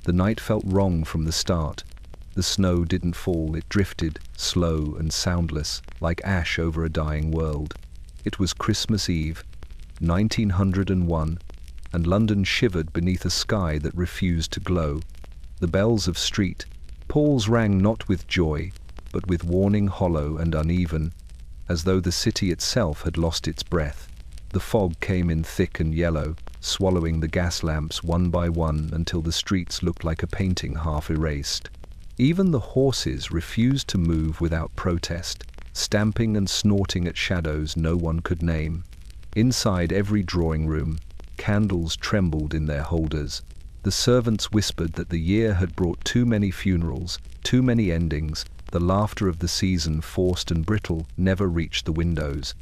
The night felt wrong from the start. The snow didn't fall, it drifted, slow and soundless, like ash over a dying world. It was Christmas Eve, 1901, and London shivered beneath a sky that refused to glow. The bells of St. Paul's rang not with joy, but with warning, hollow and uneven, as though the city itself had lost its breath. The fog came in thick and yellow, swallowing the gas lamps one by one until the streets looked like a painting half erased. Even the horses refused to move without protest, stamping and snorting at shadows no one could name. Inside every drawing room, candles trembled in their holders. The servants whispered that the year had brought too many funerals, too many endings. The laughter of the season, forced and brittle, never reached the windows.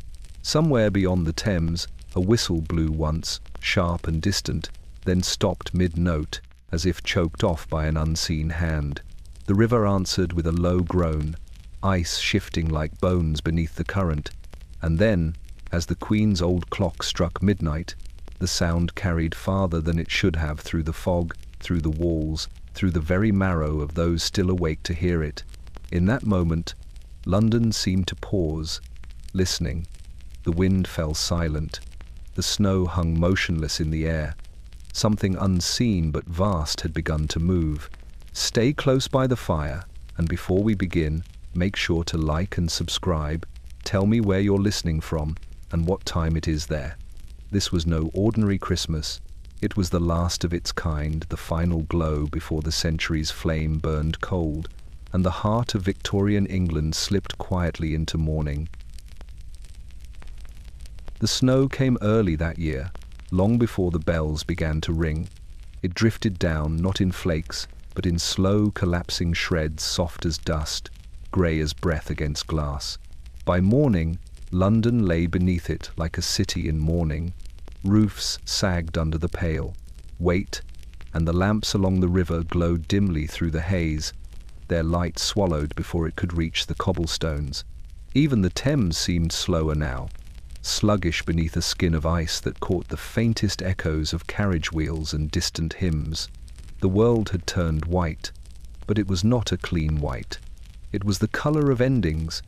Somewhere beyond the Thames, a whistle blew once, sharp and distant, then stopped mid-note, as if choked off by an unseen hand. The river answered with a low groan, ice shifting like bones beneath the current. And then, as the Queen's old clock struck midnight, the sound carried farther than it should have, through the fog, through the walls, through the very marrow of those still awake to hear it. In that moment, London seemed to pause, listening. The wind fell silent. The snow hung motionless in the air. Something unseen but vast had begun to move. Stay close by the fire, and before we begin, make sure to like and subscribe. Tell me where you're listening from and what time it is there. This was no ordinary Christmas. It was the last of its kind, the final glow before the century's flame burned cold, and the heart of Victorian England slipped quietly into mourning. The snow came early that year, long before the bells began to ring. It drifted down, not in flakes, but in slow, collapsing shreds, soft as dust, grey as breath against glass. By morning, London lay beneath it like a city in mourning. Roofs sagged under the pale weight, and the lamps along the river glowed dimly through the haze, their light swallowed before it could reach the cobblestones. Even the Thames seemed slower now, sluggish beneath a skin of ice that caught the faintest echoes of carriage wheels and distant hymns. The world had turned white, but it was not a clean white. It was the colour of endings.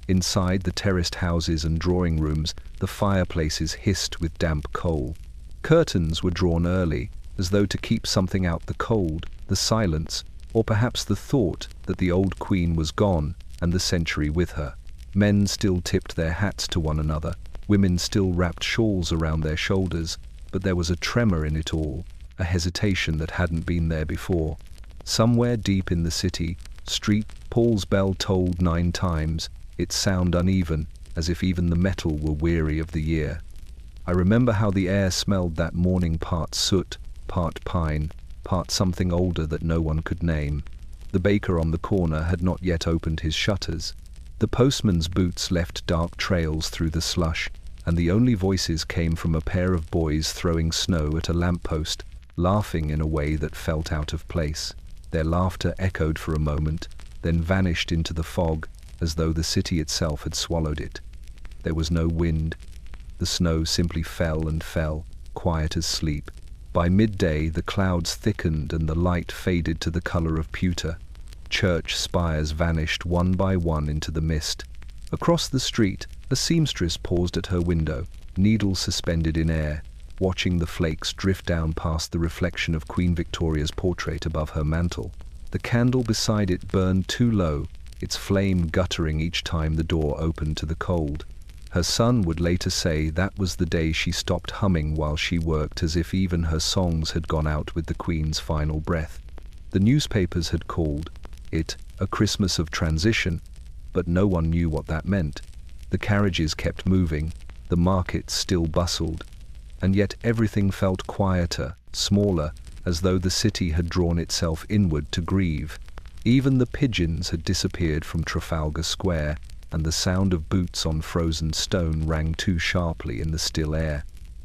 Inside the terraced houses and drawing rooms, the fireplaces hissed with damp coal. Curtains were drawn early, as though to keep something out: the cold, the silence, or perhaps the thought that the old Queen was gone and the century with her. Men still tipped their hats to one another. Women still wrapped shawls around their shoulders, but there was a tremor in it all, a hesitation that hadn't been there before. Somewhere deep in the city, St. Paul's bell tolled 9 times, its sound uneven, as if even the metal were weary of the year. I remember how the air smelled that morning, part soot, part pine, part something older that no one could name. The baker on the corner had not yet opened his shutters. The postman's boots left dark trails through the slush, and the only voices came from a pair of boys throwing snow at a lamppost, laughing in a way that felt out of place. Their laughter echoed for a moment, then vanished into the fog, as though the city itself had swallowed it. There was no wind. The snow simply fell and fell, quiet as sleep. By midday, the clouds thickened and the light faded to the colour of pewter. Church spires vanished one by one into the mist. Across the street, a seamstress paused at her window, needles suspended in air, watching the flakes drift down past the reflection of Queen Victoria's portrait above her mantel. The candle beside it burned too low, its flame guttering each time the door opened to the cold. Her son would later say that was the day she stopped humming while she worked, as if even her songs had gone out with the Queen's final breath. The newspapers had called it a Christmas of transition, but no one knew what that meant. The carriages kept moving, the markets still bustled, and yet everything felt quieter, smaller, as though the city had drawn itself inward to grieve. Even the pigeons had disappeared from Trafalgar Square, and the sound of boots on frozen stone rang too sharply in the still air.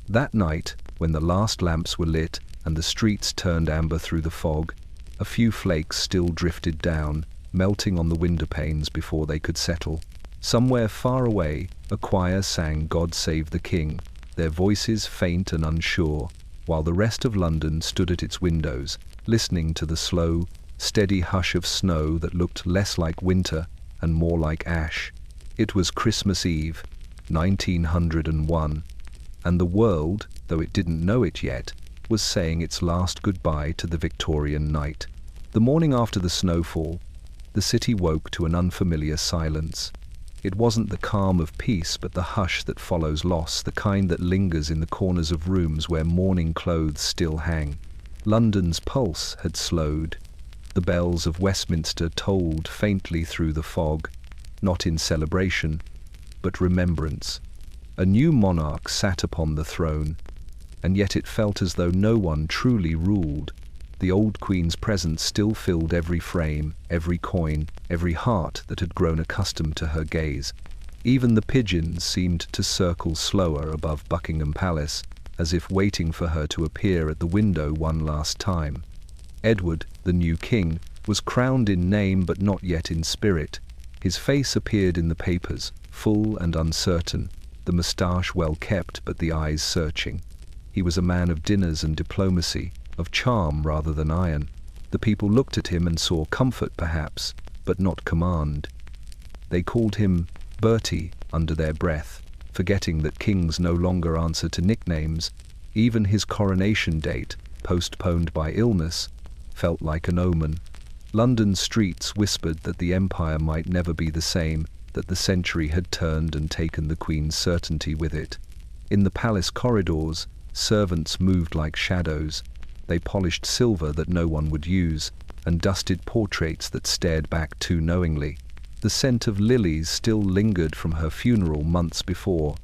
That night, when the last lamps were lit and the streets turned amber through the fog, a few flakes still drifted down, melting on the window panes before they could settle. Somewhere far away, a choir sang "God Save the King," their voices faint and unsure, while the rest of London stood at its windows, listening to the slow, steady hush of snow that looked less like winter and more like ash. It was Christmas Eve, 1901, and the world, though it didn't know it yet, was saying its last goodbye to the Victorian night. The morning after the snowfall, the city woke to an unfamiliar silence. It wasn't the calm of peace, but the hush that follows loss, the kind that lingers in the corners of rooms where mourning clothes still hang. London's pulse had slowed. The bells of Westminster tolled faintly through the fog, not in celebration, but remembrance. A new monarch sat upon the throne, and yet it felt as though no one truly ruled. The old Queen's presence still filled every frame, every coin, every heart that had grown accustomed to her gaze. Even the pigeons seemed to circle slower above Buckingham Palace, as if waiting for her to appear at the window one last time. Edward, the new king, was crowned in name but not yet in spirit. His face appeared in the papers, full and uncertain, the moustache well kept but the eyes searching. He was a man of dinners and diplomacy, of charm rather than iron. The people looked at him and saw comfort perhaps, but not command. They called him Bertie under their breath, forgetting that kings no longer answer to nicknames. Even his coronation date, postponed by illness, felt like an omen. London's streets whispered that the empire might never be the same, that the century had turned and taken the Queen's certainty with it. In the palace corridors, servants moved like shadows. They polished silver that no one would use, and dusted portraits that stared back too knowingly. The scent of lilies still lingered from her funeral months before.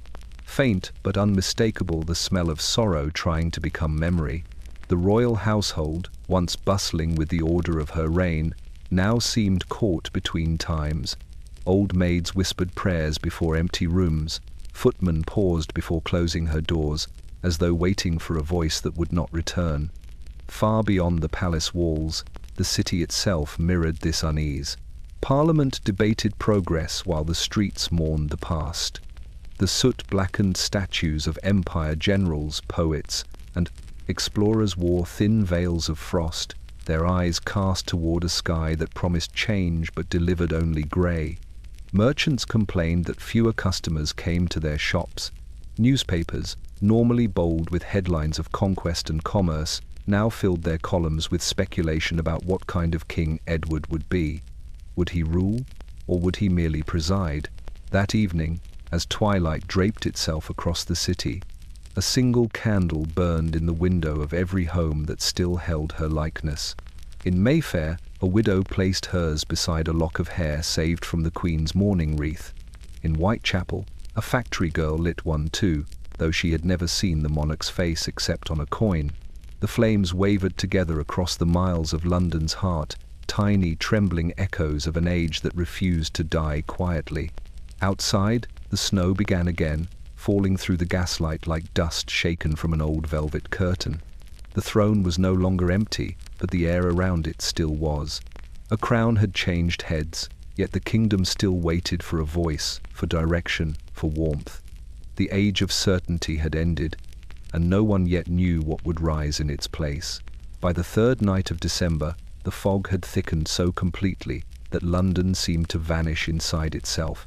Faint but unmistakable, the smell of sorrow trying to become memory. The royal household, once bustling with the order of her reign, now seemed caught between times. Old maids whispered prayers before empty rooms. Footmen paused before closing her doors, as though waiting for a voice that would not return. Far beyond the palace walls, the city itself mirrored this unease. Parliament debated progress while the streets mourned the past. The soot-blackened statues of empire generals, poets, and explorers wore thin veils of frost, their eyes cast toward a sky that promised change but delivered only grey. Merchants complained that fewer customers came to their shops. Newspapers, normally bold with headlines of conquest and commerce, now filled their columns with speculation about what kind of king Edward would be. Would he rule, or would he merely preside? That evening, as twilight draped itself across the city, a single candle burned in the window of every home that still held her likeness. In Mayfair, a widow placed hers beside a lock of hair saved from the Queen's mourning wreath. In Whitechapel, a factory girl lit one too, though she had never seen the monarch's face except on a coin. The flames wavered together across the miles of London's heart, tiny, trembling echoes of an age that refused to die quietly. Outside, the snow began again, falling through the gaslight like dust shaken from an old velvet curtain. The throne was no longer empty, but the air around it still was. A crown had changed heads, yet the kingdom still waited for a voice, for direction, for warmth. The age of certainty had ended, and no one yet knew what would rise in its place. By the third night of December, the fog had thickened so completely that London seemed to vanish inside itself.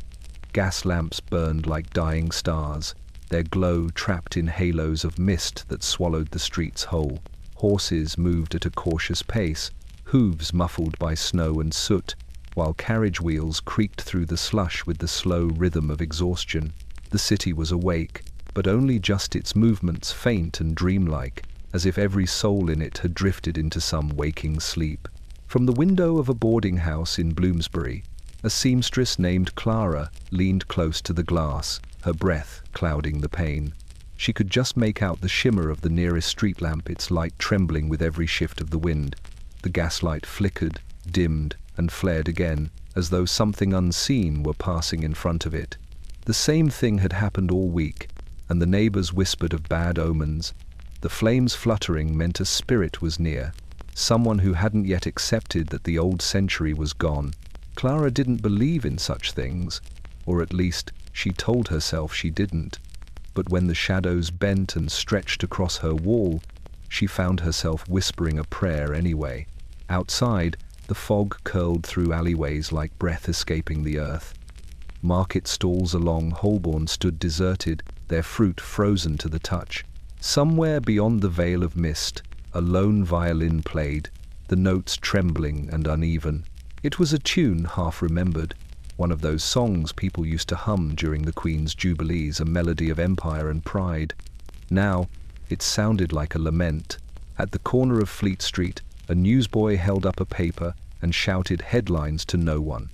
Gas lamps burned like dying stars, their glow trapped in halos of mist that swallowed the streets whole. Horses moved at a cautious pace, hooves muffled by snow and soot, while carriage wheels creaked through the slush with the slow rhythm of exhaustion. The city was awake, but only just its movements faint and dreamlike, as if every soul in it had drifted into some waking sleep. From the window of a boarding house in Bloomsbury, a seamstress named Clara leaned close to the glass, her breath clouding the pane. She could just make out the shimmer of the nearest street lamp, its light trembling with every shift of the wind. The gaslight flickered, dimmed, and flared again, as though something unseen were passing in front of it. The same thing had happened all week, and the neighbors whispered of bad omens. The flames fluttering meant a spirit was near, someone who hadn't yet accepted that the old century was gone. Clara didn't believe in such things, or at least she told herself she didn't. But when the shadows bent and stretched across her wall, she found herself whispering a prayer anyway. Outside, the fog curled through alleyways like breath escaping the earth. Market stalls along Holborn stood deserted, their fruit frozen to the touch. Somewhere beyond the veil of mist, a lone violin played, the notes trembling and uneven. It was a tune half remembered, one of those songs people used to hum during the Queen's Jubilees, a melody of empire and pride. Now, it sounded like a lament. At the corner of Fleet Street, a newsboy held up a paper and shouted headlines to no one.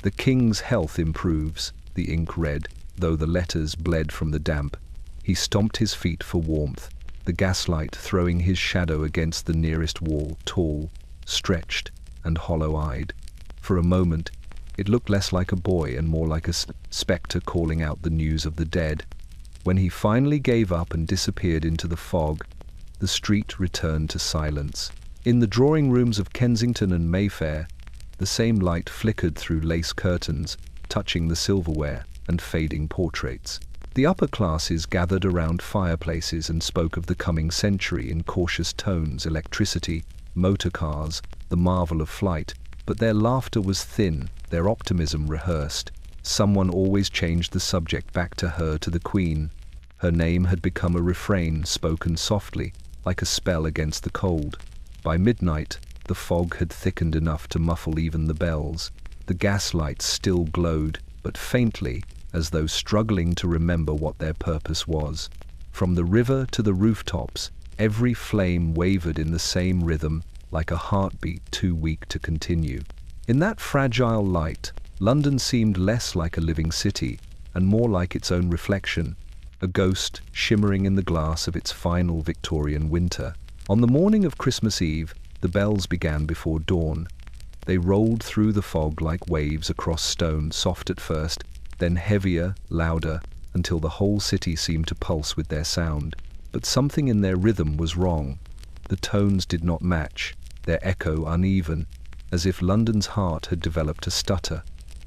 "The King's health improves," the ink read, though the letters bled from the damp. He stomped his feet for warmth, the gaslight throwing his shadow against the nearest wall, tall, stretched, and hollow-eyed. For a moment, it looked less like a boy and more like a spectre calling out the news of the dead. When he finally gave up and disappeared into the fog, the street returned to silence. In the drawing rooms of Kensington and Mayfair, the same light flickered through lace curtains, touching the silverware and fading portraits. The upper classes gathered around fireplaces and spoke of the coming century in cautious tones, electricity, motor cars, the marvel of flight, but their laughter was thin, their optimism rehearsed. Someone always changed the subject back to her, to the Queen. Her name had become a refrain, spoken softly, like a spell against the cold. By midnight, the fog had thickened enough to muffle even the bells. The gaslights still glowed, but faintly, as though struggling to remember what their purpose was. From the river to the rooftops, every flame wavered in the same rhythm, like a heartbeat too weak to continue. In that fragile light, London seemed less like a living city, and more like its own reflection, a ghost shimmering in the glass of its final Victorian winter. On the morning of Christmas Eve, the bells began before dawn. They rolled through the fog like waves across stone, soft at first, then heavier, louder, until the whole city seemed to pulse with their sound. But something in their rhythm was wrong. The tones did not match, their echo uneven, as if London's heart had developed a stutter.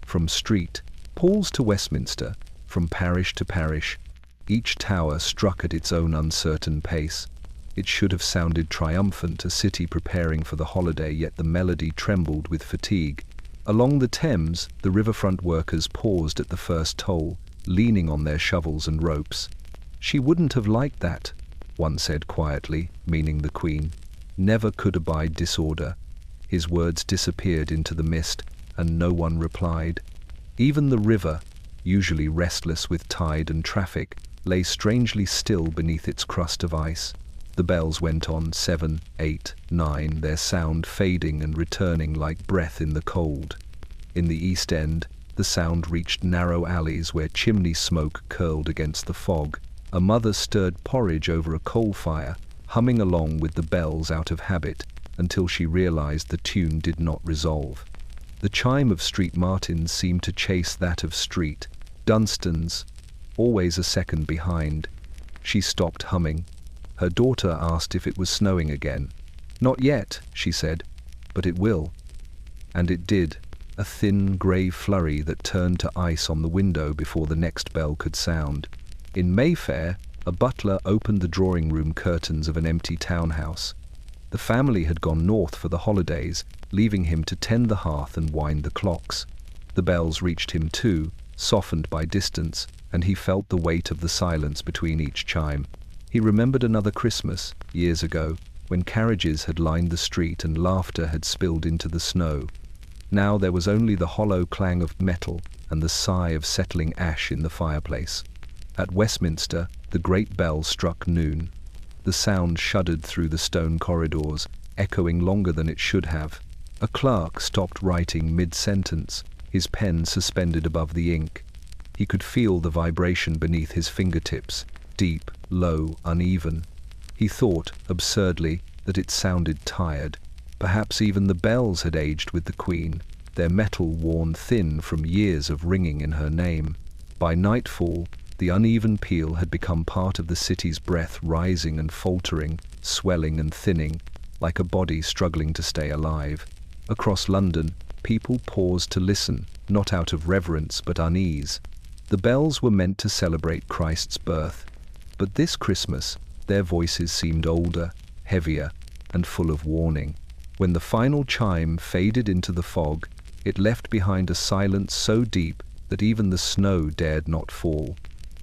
From street, Paul's to Westminster, from parish to parish, each tower struck at its own uncertain pace. It should have sounded triumphant, a city preparing for the holiday, yet the melody trembled with fatigue. Along the Thames, the riverfront workers paused at the first toll, leaning on their shovels and ropes. "She wouldn't have liked that," one said quietly, meaning the Queen. "Never could abide disorder." His words disappeared into the mist, and no one replied. Even the river, usually restless with tide and traffic, lay strangely still beneath its crust of ice. The bells went on, 7, 8, 9, their sound fading and returning like breath in the cold. In the East End, the sound reached narrow alleys where chimney smoke curled against the fog. A mother stirred porridge over a coal fire, humming along with the bells out of habit, until she realized the tune did not resolve. The chime of Street Martins seemed to chase that of Street Dunstan's, always a second behind. She stopped humming. Her daughter asked if it was snowing again. "Not yet," she said, "but it will." And it did, a thin grey flurry that turned to ice on the window before the next bell could sound. In Mayfair, a butler opened the drawing-room curtains of an empty townhouse. The family had gone north for the holidays, leaving him to tend the hearth and wind the clocks. The bells reached him too, softened by distance, and he felt the weight of the silence between each chime. He remembered another Christmas, years ago, when carriages had lined the street and laughter had spilled into the snow. Now there was only the hollow clang of metal and the sigh of settling ash in the fireplace. At Westminster, the great bell struck noon. The sound shuddered through the stone corridors, echoing longer than it should have. A clerk stopped writing mid-sentence, his pen suspended above the ink. He could feel the vibration beneath his fingertips, deep, low, uneven. He thought, absurdly, that it sounded tired. Perhaps even the bells had aged with the Queen, their metal worn thin from years of ringing in her name. By nightfall, the uneven peal had become part of the city's breath, rising and faltering, swelling and thinning, like a body struggling to stay alive. Across London, people paused to listen, not out of reverence but unease. The bells were meant to celebrate Christ's birth, but this Christmas, their voices seemed older, heavier, and full of warning. When the final chime faded into the fog, it left behind a silence so deep that even the snow dared not fall.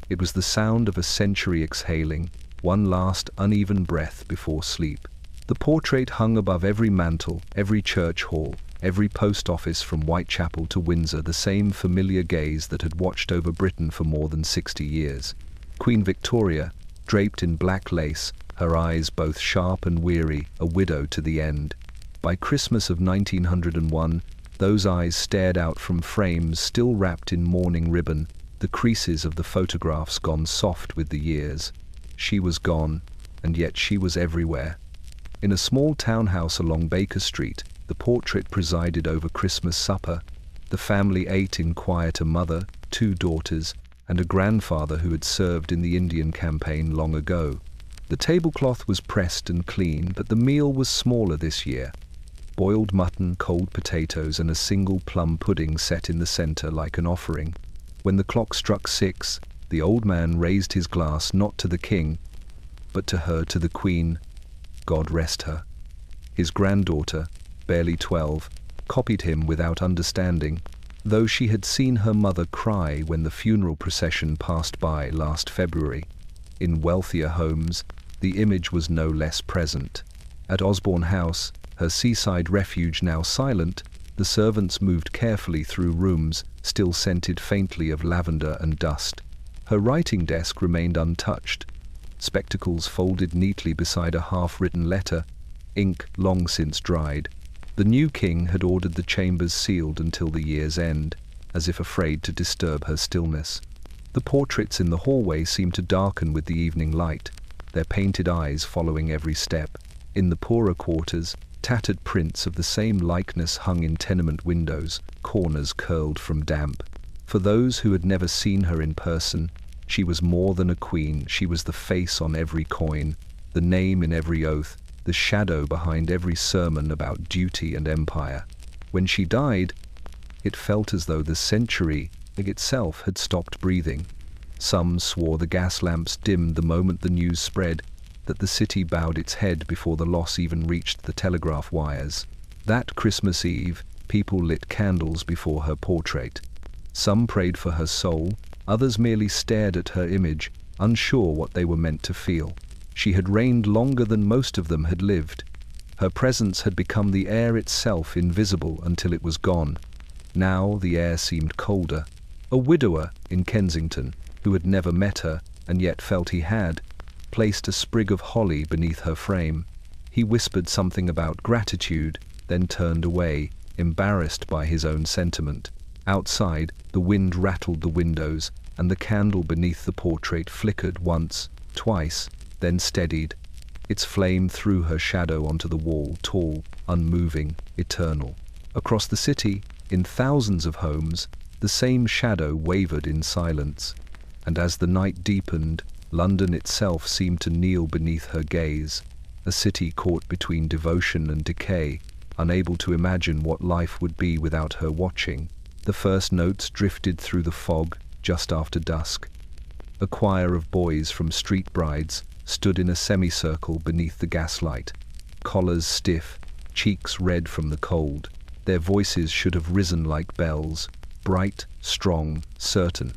It was the sound of a century exhaling, one last uneven breath before sleep. The portrait hung above every mantel, every church hall, every post office from Whitechapel to Windsor, the same familiar gaze that had watched over Britain for more than 60 years. Queen Victoria, draped in black lace, her eyes both sharp and weary, a widow to the end. By Christmas of 1901, those eyes stared out from frames still wrapped in mourning ribbon, the creases of the photographs gone soft with the years. She was gone, and yet she was everywhere. In a small townhouse along Baker Street, the portrait presided over Christmas supper. The family ate in quiet, a mother, 2 daughters, and a grandfather who had served in the Indian campaign long ago. The tablecloth was pressed and clean, but the meal was smaller this year. Boiled mutton, cold potatoes, and a single plum pudding set in the center like an offering. When the clock struck 6, the old man raised his glass not to the king, but to her, to the Queen. God rest her. His granddaughter, barely 12, copied him without understanding, though she had seen her mother cry when the funeral procession passed by last February. In wealthier homes, the image was no less present. At Osborne House, her seaside refuge now silent, the servants moved carefully through rooms, still scented faintly of lavender and dust. Her writing desk remained untouched, spectacles folded neatly beside a half-written letter, ink long since dried. The new king had ordered the chambers sealed until the year's end, as if afraid to disturb her stillness. The portraits in the hallway seemed to darken with the evening light, their painted eyes following every step. In the poorer quarters, tattered prints of the same likeness hung in tenement windows, corners curled from damp. For those who had never seen her in person, she was more than a queen. She was the face on every coin, the name in every oath, the shadow behind every sermon about duty and empire. When she died, it felt as though the century itself had stopped breathing. Some swore the gas lamps dimmed the moment the news spread, that the city bowed its head before the loss even reached the telegraph wires. That Christmas Eve, people lit candles before her portrait. Some prayed for her soul, others merely stared at her image, unsure what they were meant to feel. She had reigned longer than most of them had lived. Her presence had become the air itself, invisible until it was gone. Now the air seemed colder. A widower in Kensington, who had never met her, and yet felt he had, placed a sprig of holly beneath her frame. He whispered something about gratitude, then turned away, embarrassed by his own sentiment. Outside, the wind rattled the windows, and the candle beneath the portrait flickered once, twice, then steadied. Its flame threw her shadow onto the wall, tall, unmoving, eternal. Across the city, in thousands of homes, the same shadow wavered in silence, and as the night deepened, London itself seemed to kneel beneath her gaze, a city caught between devotion and decay, unable to imagine what life would be without her watching. The first notes drifted through the fog just after dusk. A choir of boys from street brides stood in a semicircle beneath the gaslight, collars stiff, cheeks red from the cold. Their voices should have risen like bells, bright, strong, certain.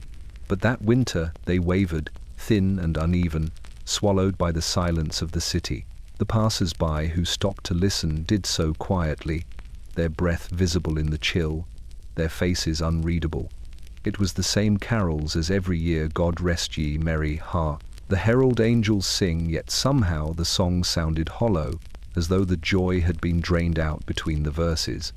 But that winter they wavered, thin and uneven, swallowed by the silence of the city. The passers-by who stopped to listen did so quietly, their breath visible in the chill, their faces unreadable. It was the same carols as every year, God rest ye merry heart. The herald angels sing, yet somehow the song sounded hollow, as though the joy had been drained out between the verses.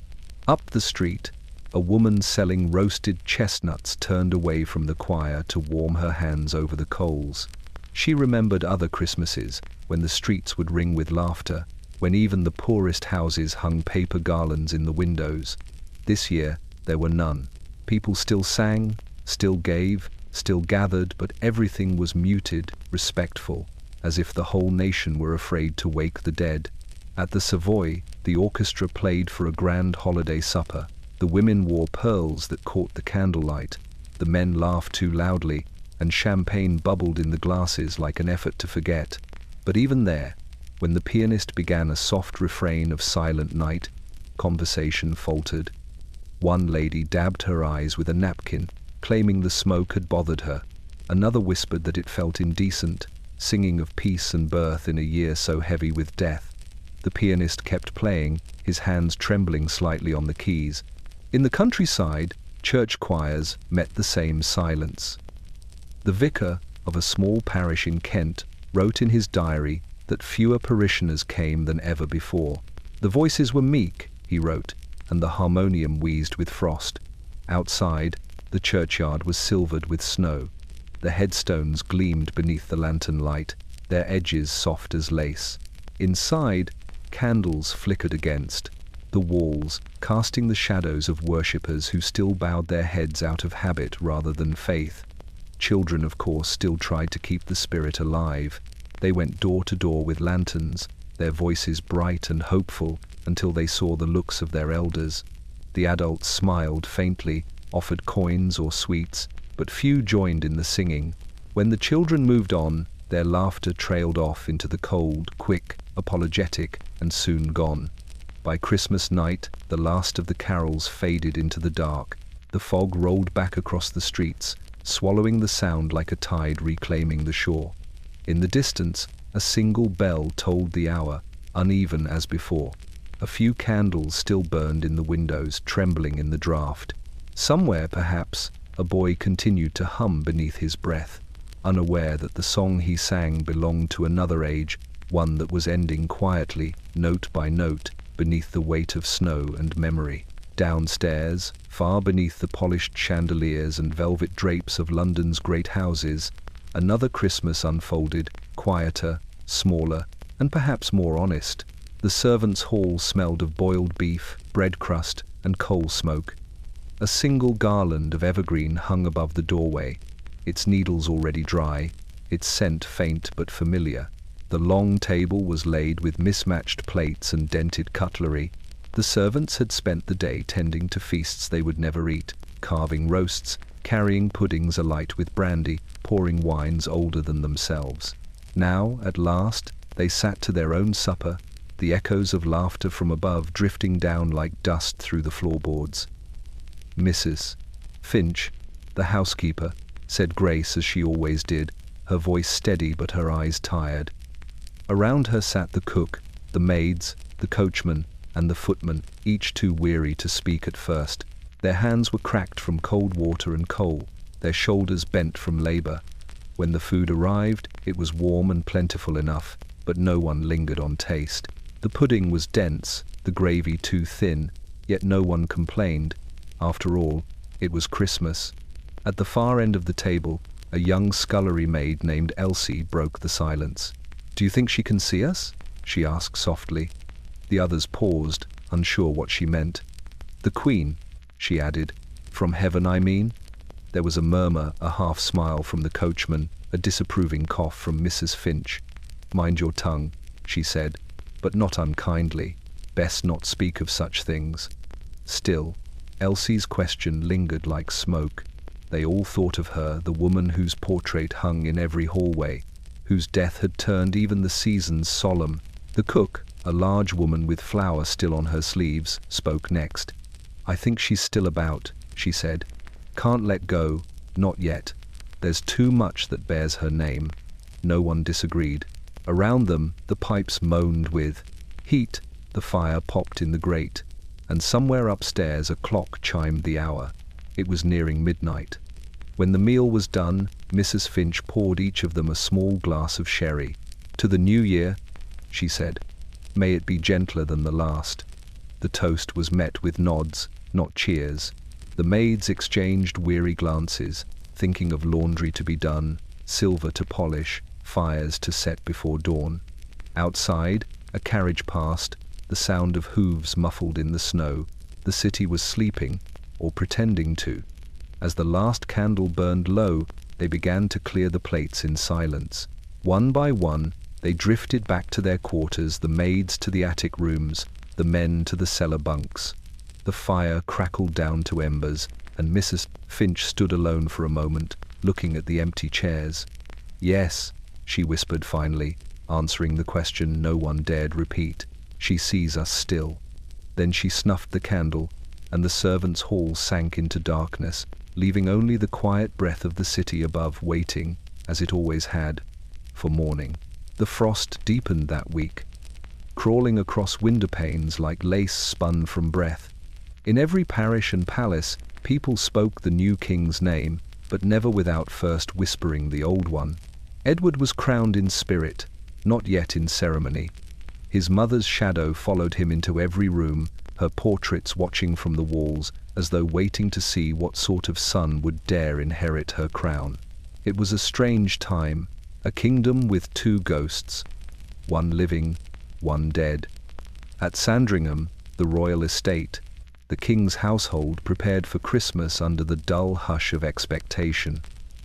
Up the street, a woman selling roasted chestnuts turned away from the choir to warm her hands over the coals. She remembered other Christmases, when the streets would ring with laughter, when even the poorest houses hung paper garlands in the windows. This year, there were none. People still sang, still gave, still gathered, but everything was muted, respectful, as if the whole nation were afraid to wake the dead. At the Savoy, the orchestra played for a grand holiday supper. The women wore pearls that caught the candlelight. The men laughed too loudly, and champagne bubbled in the glasses like an effort to forget. But even there, When the pianist began a soft refrain of Silent Night, conversation faltered. One lady dabbed her eyes with a napkin, claiming the smoke had bothered her. Another whispered that it felt indecent, singing of peace and birth in a year so heavy with death. The pianist kept playing, his hands trembling slightly on the keys. In the countryside, church choirs met the same silence. The vicar of a small parish in Kent wrote in his diary that fewer parishioners came than ever before. The voices were meek, he wrote, and the harmonium wheezed with frost. Outside, the churchyard was silvered with snow. The headstones gleamed beneath the lantern light, their edges soft as lace. Inside, candles flickered against the walls, casting the shadows of worshippers who still bowed their heads out of habit rather than faith. Children, of course, still tried to keep the spirit alive. They went door to door with lanterns, their voices bright and hopeful, until they saw the looks of their elders. The adults smiled faintly, offered coins or sweets, but few joined in the singing. When the children moved on, their laughter trailed off into the cold, quick, apologetic, and soon gone. By Christmas night, the last of the carols faded into the dark. The fog rolled back across the streets, swallowing the sound like a tide reclaiming the shore. In the distance, a single bell tolled the hour, uneven as before. A few candles still burned in the windows, trembling in the draught. Somewhere, perhaps, a boy continued to hum beneath his breath, unaware that the song he sang belonged to another age, one that was ending quietly, note by note, beneath the weight of snow and memory. Downstairs, far beneath the polished chandeliers and velvet drapes of London's great houses, another Christmas unfolded, quieter, smaller, and perhaps more honest. The servants' hall smelled of boiled beef, bread crust, and coal smoke. A single garland of evergreen hung above the doorway, its needles already dry, its scent faint but familiar. The long table was laid with mismatched plates and dented cutlery. The servants had spent the day tending to feasts they would never eat, carving roasts, carrying puddings alight with brandy, pouring wines older than themselves. Now, at last, they sat to their own supper, the echoes of laughter from above drifting down like dust through the floorboards. Mrs. Finch, the housekeeper, said grace as she always did, her voice steady but her eyes tired. Around her sat the cook, the maids, the coachman, and the footman, each too weary to speak at first. Their hands were cracked from cold water and coal, their shoulders bent from labor. When the food arrived, it was warm and plentiful enough, but no one lingered on taste. The pudding was dense, the gravy too thin, yet no one complained. After all, it was Christmas. At the far end of the table, a young scullery maid named Elsie broke the silence. "Do you think she can see us?" she asked softly. The others paused, unsure what she meant. "The Queen," she added. "From heaven, I mean?" There was a murmur, a half-smile from the coachman, a disapproving cough from Mrs. Finch. "Mind your tongue," she said, but not unkindly. "Best not speak of such things." Still, Elsie's question lingered like smoke. They all thought of her, the woman whose portrait hung in every hallway, whose death had turned even the seasons solemn. The cook, a large woman with flour still on her sleeves, spoke next. "I think she's still about," she said. "Can't let go, not yet. There's too much that bears her name." No one disagreed. Around them, the pipes moaned with heat, the fire popped in the grate, and somewhere upstairs a clock chimed the hour. It was nearing midnight. When the meal was done, Mrs. Finch poured each of them a small glass of sherry. "To the new year," she said. "May it be gentler than the last." The toast was met with nods, not cheers. The maids exchanged weary glances, thinking of laundry to be done, silver to polish, fires to set before dawn. Outside, a carriage passed, the sound of hooves muffled in the snow. The city was sleeping, or pretending to. As the last candle burned low, they began to clear the plates in silence. One by one, they drifted back to their quarters, the maids to the attic rooms, the men to the cellar bunks. The fire crackled down to embers, and Mrs. Finch stood alone for a moment, looking at the empty chairs. "Yes," she whispered finally, answering the question no one dared repeat. "She sees us still." Then she snuffed the candle, and the servants' hall sank into darkness, leaving only the quiet breath of the city above waiting, as it always had, for morning. The frost deepened that week, crawling across window panes like lace spun from breath. In every parish and palace, people spoke the new king's name, but never without first whispering the old one. Edward was crowned in spirit, not yet in ceremony. His mother's shadow followed him into every room, her portraits watching from the walls, as though waiting to see what sort of son would dare inherit her crown. It was a strange time, a kingdom with two ghosts, one living, one dead. At Sandringham, the royal estate, the king's household prepared for Christmas under the dull hush of expectation.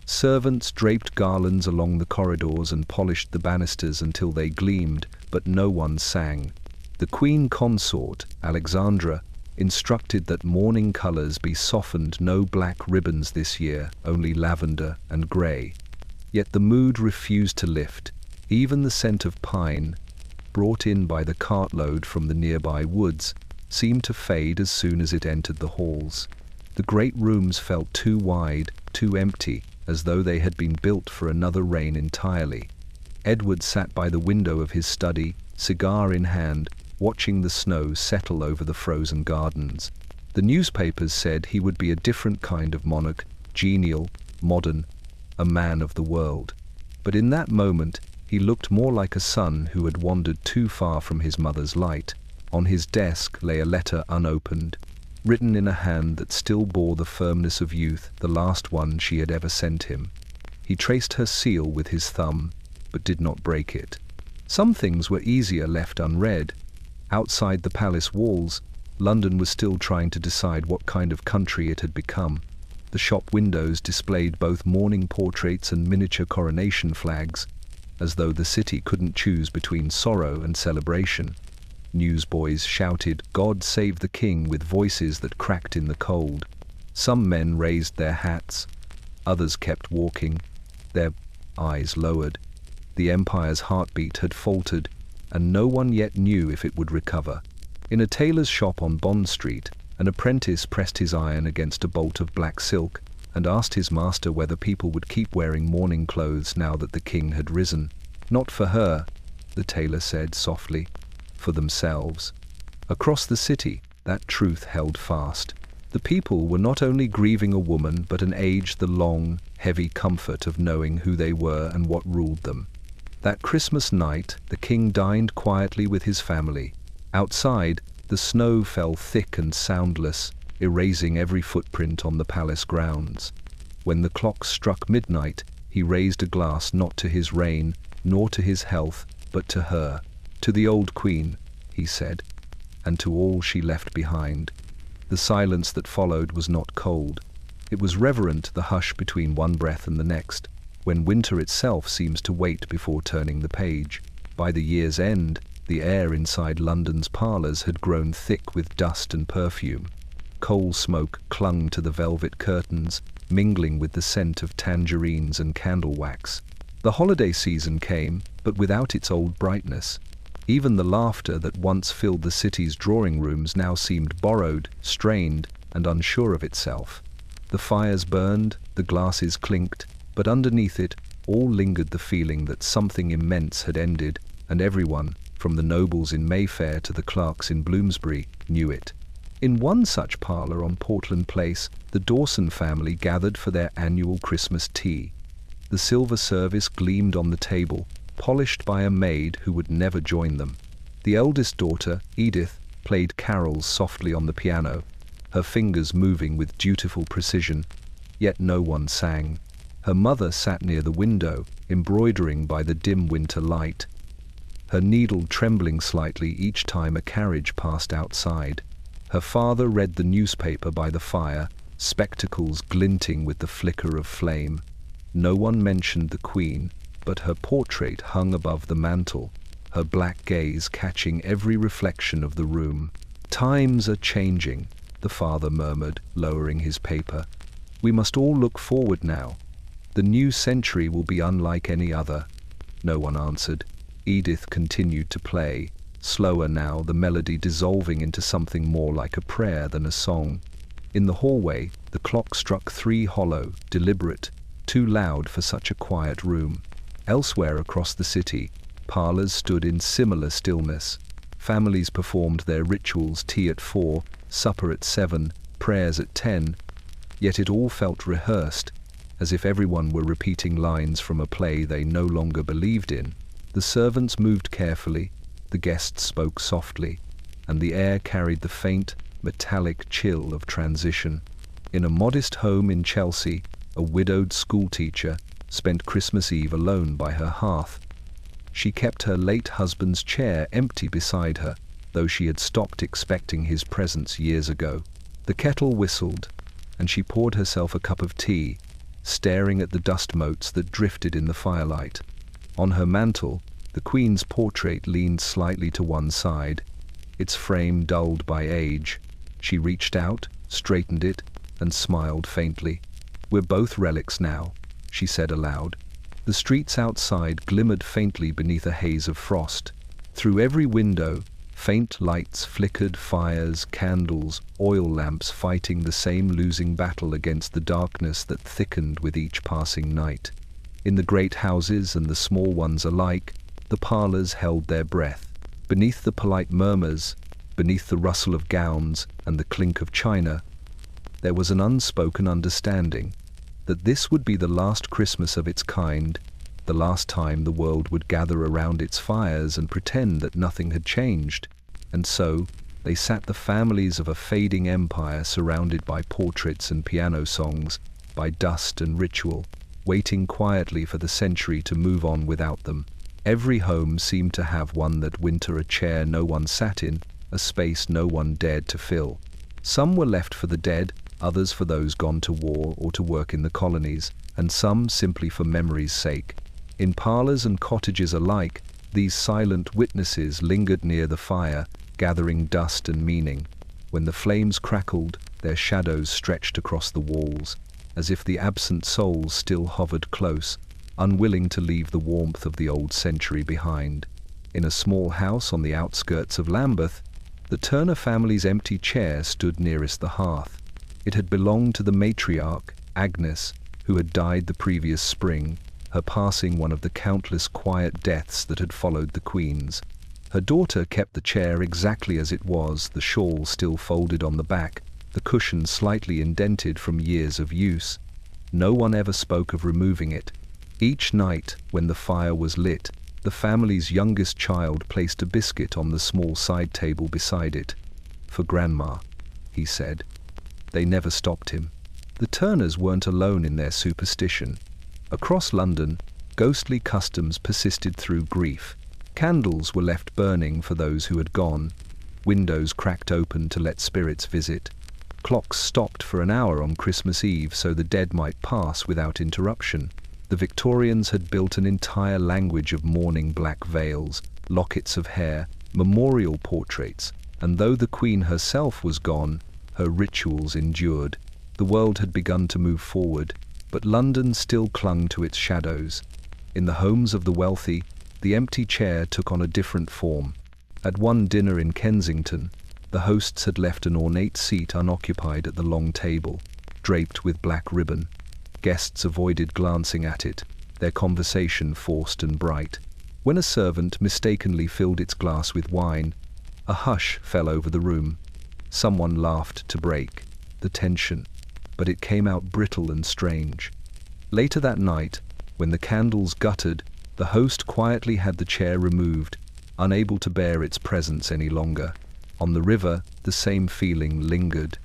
Servants draped garlands along the corridors and polished the banisters until they gleamed, but no one sang. The queen consort, Alexandra, instructed that mourning colors be softened, no black ribbons this year, only lavender and gray. Yet the mood refused to lift. Even the scent of pine, brought in by the cartload from the nearby woods, seemed to fade as soon as it entered the halls. The great rooms felt too wide, too empty, as though they had been built for another reign entirely. Edward sat by the window of his study, cigar in hand, watching the snow settle over the frozen gardens. The newspapers said he would be a different kind of monarch, genial, modern, a man of the world. But in that moment, he looked more like a son who had wandered too far from his mother's light. On his desk lay a letter unopened, written in a hand that still bore the firmness of youth, the last one she had ever sent him. He traced her seal with his thumb, but did not break it. Some things were easier left unread. Outside the palace walls, London was still trying to decide what kind of country it had become. The shop windows displayed both mourning portraits and miniature coronation flags, as though the city couldn't choose between sorrow and celebration. Newsboys shouted, "God save the King," with voices that cracked in the cold. Some men raised their hats, others kept walking, their eyes lowered. The empire's heartbeat had faltered, and no one yet knew if it would recover. In a tailor's shop on Bond Street, an apprentice pressed his iron against a bolt of black silk and asked his master whether people would keep wearing mourning clothes now that the king had risen. "Not for her," the tailor said softly, "for themselves." Across the city, that truth held fast. The people were not only grieving a woman, but an age, the long, heavy comfort of knowing who they were and what ruled them. That Christmas night, the king dined quietly with his family. Outside, the snow fell thick and soundless, erasing every footprint on the palace grounds. When the clock struck midnight, he raised a glass not to his reign, nor to his health, but to her. "To the old queen," he said, "and to all she left behind." The silence that followed was not cold. It was reverent, the hush between one breath and the next, when winter itself seems to wait before turning the page. By the year's end, the air inside London's parlours had grown thick with dust and perfume. Coal smoke clung to the velvet curtains, mingling with the scent of tangerines and candle wax. The holiday season came, but without its old brightness. Even the laughter that once filled the city's drawing rooms now seemed borrowed, strained, and unsure of itself. The fires burned, the glasses clinked, but underneath it all lingered the feeling that something immense had ended, and everyone, from the nobles in Mayfair to the clerks in Bloomsbury, knew it. In one such parlour on Portland Place, the Dawson family gathered for their annual Christmas tea. The silver service gleamed on the table, polished by a maid who would never join them. The eldest daughter, Edith, played carols softly on the piano, her fingers moving with dutiful precision, yet no one sang. Her mother sat near the window, embroidering by the dim winter light, her needle trembling slightly each time a carriage passed outside. Her father read the newspaper by the fire, spectacles glinting with the flicker of flame. No one mentioned the Queen, but her portrait hung above the mantel, her black gaze catching every reflection of the room. "Times are changing," the father murmured, lowering his paper. "We must all look forward now. The new century will be unlike any other." No one answered. Edith continued to play, slower now, the melody dissolving into something more like a prayer than a song. In the hallway, the clock struck 3, hollow, deliberate, too loud for such a quiet room. Elsewhere across the city, parlors stood in similar stillness. Families performed their rituals, tea at 4, supper at 7, prayers at 10, yet it all felt rehearsed, as if everyone were repeating lines from a play they no longer believed in. The servants moved carefully, the guests spoke softly, and the air carried the faint, metallic chill of transition. In a modest home in Chelsea, a widowed schoolteacher spent Christmas Eve alone by her hearth. She kept her late husband's chair empty beside her, though she had stopped expecting his presence years ago. The kettle whistled, and she poured herself a cup of tea, staring at the dust motes that drifted in the firelight. On her mantel, the Queen's portrait leaned slightly to one side, its frame dulled by age. She reached out, straightened it, and smiled faintly. "We're both relics now," she said aloud. The streets outside glimmered faintly beneath a haze of frost. Through every window, faint lights flickered, fires, candles, oil lamps fighting the same losing battle against the darkness that thickened with each passing night. In the great houses and the small ones alike, the parlors held their breath. Beneath the polite murmurs, beneath the rustle of gowns and the clink of china, there was an unspoken understanding that this would be the last Christmas of its kind, the last time the world would gather around its fires and pretend that nothing had changed. And so, they sat, the families of a fading empire, surrounded by portraits and piano songs, by dust and ritual, waiting quietly for the century to move on without them. Every home seemed to have one that winter, a chair no one sat in, a space no one dared to fill. Some were left for the dead, others for those gone to war or to work in the colonies, and some simply for memory's sake. In parlors and cottages alike, these silent witnesses lingered near the fire, gathering dust and meaning. When the flames crackled, their shadows stretched across the walls, as if the absent souls still hovered close, unwilling to leave the warmth of the old century behind. In a small house on the outskirts of Lambeth, the Turner family's empty chair stood nearest the hearth. It had belonged to the matriarch, Agnes, who had died the previous spring, her passing one of the countless quiet deaths that had followed the Queen's. Her daughter kept the chair exactly as it was, the shawl still folded on the back, the cushion slightly indented from years of use. No one ever spoke of removing it. Each night, when the fire was lit, the family's youngest child placed a biscuit on the small side table beside it. "For Grandma," he said. They never stopped him. The Turners weren't alone in their superstition. Across London, ghostly customs persisted through grief. Candles were left burning for those who had gone. Windows cracked open to let spirits visit. Clocks stopped for an hour on Christmas Eve so the dead might pass without interruption. The Victorians had built an entire language of mourning, black veils, lockets of hair, memorial portraits, and though the Queen herself was gone, her rituals endured. The world had begun to move forward, but London still clung to its shadows. In the homes of the wealthy, the empty chair took on a different form. At one dinner in Kensington, the hosts had left an ornate seat unoccupied at the long table, draped with black ribbon. Guests avoided glancing at it, their conversation forced and bright. When a servant mistakenly filled its glass with wine, a hush fell over the room. Someone laughed to break the tension, but it came out brittle and strange. Later that night, when the candles guttered, the host quietly had the chair removed, unable to bear its presence any longer. On the river, the same feeling lingered.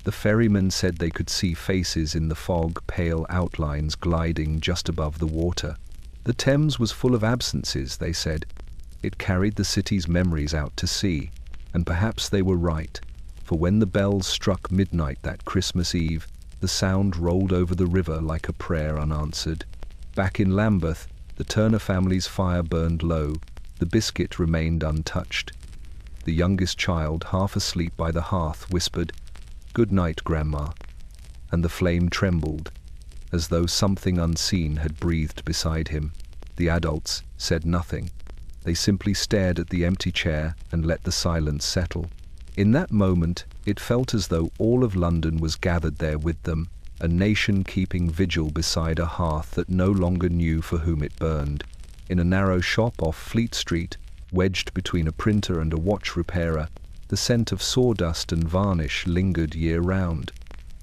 The ferrymen said they could see faces in the fog, pale outlines gliding just above the water. The Thames was full of absences, they said. It carried the city's memories out to sea, and perhaps they were right, for when the bells struck midnight that Christmas Eve, the sound rolled over the river like a prayer unanswered. Back in Lambeth, the Turner family's fire burned low, the biscuit remained untouched. The youngest child, half asleep by the hearth, whispered, "Good night, Grandma," and the flame trembled, as though something unseen had breathed beside him. The adults said nothing. They simply stared at the empty chair and let the silence settle. In that moment, it felt as though all of London was gathered there with them, a nation keeping vigil beside a hearth that no longer knew for whom it burned. In a narrow shop off Fleet Street, wedged between a printer and a watch repairer, the scent of sawdust and varnish lingered year-round.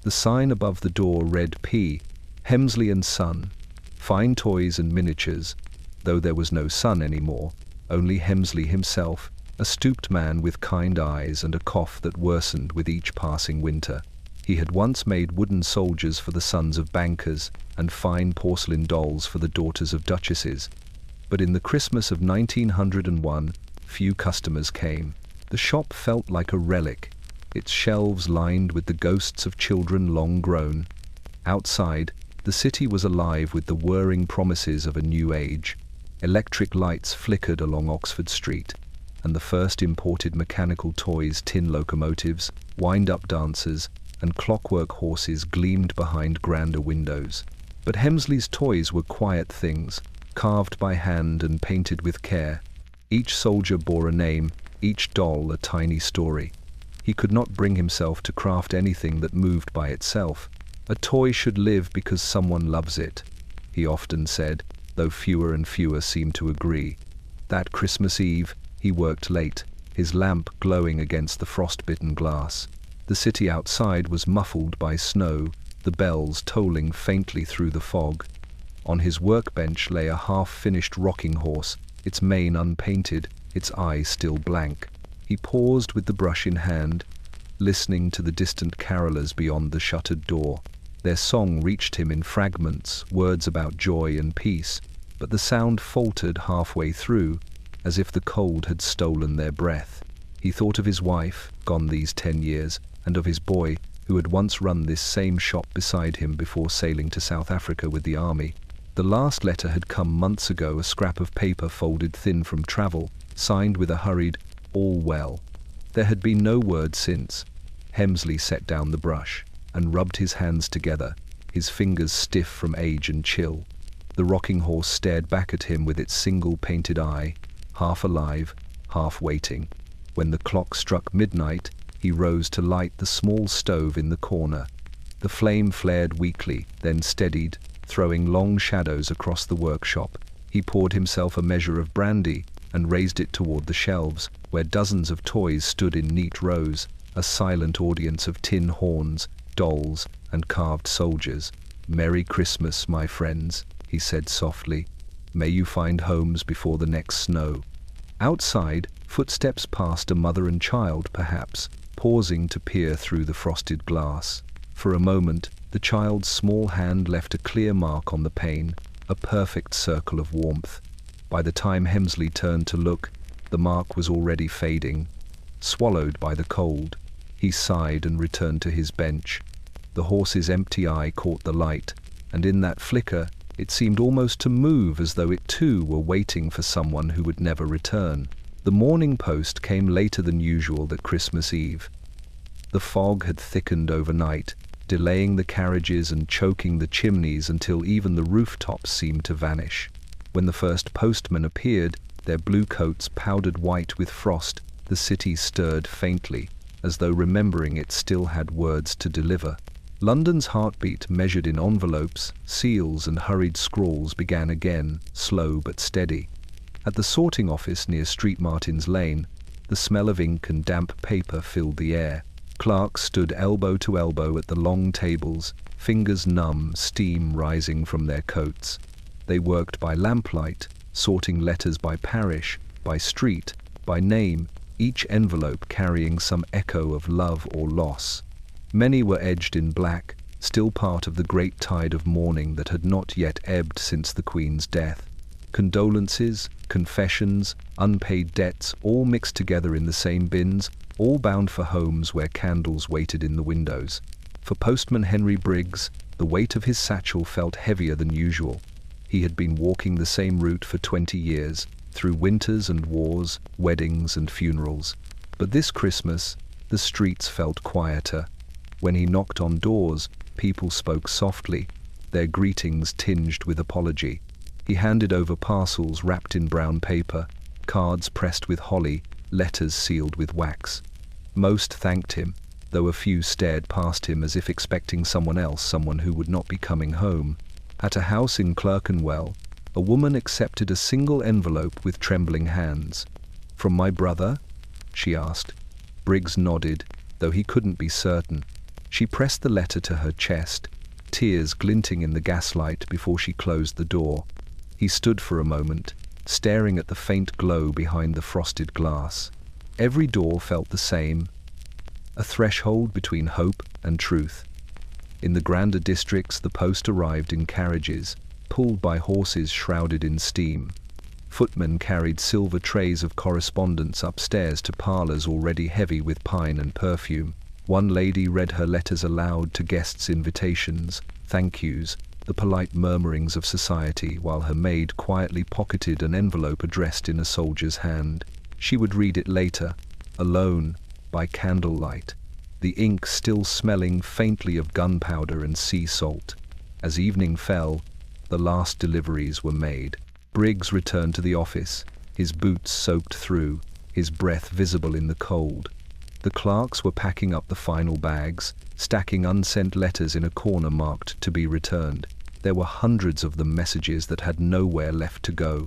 The sign above the door read P. Hemsley & Son, fine toys and miniatures, though there was no son anymore, only Hemsley himself, a stooped man with kind eyes and a cough that worsened with each passing winter. He had once made wooden soldiers for the sons of bankers and fine porcelain dolls for the daughters of duchesses. But in the Christmas of 1901, few customers came. The shop felt like a relic, its shelves lined with the ghosts of children long grown. Outside, the city was alive with the whirring promises of a new age. Electric lights flickered along Oxford Street, and the first imported mechanical toys, tin locomotives, wind-up dancers, and clockwork horses gleamed behind grandeur windows. But Hemsley's toys were quiet things, carved by hand and painted with care. Each soldier bore a name, each doll a tiny story. He could not bring himself to craft anything that moved by itself. A toy should live because someone loves it, he often said, though fewer and fewer seemed to agree. That Christmas Eve, he worked late, his lamp glowing against the frost-bitten glass. The city outside was muffled by snow, the bells tolling faintly through the fog. On his workbench lay a half-finished rocking horse, its mane unpainted, its eye still blank. He paused with the brush in hand, listening to the distant carolers beyond the shuttered door. Their song reached him in fragments, words about joy and peace, but the sound faltered halfway through, as if the cold had stolen their breath. He thought of his wife, gone these 10 years, and of his boy, who had once run this same shop beside him before sailing to South Africa with the army. The last letter had come months ago, a scrap of paper folded thin from travel, signed with a hurried, "All well." There had been no word since. Hemsley set down the brush and rubbed his hands together, his fingers stiff from age and chill. The rocking horse stared back at him with its single painted eye, half alive, half waiting. When the clock struck midnight, he rose to light the small stove in the corner. The flame flared weakly, then steadied, throwing long shadows across the workshop. He poured himself a measure of brandy and raised it toward the shelves, where dozens of toys stood in neat rows, a silent audience of tin horns, dolls, and carved soldiers. "Merry Christmas, my friends," he said softly. "May you find homes before the next snow." Outside, footsteps passed a mother and child, perhaps, pausing to peer through the frosted glass. For a moment, the child's small hand left a clear mark on the pane, a perfect circle of warmth. By the time Hemsley turned to look, the mark was already fading, swallowed by the cold. He sighed and returned to his bench. The horse's empty eye caught the light, and in that flicker, it seemed almost to move as though it too were waiting for someone who would never return. The morning post came later than usual that Christmas Eve. The fog had thickened overnight, delaying the carriages and choking the chimneys until even the rooftops seemed to vanish. When the first postmen appeared, their blue coats powdered white with frost, the city stirred faintly, as though remembering it still had words to deliver. London's heartbeat, measured in envelopes, seals, and hurried scrawls, began again, slow but steady. At the sorting office near St. Martin's Lane, the smell of ink and damp paper filled the air. Clerks stood elbow to elbow at the long tables, fingers numb, steam rising from their coats. They worked by lamplight, sorting letters by parish, by street, by name, each envelope carrying some echo of love or loss. Many were edged in black, still part of the great tide of mourning that had not yet ebbed since the Queen's death. Condolences, confessions, unpaid debts, all mixed together in the same bins, all bound for homes where candles waited in the windows. For postman Henry Briggs, the weight of his satchel felt heavier than usual. He had been walking the same route for 20 years, through winters and wars, weddings and funerals. But this Christmas, the streets felt quieter. When he knocked on doors, people spoke softly, their greetings tinged with apology. He handed over parcels wrapped in brown paper, cards pressed with holly, letters sealed with wax. Most thanked him, though a few stared past him as if expecting someone else, someone who would not be coming home. At a house in Clerkenwell, a woman accepted a single envelope with trembling hands. "From my brother?" she asked. Briggs nodded, though he couldn't be certain. She pressed the letter to her chest, tears glinting in the gaslight before she closed the door. He stood for a moment, staring at the faint glow behind the frosted glass. Every door felt the same, a threshold between hope and truth. In the grander districts, the post arrived in carriages, pulled by horses shrouded in steam. Footmen carried silver trays of correspondence upstairs to parlours already heavy with pine and perfume. One lady read her letters aloud to guests' invitations, thank yous, the polite murmurings of society, while her maid quietly pocketed an envelope addressed in a soldier's hand. She would read it later, alone, by candlelight, the ink still smelling faintly of gunpowder and sea salt. As evening fell, the last deliveries were made. Briggs returned to the office, his boots soaked through, his breath visible in the cold. The clerks were packing up the final bags, stacking unsent letters in a corner marked to be returned. There were hundreds of them, messages that had nowhere left to go.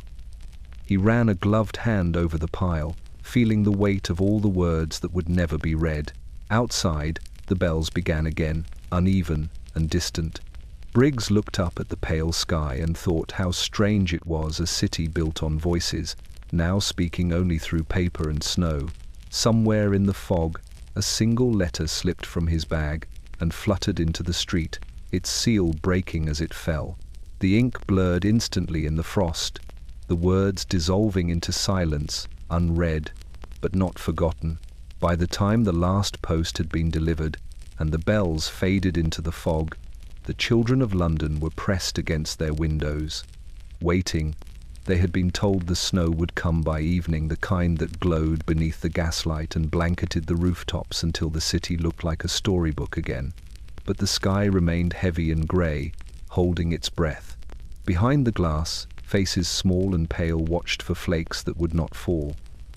He ran a gloved hand over the pile, feeling the weight of all the words that would never be read. Outside, the bells began again, uneven and distant. Briggs looked up at the pale sky and thought how strange it was, a city built on voices, now speaking only through paper and snow. Somewhere in the fog, a single letter slipped from his bag and fluttered into the street, its seal breaking as it fell. The ink blurred instantly in the frost, the words dissolving into silence, unread, but not forgotten. By the time the last post had been delivered and the bells faded into the fog, the children of London were pressed against their windows, waiting. They had been told the snow would come by evening, the kind that glowed beneath the gaslight and blanketed the rooftops until the city looked like a storybook again. But the sky remained heavy and grey, holding its breath. Behind the glass, faces small and pale watched for flakes that would not fall.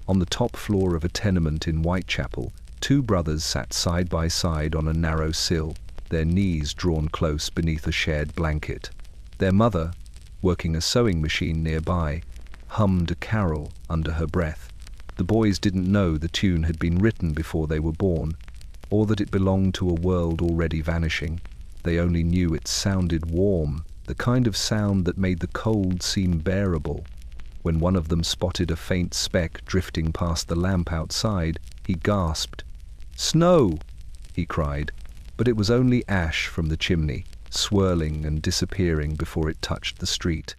On the top floor of a tenement in Whitechapel, two brothers sat side by side on a narrow sill, their knees drawn close beneath a shared blanket. Their mother, working a sewing machine nearby, hummed a carol under her breath. The boys didn't know the tune had been written before they were born, or that it belonged to a world already vanishing. They only knew it sounded warm, the kind of sound that made the cold seem bearable. When one of them spotted a faint speck drifting past the lamp outside, he gasped. "Snow!" he cried, but it was only ash from the chimney, swirling and disappearing before it touched the street.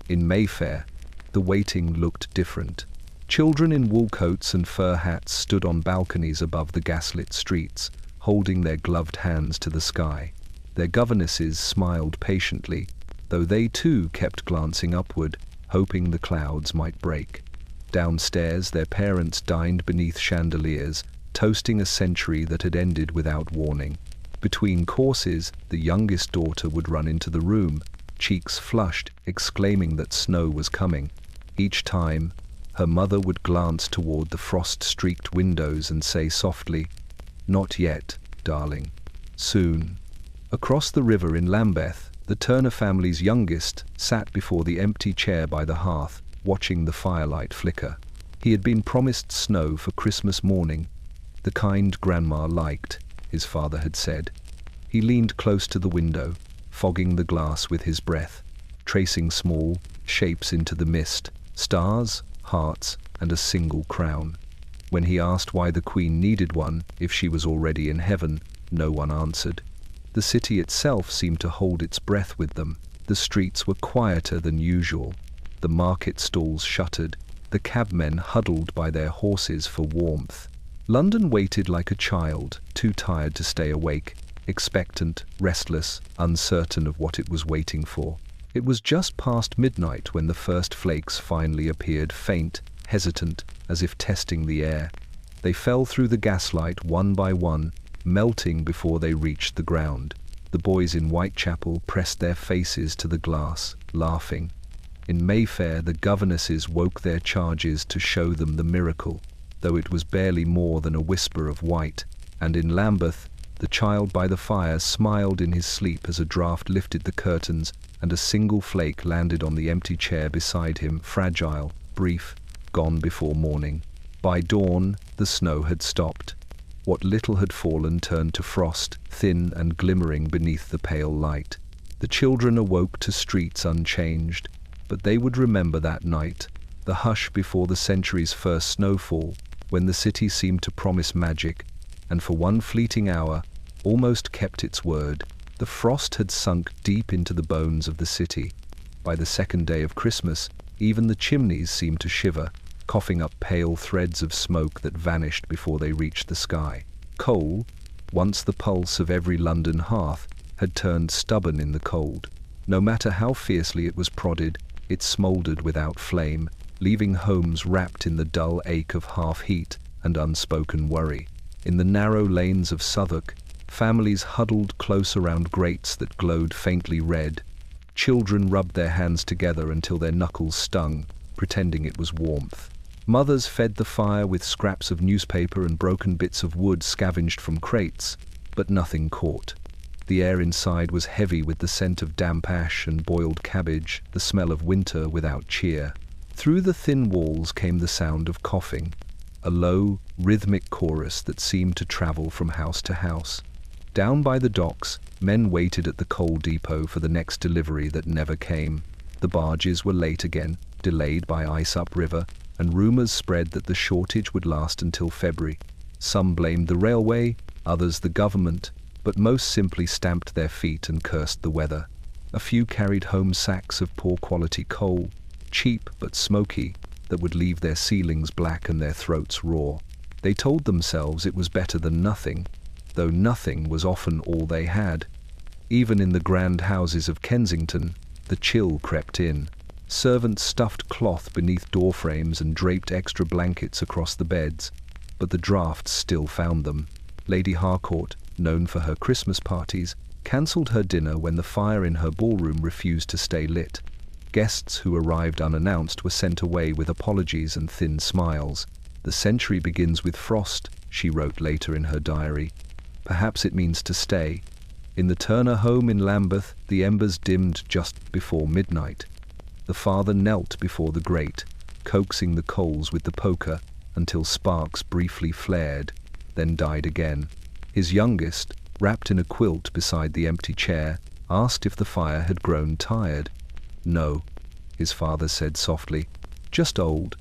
In Mayfair, the waiting looked different. Children in wool coats and fur hats stood on balconies above the gaslit streets, holding their gloved hands to the sky. Their governesses smiled patiently, though they too kept glancing upward, hoping the clouds might break. Downstairs, their parents dined beneath chandeliers, toasting a century that had ended without warning. Between courses, the youngest daughter would run into the room, cheeks flushed, exclaiming that snow was coming. Each time, her mother would glance toward the frost-streaked windows and say softly, "Not yet, darling. Soon." Across the river in Lambeth, the Turner family's youngest sat before the empty chair by the hearth, watching the firelight flicker. He had been promised snow for Christmas morning, the kind Grandma liked, his father had said. He leaned close to the window, fogging the glass with his breath, tracing small shapes into the mist, stars, hearts, and a single crown. When he asked why the Queen needed one if she was already in heaven, no one answered. The city itself seemed to hold its breath with them. The streets were quieter than usual. The market stalls shuttered, the cabmen huddled by their horses for warmth. London waited like a child, too tired to stay awake, expectant, restless, uncertain of what it was waiting for. It was just past midnight when the first flakes finally appeared, faint, hesitant, as if testing the air. They fell through the gaslight one by one, melting before they reached the ground. The boys in Whitechapel pressed their faces to the glass, laughing. In Mayfair, the governesses woke their charges to show them the miracle, though it was barely more than a whisper of white, and in Lambeth, the child by the fire smiled in his sleep as a draught lifted the curtains and a single flake landed on the empty chair beside him, fragile, brief, gone before morning. By dawn, the snow had stopped. What little had fallen turned to frost, thin and glimmering beneath the pale light. The children awoke to streets unchanged, but they would remember that night, the hush before the century's first snowfall, when the city seemed to promise magic, and for one fleeting hour, almost kept its word. The frost had sunk deep into the bones of the city. By the second day of Christmas, even the chimneys seemed to shiver, coughing up pale threads of smoke that vanished before they reached the sky. Coal, once the pulse of every London hearth, had turned stubborn in the cold. No matter how fiercely it was prodded, it smouldered without flame, leaving homes wrapped in the dull ache of half-heat and unspoken worry. In the narrow lanes of Southwark, families huddled close around grates that glowed faintly red. Children rubbed their hands together until their knuckles stung, pretending it was warmth. Mothers fed the fire with scraps of newspaper and broken bits of wood scavenged from crates, but nothing caught. The air inside was heavy with the scent of damp ash and boiled cabbage, the smell of winter without cheer. Through the thin walls came the sound of coughing, a low, rhythmic chorus that seemed to travel from house to house. Down by the docks, men waited at the coal depot for the next delivery that never came. The barges were late again, delayed by ice upriver, and rumours spread that the shortage would last until February. Some blamed the railway, others the government, but most simply stamped their feet and cursed the weather. A few carried home sacks of poor-quality coal, cheap but smoky, that would leave their ceilings black and their throats raw. They told themselves it was better than nothing, though nothing was often all they had. Even in the grand houses of Kensington, the chill crept in. Servants stuffed cloth beneath door frames and draped extra blankets across the beds, but the drafts still found them. Lady Harcourt, known for her Christmas parties, cancelled her dinner when the fire in her ballroom refused to stay lit. Guests who arrived unannounced were sent away with apologies and thin smiles. "The century begins with frost," she wrote later in her diary. "Perhaps it means to stay." In the Turner home in Lambeth, the embers dimmed just before midnight. The father knelt before the grate, coaxing the coals with the poker until sparks briefly flared, then died again. His youngest, wrapped in a quilt beside the empty chair, asked if the fire had grown tired. "No," his father said softly, "just old."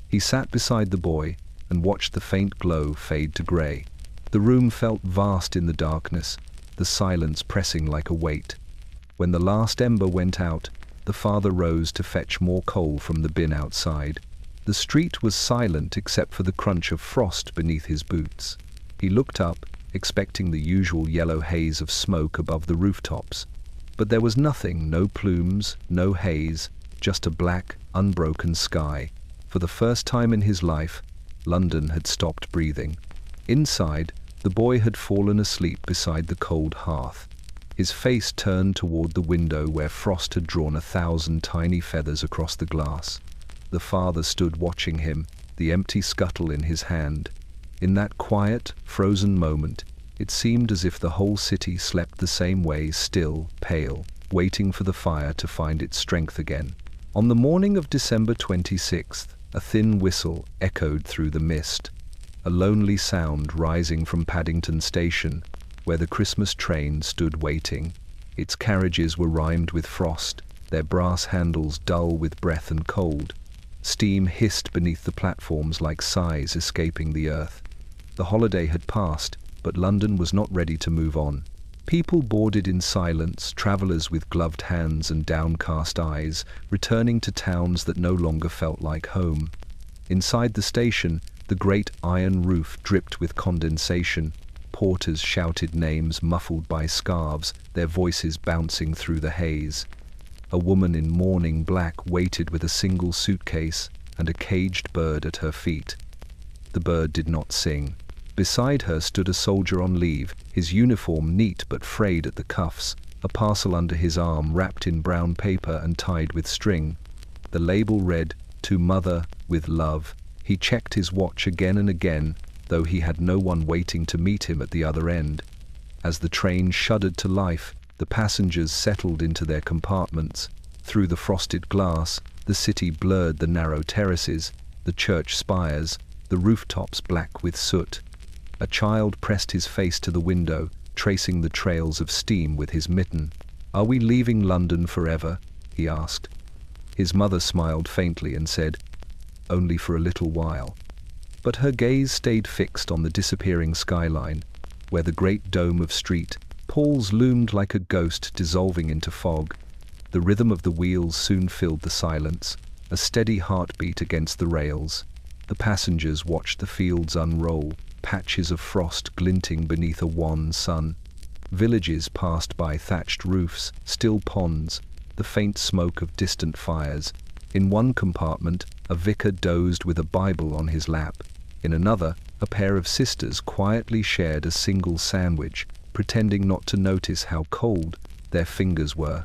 He sat beside the boy and watched the faint glow fade to grey. The room felt vast in the darkness, the silence pressing like a weight. When the last ember went out, the father rose to fetch more coal from the bin outside. The street was silent except for the crunch of frost beneath his boots. He looked up, expecting the usual yellow haze of smoke above the rooftops. But there was nothing, no plumes, no haze, just a black, unbroken sky. For the first time in his life, London had stopped breathing. Inside, the boy had fallen asleep beside the cold hearth, his face turned toward the window where frost had drawn 1,000 tiny feathers across the glass. The father stood watching him, the empty scuttle in his hand. In that quiet, frozen moment, it seemed as if the whole city slept the same way, still, pale, waiting for the fire to find its strength again. On the morning of December 26th, a thin whistle echoed through the mist, a lonely sound rising from Paddington Station, where the Christmas train stood waiting. Its carriages were rimed with frost, their brass handles dull with breath and cold. Steam hissed beneath the platforms like sighs escaping the earth. The holiday had passed, but London was not ready to move on. People boarded in silence, travellers with gloved hands and downcast eyes, returning to towns that no longer felt like home. Inside the station, the great iron roof dripped with condensation. Porters shouted names muffled by scarves, their voices bouncing through the haze. A woman in mourning black waited with a single suitcase and a caged bird at her feet. The bird did not sing. Beside her stood a soldier on leave, his uniform neat but frayed at the cuffs, a parcel under his arm wrapped in brown paper and tied with string. The label read, "To Mother, with love." He checked his watch again and again, though he had no one waiting to meet him at the other end. As the train shuddered to life, the passengers settled into their compartments. Through the frosted glass, the city blurred the narrow terraces, the church spires, the rooftops black with soot. A child pressed his face to the window, tracing the trails of steam with his mitten. "Are we leaving London forever?" he asked. His mother smiled faintly and said, "Only for a little while." But her gaze stayed fixed on the disappearing skyline, where the great dome of St. Paul's loomed like a ghost dissolving into fog. The rhythm of the wheels soon filled the silence, a steady heartbeat against the rails. The passengers watched the fields unroll, patches of frost glinting beneath a wan sun. Villages passed by thatched roofs, still ponds, the faint smoke of distant fires. In one compartment, a vicar dozed with a Bible on his lap. In another, a pair of sisters quietly shared a single sandwich, pretending not to notice how cold their fingers were.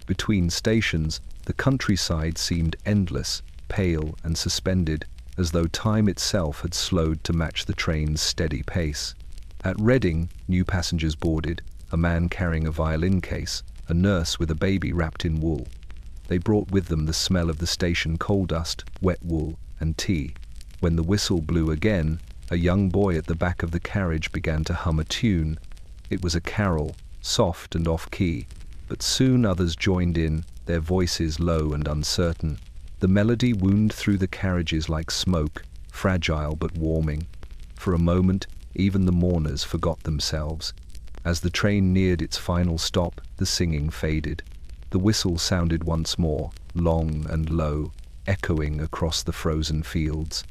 Between stations, the countryside seemed endless, pale and suspended, as though time itself had slowed to match the train's steady pace. At Reading, new passengers boarded, a man carrying a violin case, a nurse with a baby wrapped in wool. They brought with them the smell of the station coal dust, wet wool, and tea. When the whistle blew again, a young boy at the back of the carriage began to hum a tune. It was a carol, soft and off-key, but soon others joined in, their voices low and uncertain. The melody wound through the carriages like smoke, fragile but warming. For a moment, even the mourners forgot themselves. As the train neared its final stop, the singing faded. The whistle sounded once more, long and low, echoing across the frozen fields.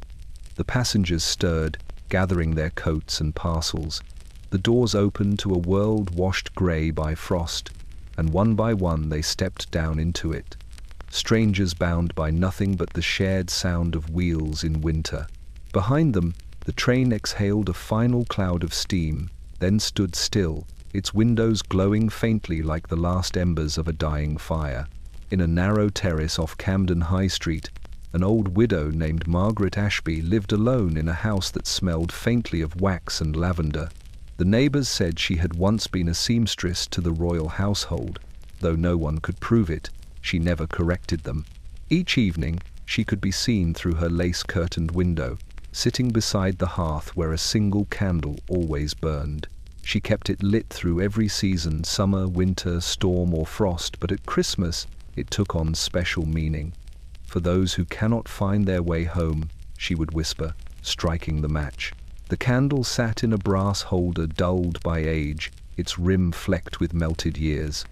The passengers stirred, gathering their coats and parcels. The doors opened to a world washed grey by frost, and one by one they stepped down into it. Strangers bound by nothing but the shared sound of wheels in winter. Behind them, the train exhaled a final cloud of steam, then stood still, its windows glowing faintly like the last embers of a dying fire. In a narrow terrace off Camden High Street, an old widow named Margaret Ashby lived alone in a house that smelled faintly of wax and lavender. The neighbours said she had once been a seamstress to the royal household, though no one could prove it. She never corrected them. Each evening, she could be seen through her lace-curtained window, sitting beside the hearth where a single candle always burned. She kept it lit through every season, summer, winter, storm or frost, but at Christmas it took on special meaning. "For those who cannot find their way home," she would whisper, striking the match. The candle sat in a brass holder dulled by age, its rim flecked with melted years.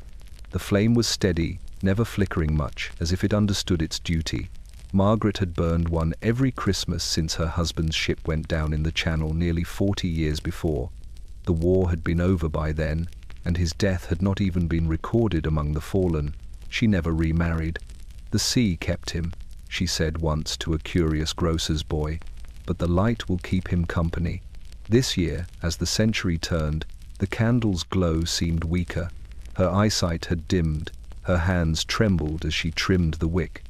The flame was steady, never flickering much, as if it understood its duty. Margaret had burned one every Christmas since her husband's ship went down in the Channel nearly 40 years before. The war had been over by then, and his death had not even been recorded among the fallen. She never remarried. "The sea kept him," she said once to a curious grocer's boy, "but the light will keep him company." This year, as the century turned, the candle's glow seemed weaker. Her eyesight had dimmed, her hands trembled as she trimmed the wick.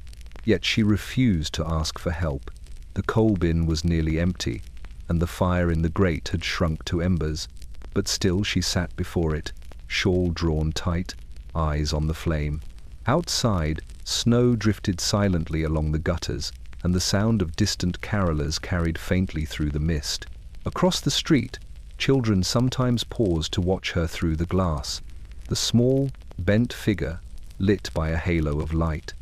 Yet she refused to ask for help. The coal bin was nearly empty, and the fire in the grate had shrunk to embers. But still she sat before it, shawl drawn tight, eyes on the flame. Outside, snow drifted silently along the gutters, and the sound of distant carolers carried faintly through the mist. Across the street, children sometimes paused to watch her through the glass, the small, bent figure lit by a halo of light.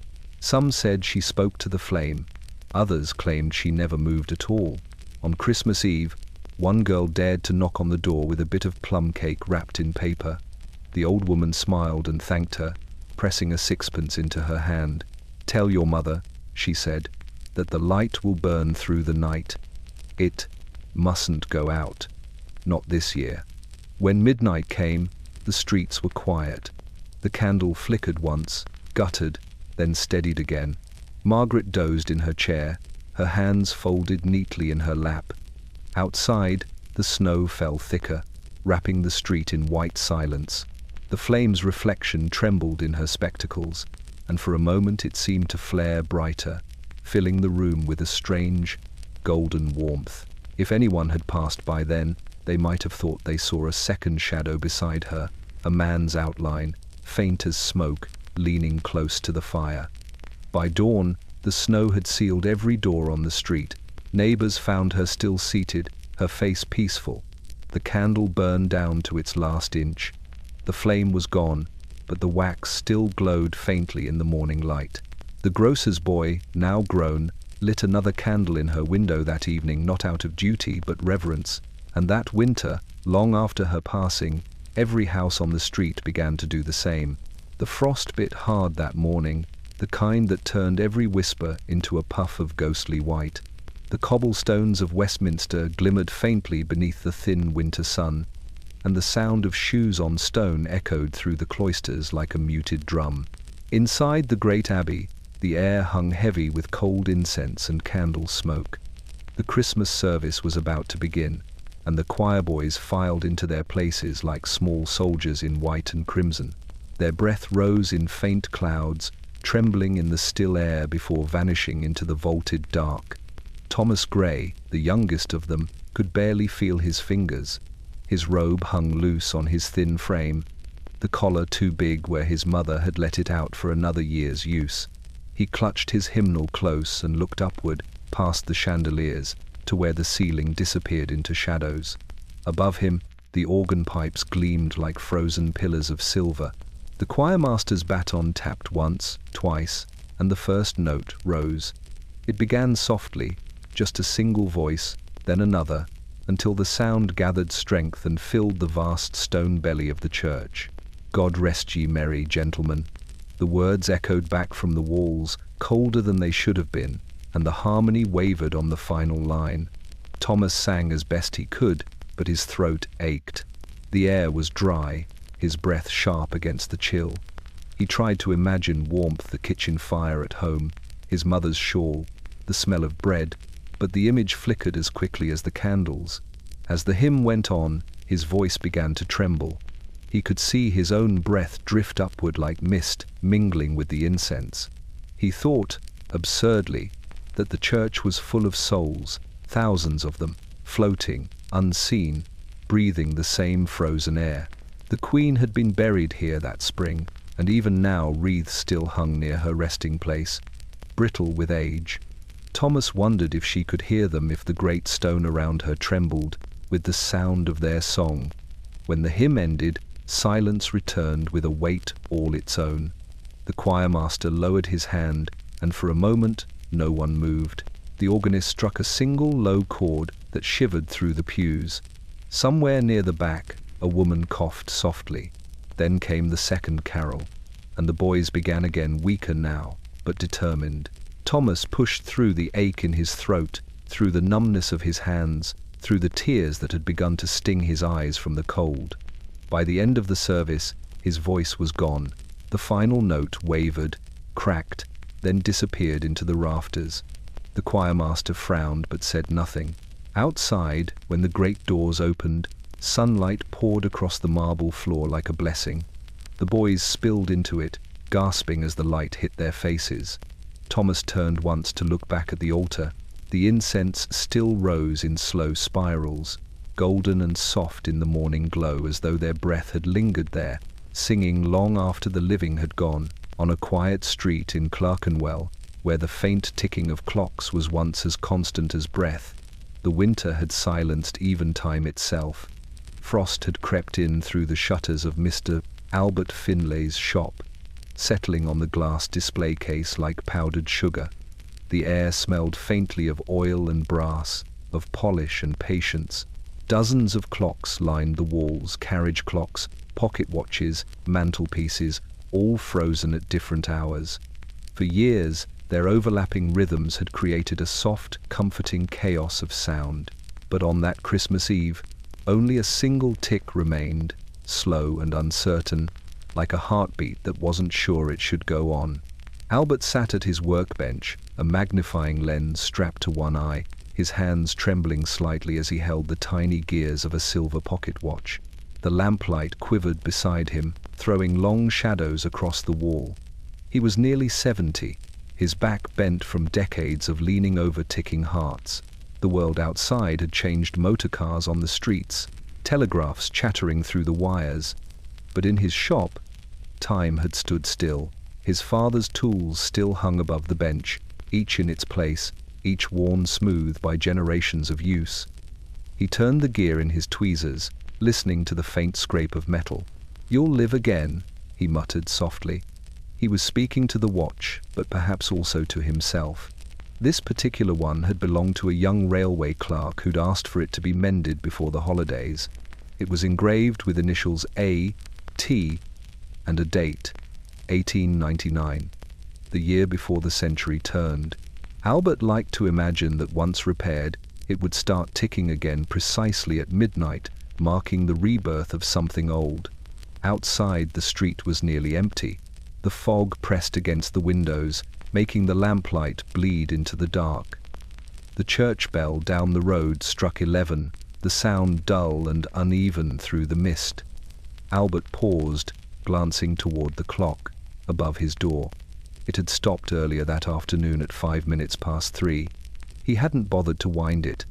Some said she spoke to the flame, others claimed she never moved at all. On Christmas Eve, one girl dared to knock on the door with a bit of plum cake wrapped in paper. The old woman smiled and thanked her, pressing a sixpence into her hand. "Tell your mother," she said, "that the light will burn through the night. It mustn't go out. Not this year." When midnight came, the streets were quiet. The candle flickered once, guttered, then steadied again. Margaret dozed in her chair, her hands folded neatly in her lap. Outside, the snow fell thicker, wrapping the street in white silence. The flame's reflection trembled in her spectacles. and for a moment it seemed to flare brighter, filling the room with a strange, golden warmth. If anyone had passed by then, they might have thought they saw a second shadow beside her, a man's outline, faint as smoke, leaning close to the fire. By dawn, the snow had sealed every door on the street. Neighbors found her still seated, her face peaceful. The candle burned down to its last inch. The flame was gone, but the wax still glowed faintly in the morning light. The grocer's boy, now grown, lit another candle in her window that evening, not out of duty but reverence, and that winter, long after her passing, every house on the street began to do the same. The frost bit hard that morning, the kind that turned every whisper into a puff of ghostly white. The cobblestones of Westminster glimmered faintly beneath the thin winter sun, and the sound of shoes on stone echoed through the cloisters like a muted drum. Inside the great abbey, the air hung heavy with cold incense and candle smoke. The Christmas service was about to begin, and the choir boys filed into their places like small soldiers in white and crimson. Their breath rose in faint clouds, trembling in the still air before vanishing into the vaulted dark. Thomas Gray, the youngest of them, could barely feel his fingers. His robe hung loose on his thin frame, the collar too big where his mother had let it out for another year's use. He clutched his hymnal close and looked upward, past the chandeliers, to where the ceiling disappeared into shadows. Above him, the organ pipes gleamed like frozen pillars of silver. The choirmaster's baton tapped once, twice, and the first note rose. It began softly, just a single voice, then another, until the sound gathered strength and filled the vast stone belly of the church. "God rest ye merry gentlemen." The words echoed back from the walls, colder than they should have been, and the harmony wavered on the final line. Thomas sang as best he could, but his throat ached. The air was dry, his breath sharp against the chill. He tried to imagine warmth, the kitchen fire at home, his mother's shawl, the smell of bread, but the image flickered as quickly as the candles. As the hymn went on, his voice began to tremble. He could see his own breath drift upward like mist, mingling with the incense. He thought, absurdly, that the church was full of souls, thousands of them, floating, unseen, breathing the same frozen air. The Queen had been buried here that spring, and even now wreaths still hung near her resting place, brittle with age. Thomas wondered if she could hear them, if the great stone around her trembled with the sound of their song. When the hymn ended, silence returned with a weight all its own. The choirmaster lowered his hand, and for a moment no one moved. The organist struck a single low chord that shivered through the pews. Somewhere near the back, a woman coughed softly. Then came the second carol, and the boys began again, weaker now, but determined. Thomas pushed through the ache in his throat, through the numbness of his hands, through the tears that had begun to sting his eyes from the cold. By the end of the service, his voice was gone. The final note wavered, cracked, then disappeared into the rafters. The choirmaster frowned but said nothing. Outside, when the great doors opened, sunlight poured across the marble floor like a blessing. The boys spilled into it, gasping as the light hit their faces. Thomas turned once to look back at the altar. The incense still rose in slow spirals, golden and soft in the morning glow, as though their breath had lingered there, singing long after the living had gone. On a quiet street in Clerkenwell, where the faint ticking of clocks was once as constant as breath, the winter had silenced eventime itself. Frost had crept in through the shutters of Mr. Albert Finlay's shop, settling on the glass display case like powdered sugar. The air smelled faintly of oil and brass, of polish and patience. Dozens of clocks lined the walls, carriage clocks, pocket watches, mantelpieces, all frozen at different hours. For years, their overlapping rhythms had created a soft, comforting chaos of sound. But on that Christmas Eve, only a single tick remained, slow and uncertain, like a heartbeat that wasn't sure it should go on. Albert sat at his workbench, a magnifying lens strapped to one eye, his hands trembling slightly as he held the tiny gears of a silver pocket watch. The lamplight quivered beside him, throwing long shadows across the wall. He was nearly 70, his back bent from decades of leaning over ticking hearts. The world outside had changed: motorcars on the streets, telegraphs chattering through the wires. But in his shop, time had stood still. His father's tools still hung above the bench, each in its place, each worn smooth by generations of use. He turned the gear in his tweezers, listening to the faint scrape of metal. "You'll live again," he muttered softly. He was speaking to the watch, but perhaps also to himself. This particular one had belonged to a young railway clerk who'd asked for it to be mended before the holidays. It was engraved with initials A, T, and a date, 1899, the year before the century turned. Albert liked to imagine that once repaired, it would start ticking again precisely at midnight, marking the rebirth of something old. Outside, the street was nearly empty. The fog pressed against the windows, making the lamplight bleed into the dark. The church bell down the road struck 11, the sound dull and uneven through the mist. Albert paused, glancing toward the clock above his door. It had stopped earlier that afternoon at 5 minutes past 3. He hadn't bothered to wind it.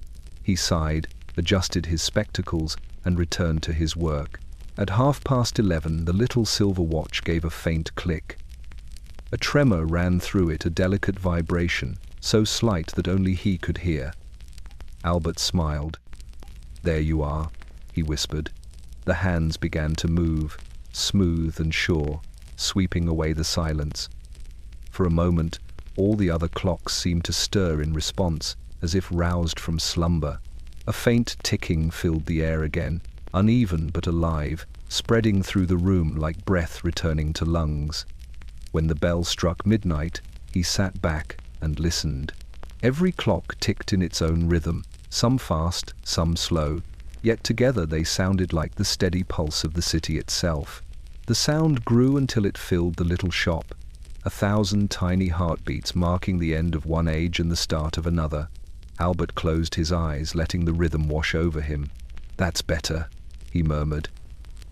He sighed, adjusted his spectacles, and returned to his work. At 11:30, the little silver watch gave a faint click. A tremor ran through it, a delicate vibration, so slight that only he could hear. Albert smiled. "There you are," he whispered. The hands began to move, smooth and sure, sweeping away the silence. For a moment, all the other clocks seemed to stir in response, as if roused from slumber. A faint ticking filled the air again, uneven but alive, spreading through the room like breath returning to lungs. When the bell struck midnight, he sat back and listened. Every clock ticked in its own rhythm, some fast, some slow, yet together they sounded like the steady pulse of the city itself. The sound grew until it filled the little shop, 1,000 tiny heartbeats marking the end of one age and the start of another. Albert closed his eyes, letting the rhythm wash over him. "That's better," he murmured.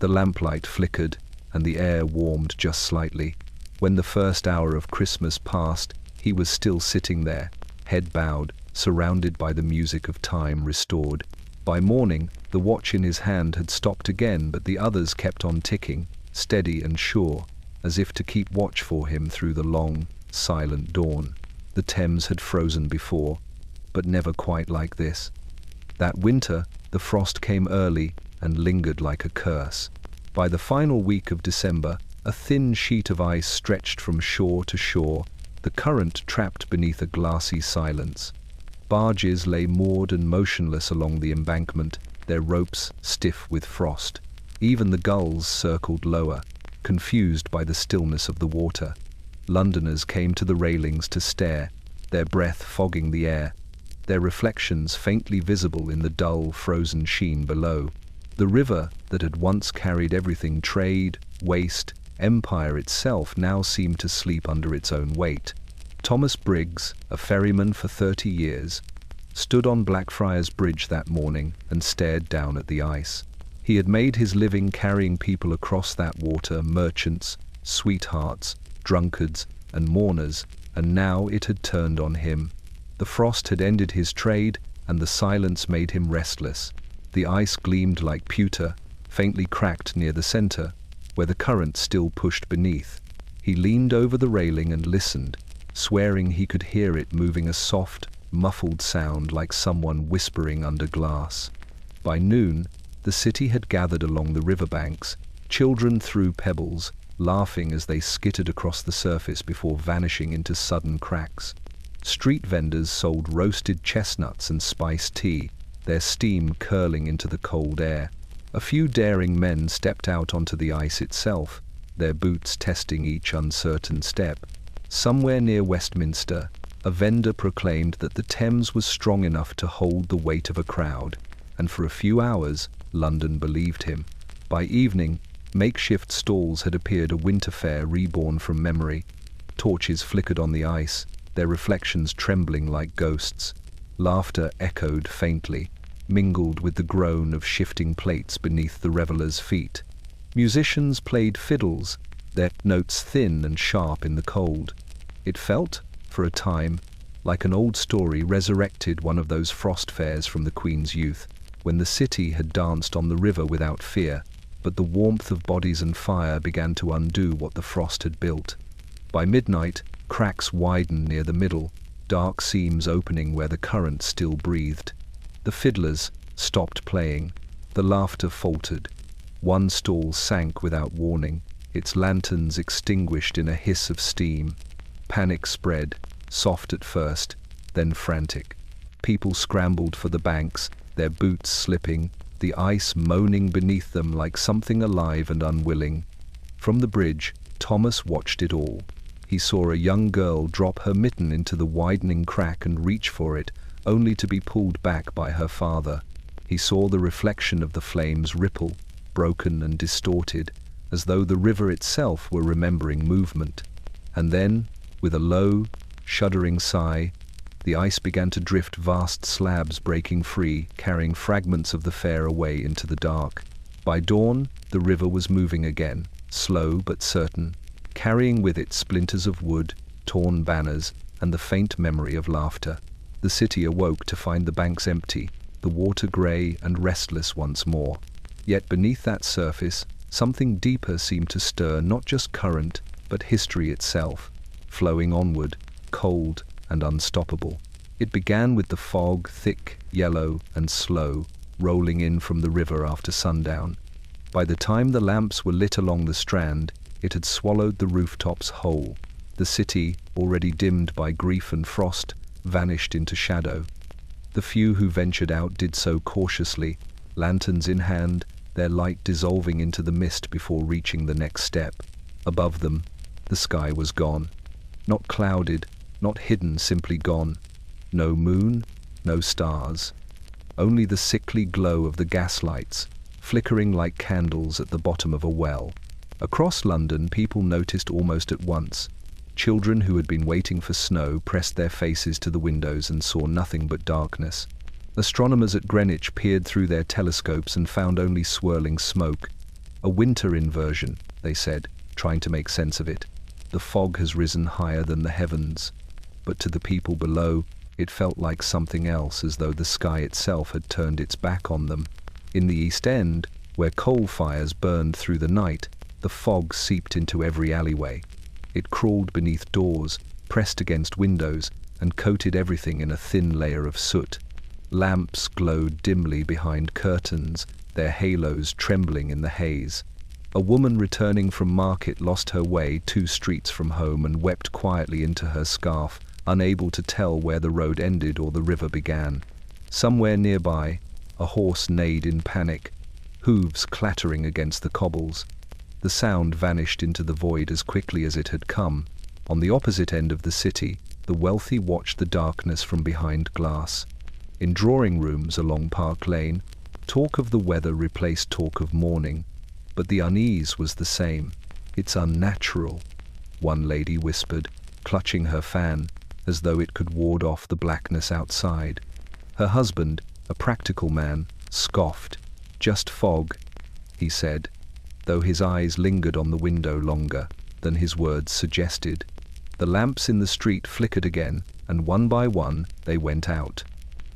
The lamplight flickered, and the air warmed just slightly. When the first hour of Christmas passed, he was still sitting there, head bowed, surrounded by the music of time restored. By morning, the watch in his hand had stopped again, but the others kept on ticking, steady and sure, as if to keep watch for him through the long, silent dawn. The Thames had frozen before, but never quite like this. That winter, the frost came early and lingered like a curse. By the final week of December, a thin sheet of ice stretched from shore to shore, the current trapped beneath a glassy silence. Barges lay moored and motionless along the embankment, their ropes stiff with frost. Even the gulls circled lower, confused by the stillness of the water. Londoners came to the railings to stare, their breath fogging the air, their reflections faintly visible in the dull, frozen sheen below. The river that had once carried everything, trade, waste, empire itself, now seemed to sleep under its own weight. Thomas Briggs, a ferryman for 30 years, stood on Blackfriars Bridge that morning and stared down at the ice. He had made his living carrying people across that water, merchants, sweethearts, drunkards, and mourners, and now it had turned on him. The frost had ended his trade, and the silence made him restless. The ice gleamed like pewter, faintly cracked near the center, where the current still pushed beneath. He leaned over the railing and listened, swearing he could hear it moving, a soft, muffled sound like someone whispering under glass. By noon, the city had gathered along the riverbanks. Children threw pebbles, laughing as they skittered across the surface before vanishing into sudden cracks. Street vendors sold roasted chestnuts and spiced tea, their steam curling into the cold air. A few daring men stepped out onto the ice itself, their boots testing each uncertain step. Somewhere near Westminster, a vendor proclaimed that the Thames was strong enough to hold the weight of a crowd, and for a few hours, London believed him. By evening, makeshift stalls had appeared, a winter fair reborn from memory. Torches flickered on the ice, their reflections trembling like ghosts. Laughter echoed faintly, mingled with the groan of shifting plates beneath the revelers' feet. Musicians played fiddles, their notes thin and sharp in the cold. It felt, for a time, like an old story resurrected, one of those frost fairs from the Queen's youth, when the city had danced on the river without fear, but the warmth of bodies and fire began to undo what the frost had built. By midnight, cracks widened near the middle, dark seams opening where the current still breathed. The fiddlers stopped playing. The laughter faltered. One stall sank without warning, its lanterns extinguished in a hiss of steam. Panic spread, soft at first, then frantic. People scrambled for the banks, their boots slipping, the ice moaning beneath them like something alive and unwilling. From the bridge, Thomas watched it all. He saw a young girl drop her mitten into the widening crack and reach for it, only to be pulled back by her father. He saw the reflection of the flames ripple, broken and distorted, as though the river itself were remembering movement. And then, with a low, shuddering sigh, the ice began to drift, vast slabs breaking free, carrying fragments of the fair away into the dark. By dawn, the river was moving again, slow but certain, carrying with it splinters of wood, torn banners, and the faint memory of laughter. The city awoke to find the banks empty, the water grey and restless once more. Yet beneath that surface, something deeper seemed to stir, not just current, but history itself, flowing onward, cold and unstoppable. It began with the fog, thick, yellow, and slow, rolling in from the river after sundown. By the time the lamps were lit along the strand, it had swallowed the rooftops whole. The city, already dimmed by grief and frost, vanished into shadow. The few who ventured out did so cautiously, lanterns in hand, their light dissolving into the mist before reaching the next step. Above them, the sky was gone. Not clouded, not hidden, simply gone. No moon, no stars. Only the sickly glow of the gaslights, flickering like candles at the bottom of a well. Across London, people noticed almost at once. Children who had been waiting for snow pressed their faces to the windows and saw nothing but darkness. Astronomers at Greenwich peered through their telescopes and found only swirling smoke. A winter inversion, they said, trying to make sense of it. The fog has risen higher than the heavens. But to the people below, it felt like something else, as though the sky itself had turned its back on them. In the East End, where coal fires burned through the night, the fog seeped into every alleyway. It crawled beneath doors, pressed against windows, and coated everything in a thin layer of soot. Lamps glowed dimly behind curtains, their halos trembling in the haze. A woman returning from market lost her way 2 streets from home and wept quietly into her scarf, unable to tell where the road ended or the river began. Somewhere nearby, a horse neighed in panic, hooves clattering against the cobbles. The sound vanished into the void as quickly as it had come. On the opposite end of the city, the wealthy watched the darkness from behind glass. In drawing rooms along Park Lane, talk of the weather replaced talk of mourning, but the unease was the same. "It's unnatural," one lady whispered, clutching her fan, as though it could ward off the blackness outside. Her husband, a practical man, scoffed. "Just fog," he said, though his eyes lingered on the window longer than his words suggested. The lamps in the street flickered again, and one by one they went out.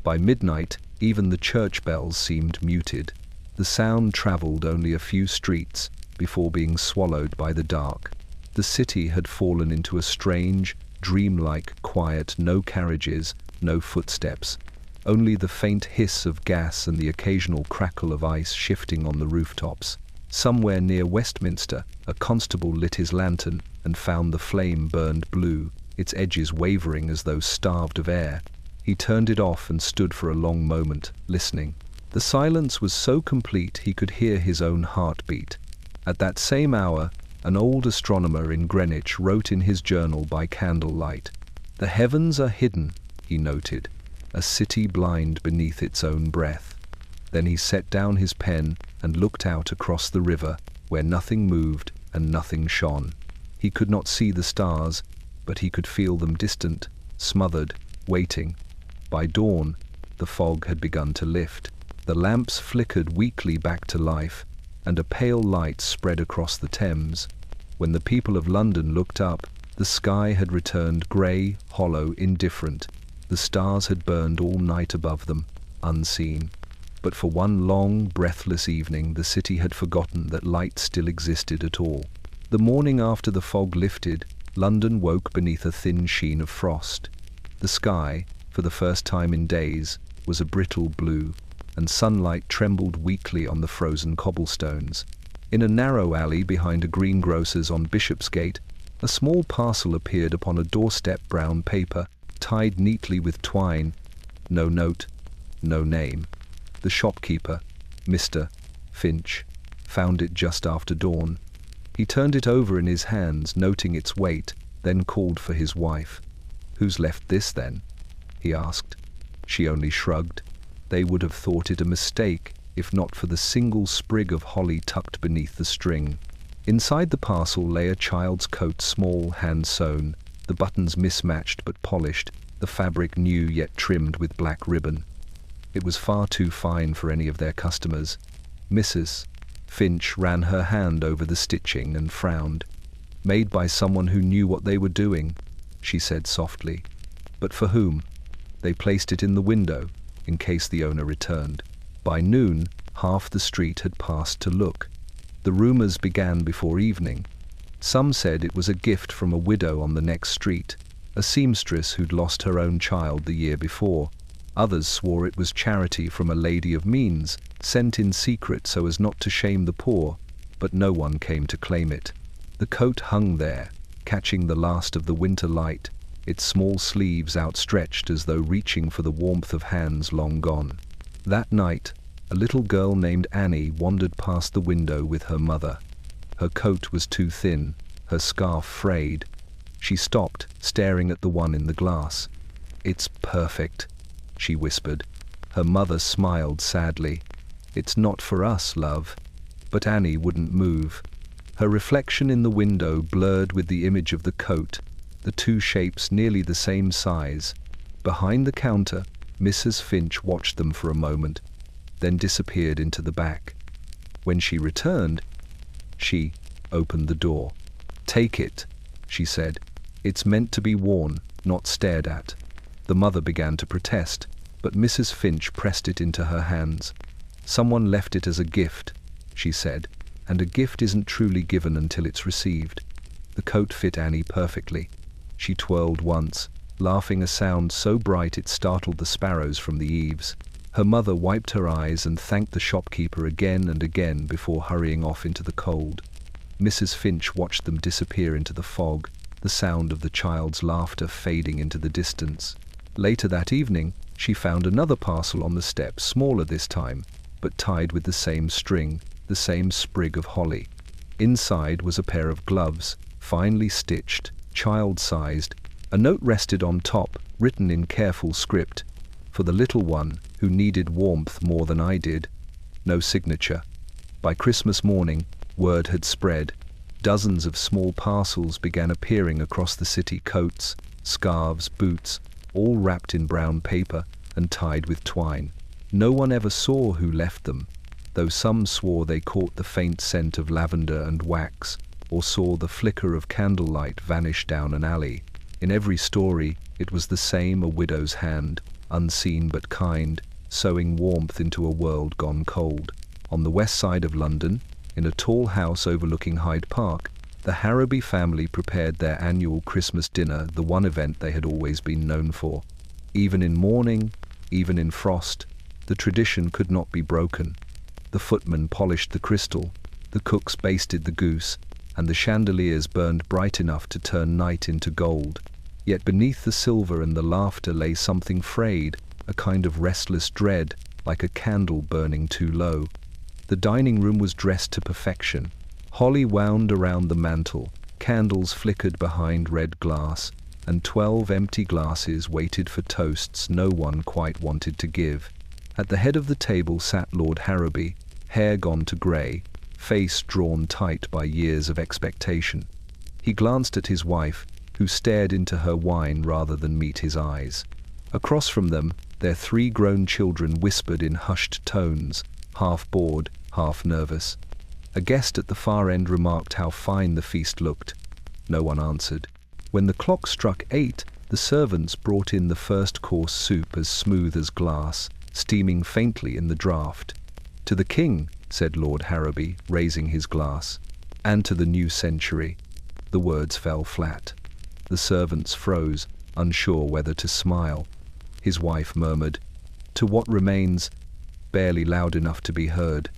By midnight, even the church bells seemed muted. The sound travelled only a few streets before being swallowed by the dark. The city had fallen into a strange, dreamlike quiet, no carriages, no footsteps. Only the faint hiss of gas and the occasional crackle of ice shifting on the rooftops. Somewhere near Westminster, a constable lit his lantern and found the flame burned blue, its edges wavering as though starved of air. He turned it off and stood for a long moment, listening. The silence was so complete he could hear his own heartbeat. At that same hour, an old astronomer in Greenwich wrote in his journal by candlelight. "The heavens are hidden," he noted, "a city blind beneath its own breath." Then he set down his pen and looked out across the river, where nothing moved and nothing shone. He could not see the stars, but he could feel them distant, smothered, waiting. By dawn, the fog had begun to lift. The lamps flickered weakly back to life, and a pale light spread across the Thames. When the people of London looked up, the sky had returned grey, hollow, indifferent. The stars had burned all night above them, unseen. But for one long, breathless evening, the city had forgotten that light still existed at all. The morning after the fog lifted, London woke beneath a thin sheen of frost. The sky, for the first time in days, was a brittle blue, and sunlight trembled weakly on the frozen cobblestones. In a narrow alley behind a greengrocer's on Bishopsgate, a small parcel appeared upon a doorstep, brown paper, tied neatly with twine. No note, no name. The shopkeeper, Mr. Finch, found it just after dawn. He turned it over in his hands, noting its weight, then called for his wife. "Who's left this, then?" he asked. She only shrugged. They would have thought it a mistake, if not for the single sprig of holly tucked beneath the string. Inside the parcel lay a child's coat, small, hand-sewn, the buttons mismatched but polished, the fabric new yet trimmed with black ribbon. It was far too fine for any of their customers. Mrs. Finch ran her hand over the stitching and frowned. "Made by someone who knew what they were doing," she said softly. "But for whom?" They placed it in the window, in case the owner returned. By noon, half the street had passed to look. The rumors began before evening. Some said it was a gift from a widow on the next street, a seamstress who'd lost her own child the year before. Others swore it was charity from a lady of means, sent in secret so as not to shame the poor, but no one came to claim it. The coat hung there, catching the last of the winter light, its small sleeves outstretched as though reaching for the warmth of hands long gone. That night, a little girl named Annie wandered past the window with her mother. Her coat was too thin, her scarf frayed. She stopped, staring at the one in the glass. "It's perfect," she whispered. Her mother smiled sadly. "It's not for us, love." But Annie wouldn't move. Her reflection in the window blurred with the image of the coat, the two shapes nearly the same size. Behind the counter, Mrs. Finch watched them for a moment, then disappeared into the back. When she returned, she opened the door. "Take it," she said. "It's meant to be worn, not stared at." The mother began to protest, but Mrs. Finch pressed it into her hands. "Someone left it as a gift," she said, "and a gift isn't truly given until it's received." The coat fit Annie perfectly. She twirled once, laughing a sound so bright it startled the sparrows from the eaves. Her mother wiped her eyes and thanked the shopkeeper again and again before hurrying off into the cold. Mrs. Finch watched them disappear into the fog, the sound of the child's laughter fading into the distance. Later that evening, she found another parcel on the step, smaller this time, but tied with the same string, the same sprig of holly. Inside was a pair of gloves, finely stitched, child-sized. A note rested on top, written in careful script, "For the little one who needed warmth more than I did." No signature. By Christmas morning, word had spread. Dozens of small parcels began appearing across the city, coats, scarves, boots, all wrapped in brown paper and tied with twine. No one ever saw who left them, though some swore they caught the faint scent of lavender and wax, or saw the flicker of candlelight vanish down an alley. In every story, it was the same: a widow's hand, unseen but kind, sowing warmth into a world gone cold. On the west side of London, in a tall house overlooking Hyde Park, the Harrowby family prepared their annual Christmas dinner, the one event they had always been known for. Even in mourning, even in frost, the tradition could not be broken. The footmen polished the crystal, the cooks basted the goose, and the chandeliers burned bright enough to turn night into gold. Yet beneath the silver and the laughter lay something frayed, a kind of restless dread, like a candle burning too low. The dining room was dressed to perfection. Holly wound around the mantel, candles flickered behind red glass, and 12 empty glasses waited for toasts no one quite wanted to give. At the head of the table sat Lord Harrowby, hair gone to grey, face drawn tight by years of expectation. He glanced at his wife, who stared into her wine rather than meet his eyes. Across from them, their 3 grown children whispered in hushed tones, half bored, half nervous. A guest at the far end remarked how fine the feast looked. No one answered. When the clock struck 8, the servants brought in the first course soup as smooth as glass, steaming faintly in the draught. "To the king," said Lord Harrowby, raising his glass. "And to the new century." The words fell flat. The servants froze, unsure whether to smile. His wife murmured, "To what remains," barely loud enough to be heard.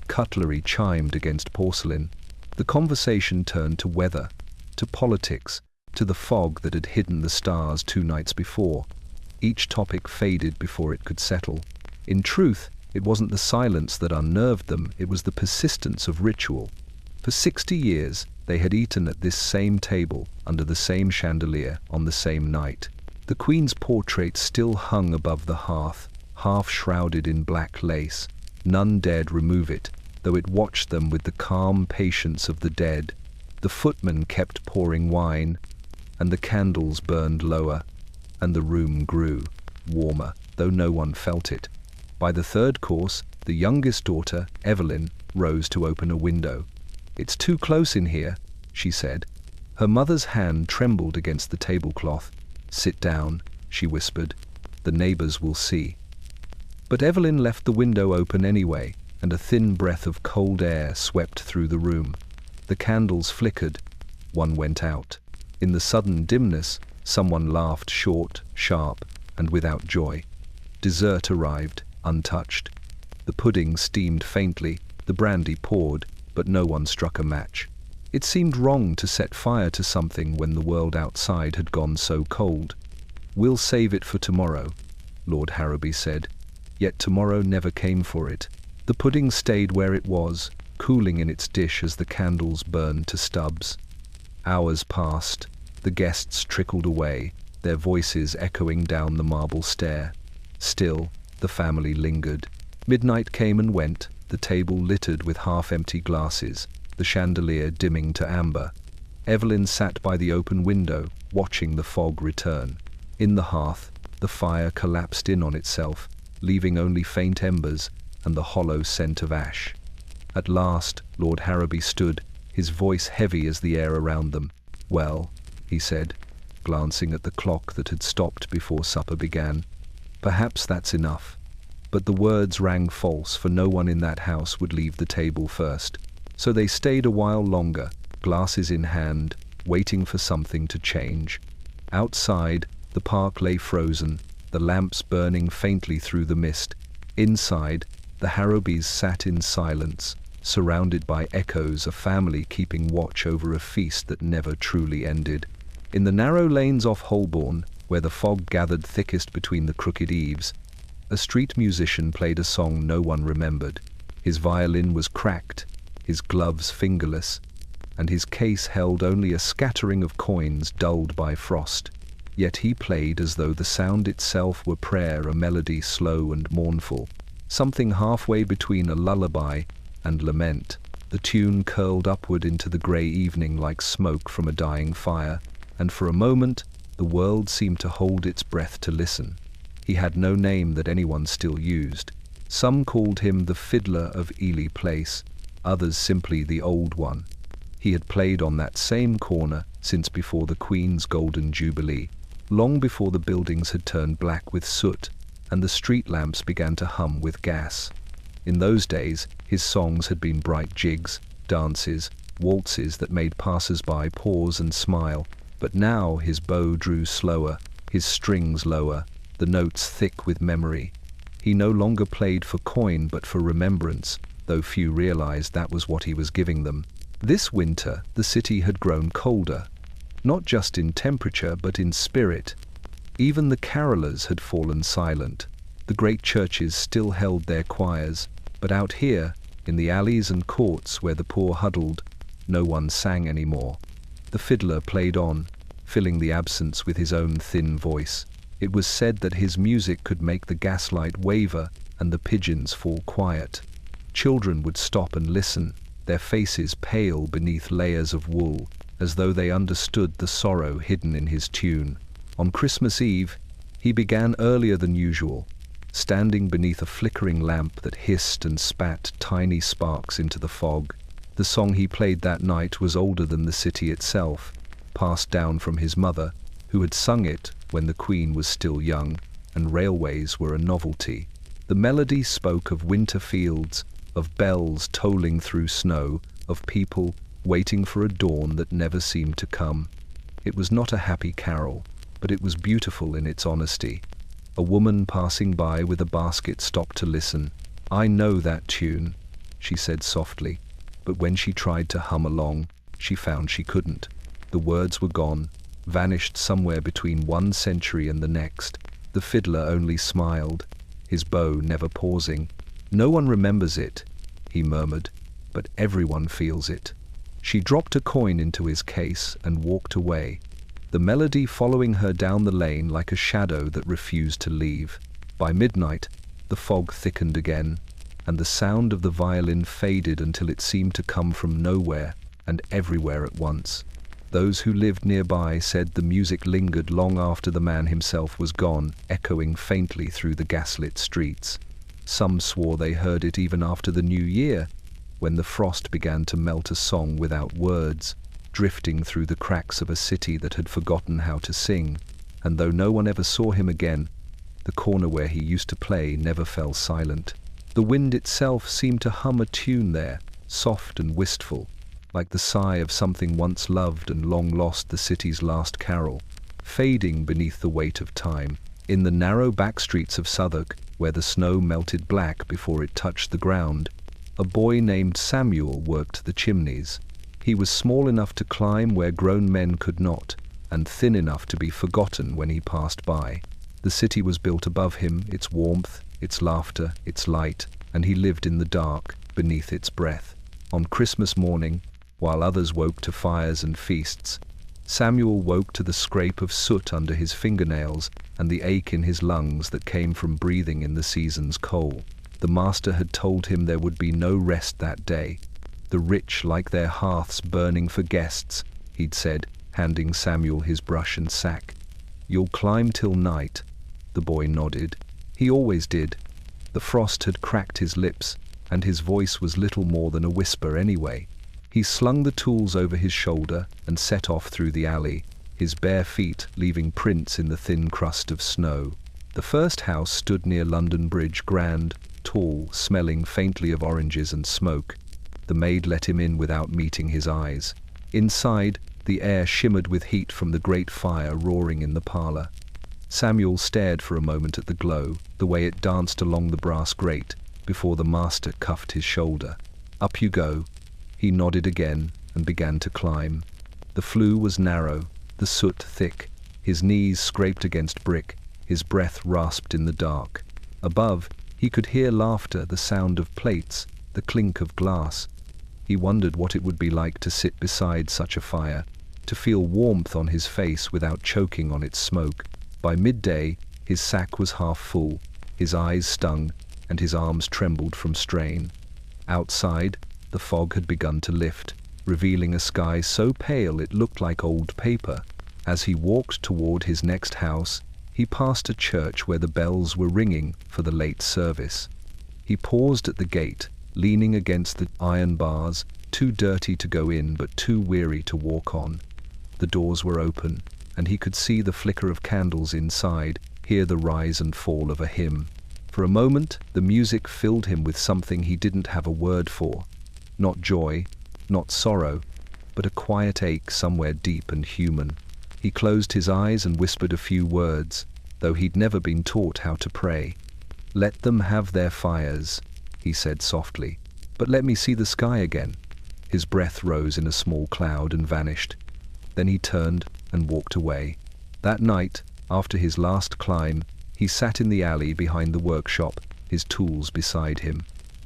Cutlery chimed against porcelain. The conversation turned to weather, to politics, to the fog that had hidden the stars 2 nights before. Each topic faded before it could settle. In truth, it wasn't the silence that unnerved them, it was the persistence of ritual. For 60 years, they had eaten at this same table, under the same chandelier, on the same night. The Queen's portrait still hung above the hearth, half shrouded in black lace. None dared remove it, though it watched them with the calm patience of the dead. The footman kept pouring wine, and the candles burned lower, and the room grew warmer, though no one felt it. By the 3rd course, the youngest daughter, Evelyn, rose to open a window. "It's too close in here," she said. Her mother's hand trembled against the tablecloth. "Sit down," she whispered. "The neighbors will see." But Evelyn left the window open anyway, and a thin breath of cold air swept through the room. The candles flickered. One went out. In the sudden dimness, someone laughed short, sharp, and without joy. Dessert arrived, untouched. The pudding steamed faintly, the brandy poured, but no one struck a match. It seemed wrong to set fire to something when the world outside had gone so cold. "We'll save it for tomorrow," Lord Harrowby said. Yet tomorrow never came for it. The pudding stayed where it was, cooling in its dish as the candles burned to stubs. Hours passed. The guests trickled away, their voices echoing down the marble stair. Still, the family lingered. Midnight came and went, the table littered with half-empty glasses, the chandelier dimming to amber. Evelyn sat by the open window, watching the fog return. In the hearth, the fire collapsed in on itself, leaving only faint embers and the hollow scent of ash. At last, Lord Harrowby stood, his voice heavy as the air around them. "Well," he said, glancing at the clock that had stopped before supper began. "Perhaps that's enough." But the words rang false, for no one in that house would leave the table first. So they stayed a while longer, glasses in hand, waiting for something to change. Outside, the park lay frozen, the lamps burning faintly through the mist. Inside, the Harrowbys sat in silence, surrounded by echoes, a family keeping watch over a feast that never truly ended. In the narrow lanes off Holborn, where the fog gathered thickest between the crooked eaves, a street musician played a song no one remembered. His violin was cracked, his gloves fingerless, and his case held only a scattering of coins dulled by frost. Yet he played as though the sound itself were prayer, a melody slow and mournful, something halfway between a lullaby and lament. The tune curled upward into the grey evening like smoke from a dying fire, and for a moment the world seemed to hold its breath to listen. He had no name that anyone still used. Some called him the Fiddler of Ely Place, others simply the Old One. He had played on that same corner since before the Queen's Golden Jubilee, long before the buildings had turned black with soot and the street lamps began to hum with gas. In those days, his songs had been bright jigs, dances, waltzes that made passers-by pause and smile, but now his bow drew slower, his strings lower, the notes thick with memory. He no longer played for coin but for remembrance, though few realized that was what he was giving them. This winter, the city had grown colder, not just in temperature but in spirit. Even the carolers had fallen silent. The great churches still held their choirs, but out here, in the alleys and courts where the poor huddled, no one sang any more. The fiddler played on, filling the absence with his own thin voice. It was said that his music could make the gaslight waver and the pigeons fall quiet. Children would stop and listen, their faces pale beneath layers of wool, as though they understood the sorrow hidden in his tune. On Christmas Eve, he began earlier than usual, standing beneath a flickering lamp that hissed and spat tiny sparks into the fog. The song he played that night was older than the city itself, passed down from his mother, who had sung it when the Queen was still young, and railways were a novelty. The melody spoke of winter fields, of bells tolling through snow, of people waiting for a dawn that never seemed to come. It was not a happy carol, but it was beautiful in its honesty. A woman passing by with a basket stopped to listen. "I know that tune," she said softly, but when she tried to hum along, she found she couldn't. The words were gone, vanished somewhere between one century and the next. The fiddler only smiled, his bow never pausing. "No one remembers it," he murmured, "but everyone feels it." She dropped a coin into his case and walked away, the melody following her down the lane like a shadow that refused to leave. By midnight, the fog thickened again, and the sound of the violin faded until it seemed to come from nowhere and everywhere at once. Those who lived nearby said the music lingered long after the man himself was gone, echoing faintly through the gaslit streets. Some swore they heard it even after the New Year, when the frost began to melt a song without words, drifting through the cracks of a city that had forgotten how to sing. And though no one ever saw him again, the corner where he used to play never fell silent. The wind itself seemed to hum a tune there, soft and wistful, like the sigh of something once loved and long lost, the city's last carol, fading beneath the weight of time. In the narrow back streets of Southwark, where the snow melted black before it touched the ground, a boy named Samuel worked the chimneys. He was small enough to climb where grown men could not, and thin enough to be forgotten when he passed by. The city was built above him, its warmth, its laughter, its light, and he lived in the dark, beneath its breath. On Christmas morning, while others woke to fires and feasts, Samuel woke to the scrape of soot under his fingernails and the ache in his lungs that came from breathing in the season's coal. The master had told him there would be no rest that day. The rich like their hearths burning for guests, he'd said, handing Samuel his brush and sack. "You'll climb till night." The boy nodded. He always did. The frost had cracked his lips, and his voice was little more than a whisper anyway. He slung the tools over his shoulder and set off through the alley, his bare feet leaving prints in the thin crust of snow. The first house stood near London Bridge, grand, tall, smelling faintly of oranges and smoke. The maid let him in without meeting his eyes. Inside, the air shimmered with heat from the great fire roaring in the parlor. Samuel stared for a moment at the glow, the way it danced along the brass grate, before the master cuffed his shoulder. "Up you go." He nodded again and began to climb. The flue was narrow, the soot thick. His knees scraped against brick, his breath rasped in the dark. Above, he could hear laughter, the sound of plates, the clink of glass. He wondered what it would be like to sit beside such a fire, to feel warmth on his face without choking on its smoke. By midday, his sack was half full, his eyes stung, and his arms trembled from strain. Outside, the fog had begun to lift, revealing a sky so pale it looked like old paper. As he walked toward his next house, he passed a church where the bells were ringing for the late service. He paused at the gate, leaning against the iron bars, too dirty to go in but too weary to walk on. The doors were open, and he could see the flicker of candles inside, hear the rise and fall of a hymn. For a moment, the music filled him with something he didn't have a word for. Not joy, not sorrow, but a quiet ache somewhere deep and human. He closed his eyes and whispered a few words, though he'd never been taught how to pray. "Let them have their fires," he said softly, "but let me see the sky again." His breath rose in a small cloud and vanished. Then he turned and walked away. That night, after his last climb, he sat in the alley behind the workshop, his tools beside him.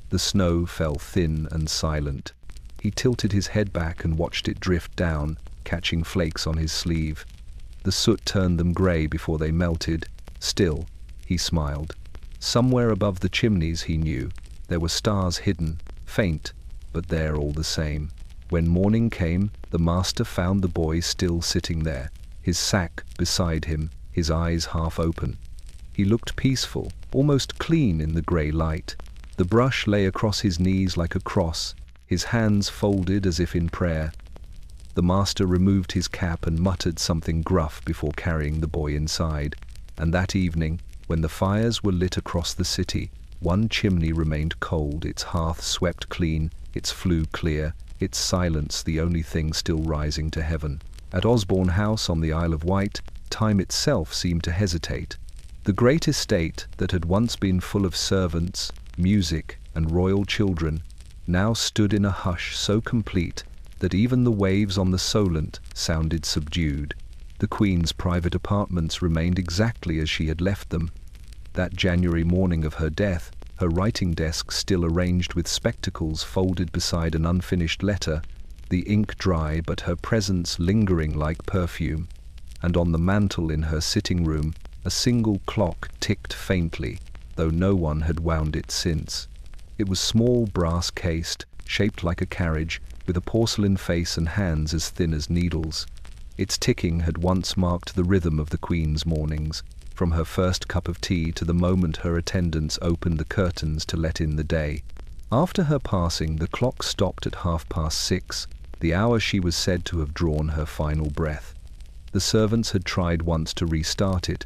The snow fell thin and silent. He tilted his head back and watched it drift down, catching flakes on his sleeve. The soot turned them grey before they melted. Still, he smiled. Somewhere above the chimneys, he knew, there were stars hidden, faint, but there all the same. When morning came, the master found the boy still sitting there, his sack beside him, his eyes half open. He looked peaceful, almost clean in the grey light. The brush lay across his knees like a cross, his hands folded as if in prayer. The master removed his cap and muttered something gruff before carrying the boy inside, and that evening, when the fires were lit across the city, one chimney remained cold, its hearth swept clean, its flue clear, its silence the only thing still rising to heaven. At Osborne House on the Isle of Wight, time itself seemed to hesitate. The great estate that had once been full of servants, music, and royal children, now stood in a hush so complete that even the waves on the Solent sounded subdued. The Queen's private apartments remained exactly as she had left them. That January morning of her death, her writing desk still arranged with spectacles folded beside an unfinished letter, the ink dry but her presence lingering like perfume, and on the mantel in her sitting room a single clock ticked faintly, though no one had wound it since. It was small, brass-cased, shaped like a carriage, with a porcelain face and hands as thin as needles. Its ticking had once marked the rhythm of the Queen's mornings, from her first cup of tea to the moment her attendants opened the curtains to let in the day. After her passing, the clock stopped at 6:30, the hour she was said to have drawn her final breath. The servants had tried once to restart it,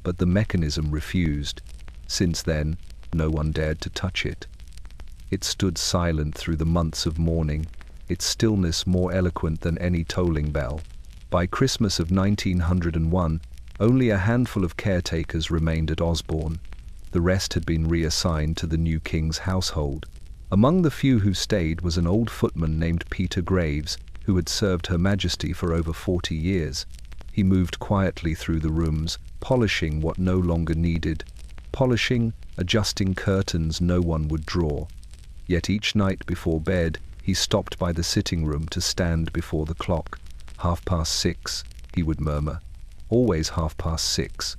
but the mechanism refused. Since then, no one dared to touch it. It stood silent through the months of mourning, its stillness more eloquent than any tolling bell. By Christmas of 1901, only a handful of caretakers remained at Osborne. The rest had been reassigned to the new king's household. Among the few who stayed was an old footman named Peter Graves, who had served Her Majesty for over 40 years. He moved quietly through the rooms, polishing what no longer needed, polishing, adjusting curtains no one would draw. Yet each night before bed, he stopped by the sitting room to stand before the clock. 6:30, he would murmur. Always 6:30.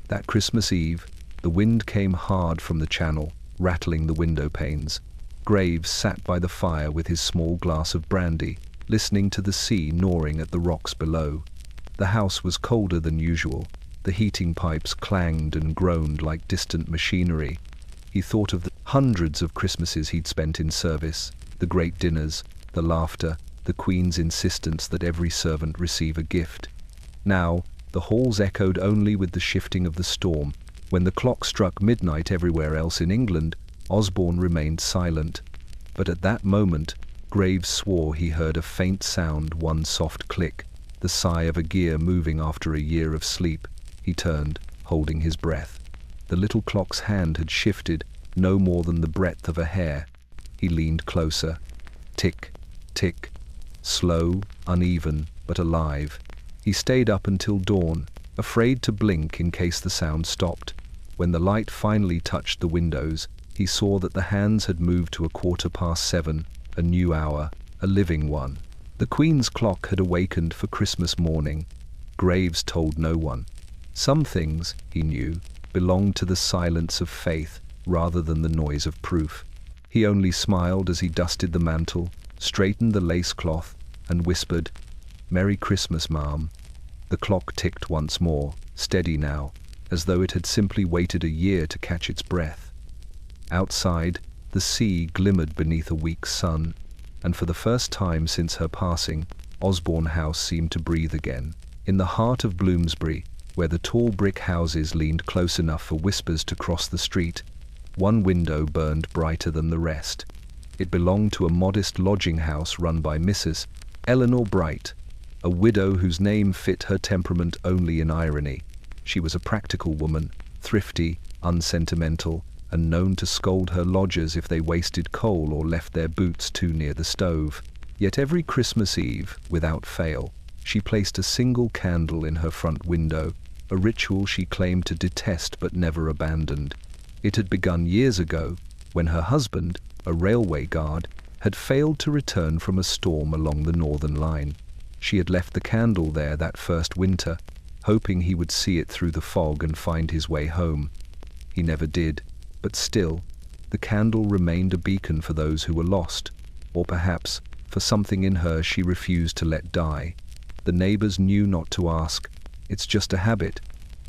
That Christmas Eve, the wind came hard from the channel, rattling the window panes. Graves sat by the fire with his small glass of brandy, listening to the sea gnawing at the rocks below. The house was colder than usual. The heating pipes clanged and groaned like distant machinery. He thought of the hundreds of Christmases he'd spent in service, the great dinners, the laughter, the Queen's insistence that every servant receive a gift. Now, the halls echoed only with the shifting of the storm. When the clock struck midnight everywhere else in England, Osborne remained silent. But at that moment, Graves swore he heard a faint sound, one soft click, the sigh of a gear moving after a year of sleep. He turned, holding his breath. The little clock's hand had shifted, no more than the breadth of a hair. He leaned closer. Tick, tick. Slow, uneven, but alive. He stayed up until dawn, afraid to blink in case the sound stopped. When the light finally touched the windows, he saw that the hands had moved to 7:15, a new hour, a living one. The Queen's clock had awakened for Christmas morning. Graves told no one. Some things, he knew, belonged to the silence of faith rather than the noise of proof. He only smiled as he dusted the mantel, straightened the lace cloth, and whispered, "Merry Christmas, ma'am." The clock ticked once more, steady now, as though it had simply waited a year to catch its breath. Outside, the sea glimmered beneath a weak sun, and for the first time since her passing, Osborne House seemed to breathe again. In the heart of Bloomsbury, where the tall brick houses leaned close enough for whispers to cross the street, one window burned brighter than the rest. It belonged to a modest lodging house run by Mrs. Eleanor Bright, a widow whose name fit her temperament only in irony. She was a practical woman, thrifty, unsentimental, and known to scold her lodgers if they wasted coal or left their boots too near the stove. Yet every Christmas Eve, without fail, she placed a single candle in her front window, a ritual she claimed to detest but never abandoned. It had begun years ago, when her husband, a railway guard, had failed to return from a storm along the Northern Line. She had left the candle there that first winter, hoping he would see it through the fog and find his way home. He never did, but still, the candle remained a beacon for those who were lost, or perhaps for something in her she refused to let die. The neighbors knew not to ask. "It's just a habit,"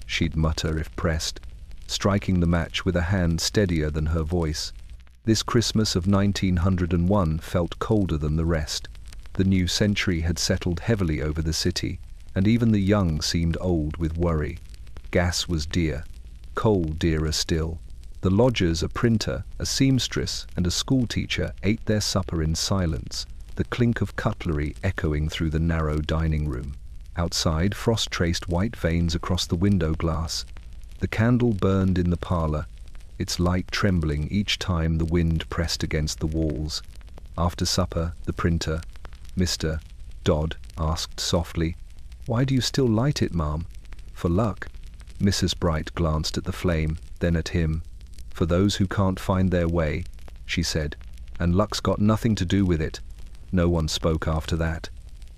she'd mutter if pressed, striking the match with a hand steadier than her voice. This Christmas of 1901 felt colder than the rest. The new century had settled heavily over the city, and even the young seemed old with worry. Gas was dear, coal dearer still. The lodgers, a printer, a seamstress, and a schoolteacher ate their supper in silence, the clink of cutlery echoing through the narrow dining room. Outside, frost traced white veins across the window glass. The candle burned in the parlor, its light trembling each time the wind pressed against the walls. After supper, the printer, Mr. Dodd, asked softly, "Why do you still light it, ma'am?" "For luck." Mrs. Bright glanced at the flame, then at him. "For those who can't find their way," she said, "and luck's got nothing to do with it." No one spoke after that.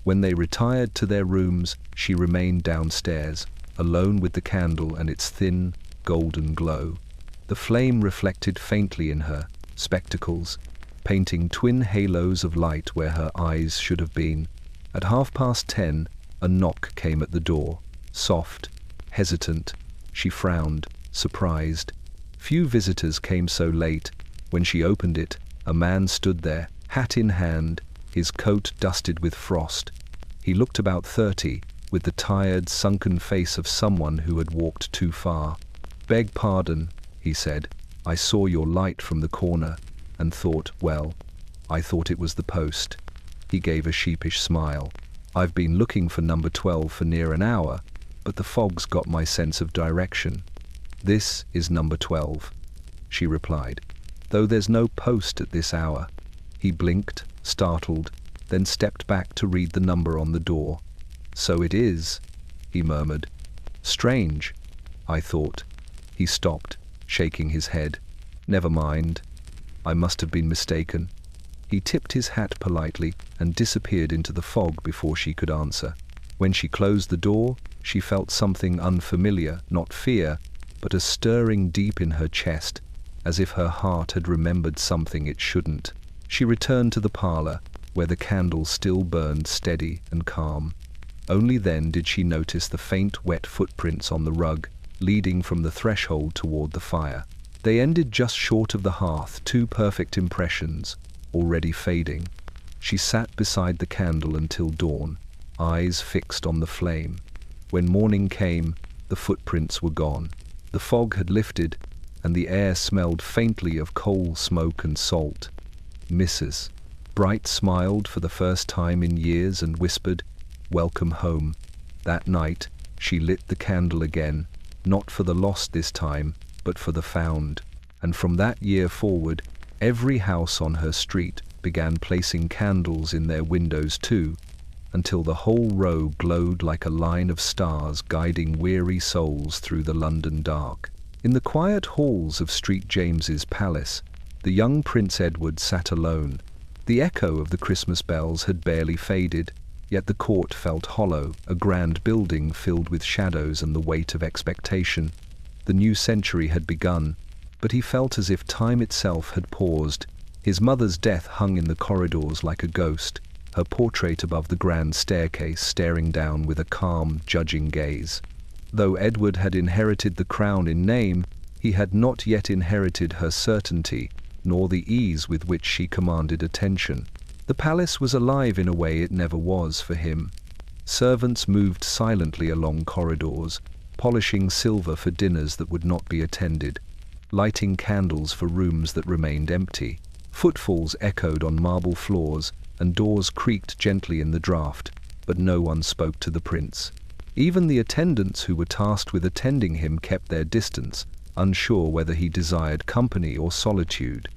When they retired to their rooms, she remained downstairs, alone with the candle and its thin, golden glow. The flame reflected faintly in her spectacles, painting twin halos of light where her eyes should have been. At 10:30, a knock came at the door, soft, hesitant. She frowned, surprised. Few visitors came so late. When she opened it, a man stood there, hat in hand, his coat dusted with frost. He looked about 30, with the tired, sunken face of someone who had walked too far. "Beg pardon," he said. "I saw your light from the corner, and thought, well, I thought it was the post." He gave a sheepish smile. "I've been looking for number 12 for near an hour, but the fog's got my sense of direction." "This is number 12, she replied, "though there's no post at this hour." He blinked, startled, then stepped back to read the number on the door. "So it is," he murmured. "Strange, I thought." He stopped, shaking his head. "Never mind. I must have been mistaken." He tipped his hat politely and disappeared into the fog before she could answer. When she closed the door, she felt something unfamiliar, not fear, but a stirring deep in her chest, as if her heart had remembered something it shouldn't. She returned to the parlor, where the candle still burned steady and calm. Only then did she notice the faint, wet footprints on the rug, leading from the threshold toward the fire. They ended just short of the hearth, two perfect impressions, already fading. She sat beside the candle until dawn, eyes fixed on the flame. When morning came, the footprints were gone. The fog had lifted, and the air smelled faintly of coal smoke and salt. Mrs. Bright smiled for the first time in years and whispered, "Welcome home." That night, she lit the candle again, not for the lost this time, but for the found. And from that year forward, every house on her street began placing candles in their windows too, until the whole row glowed like a line of stars guiding weary souls through the London dark. In the quiet halls of St. James's Palace, the young Prince Edward sat alone. The echo of the Christmas bells had barely faded, yet the court felt hollow, a grand building filled with shadows and the weight of expectation. The new century had begun, but he felt as if time itself had paused. His mother's death hung in the corridors like a ghost, her portrait above the grand staircase staring down with a calm, judging gaze. Though Edward had inherited the crown in name, he had not yet inherited her certainty, nor the ease with which she commanded attention. The palace was alive in a way it never was for him. Servants moved silently along corridors, polishing silver for dinners that would not be attended, lighting candles for rooms that remained empty. Footfalls echoed on marble floors, and doors creaked gently in the draught, but no one spoke to the prince. Even the attendants who were tasked with attending him kept their distance, unsure whether he desired company or solitude.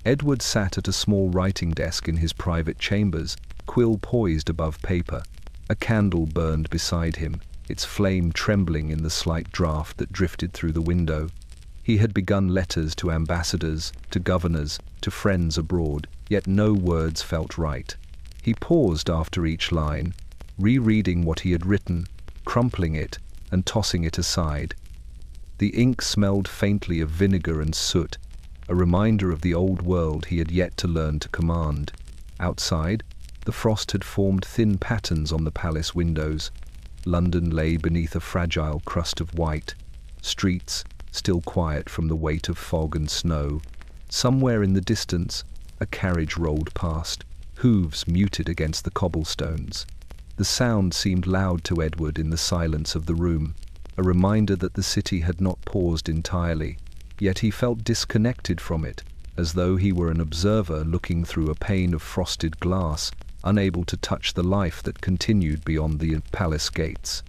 Edward sat at a small writing desk in his private chambers, quill poised above paper. A candle burned beside him, its flame trembling in the slight draught that drifted through the window. He had begun letters to ambassadors, to governors, to friends abroad, yet no words felt right. He paused after each line, rereading what he had written, crumpling it, and tossing it aside. The ink smelled faintly of vinegar and soot, a reminder of the old world he had yet to learn to command. Outside, the frost had formed thin patterns on the palace windows. London lay beneath a fragile crust of white. Streets, still quiet from the weight of fog and snow. Somewhere in the distance, a carriage rolled past, hooves muted against the cobblestones. The sound seemed loud to Edward in the silence of the room, a reminder that the city had not paused entirely, yet he felt disconnected from it, as though he were an observer looking through a pane of frosted glass, unable to touch the life that continued beyond the palace gates.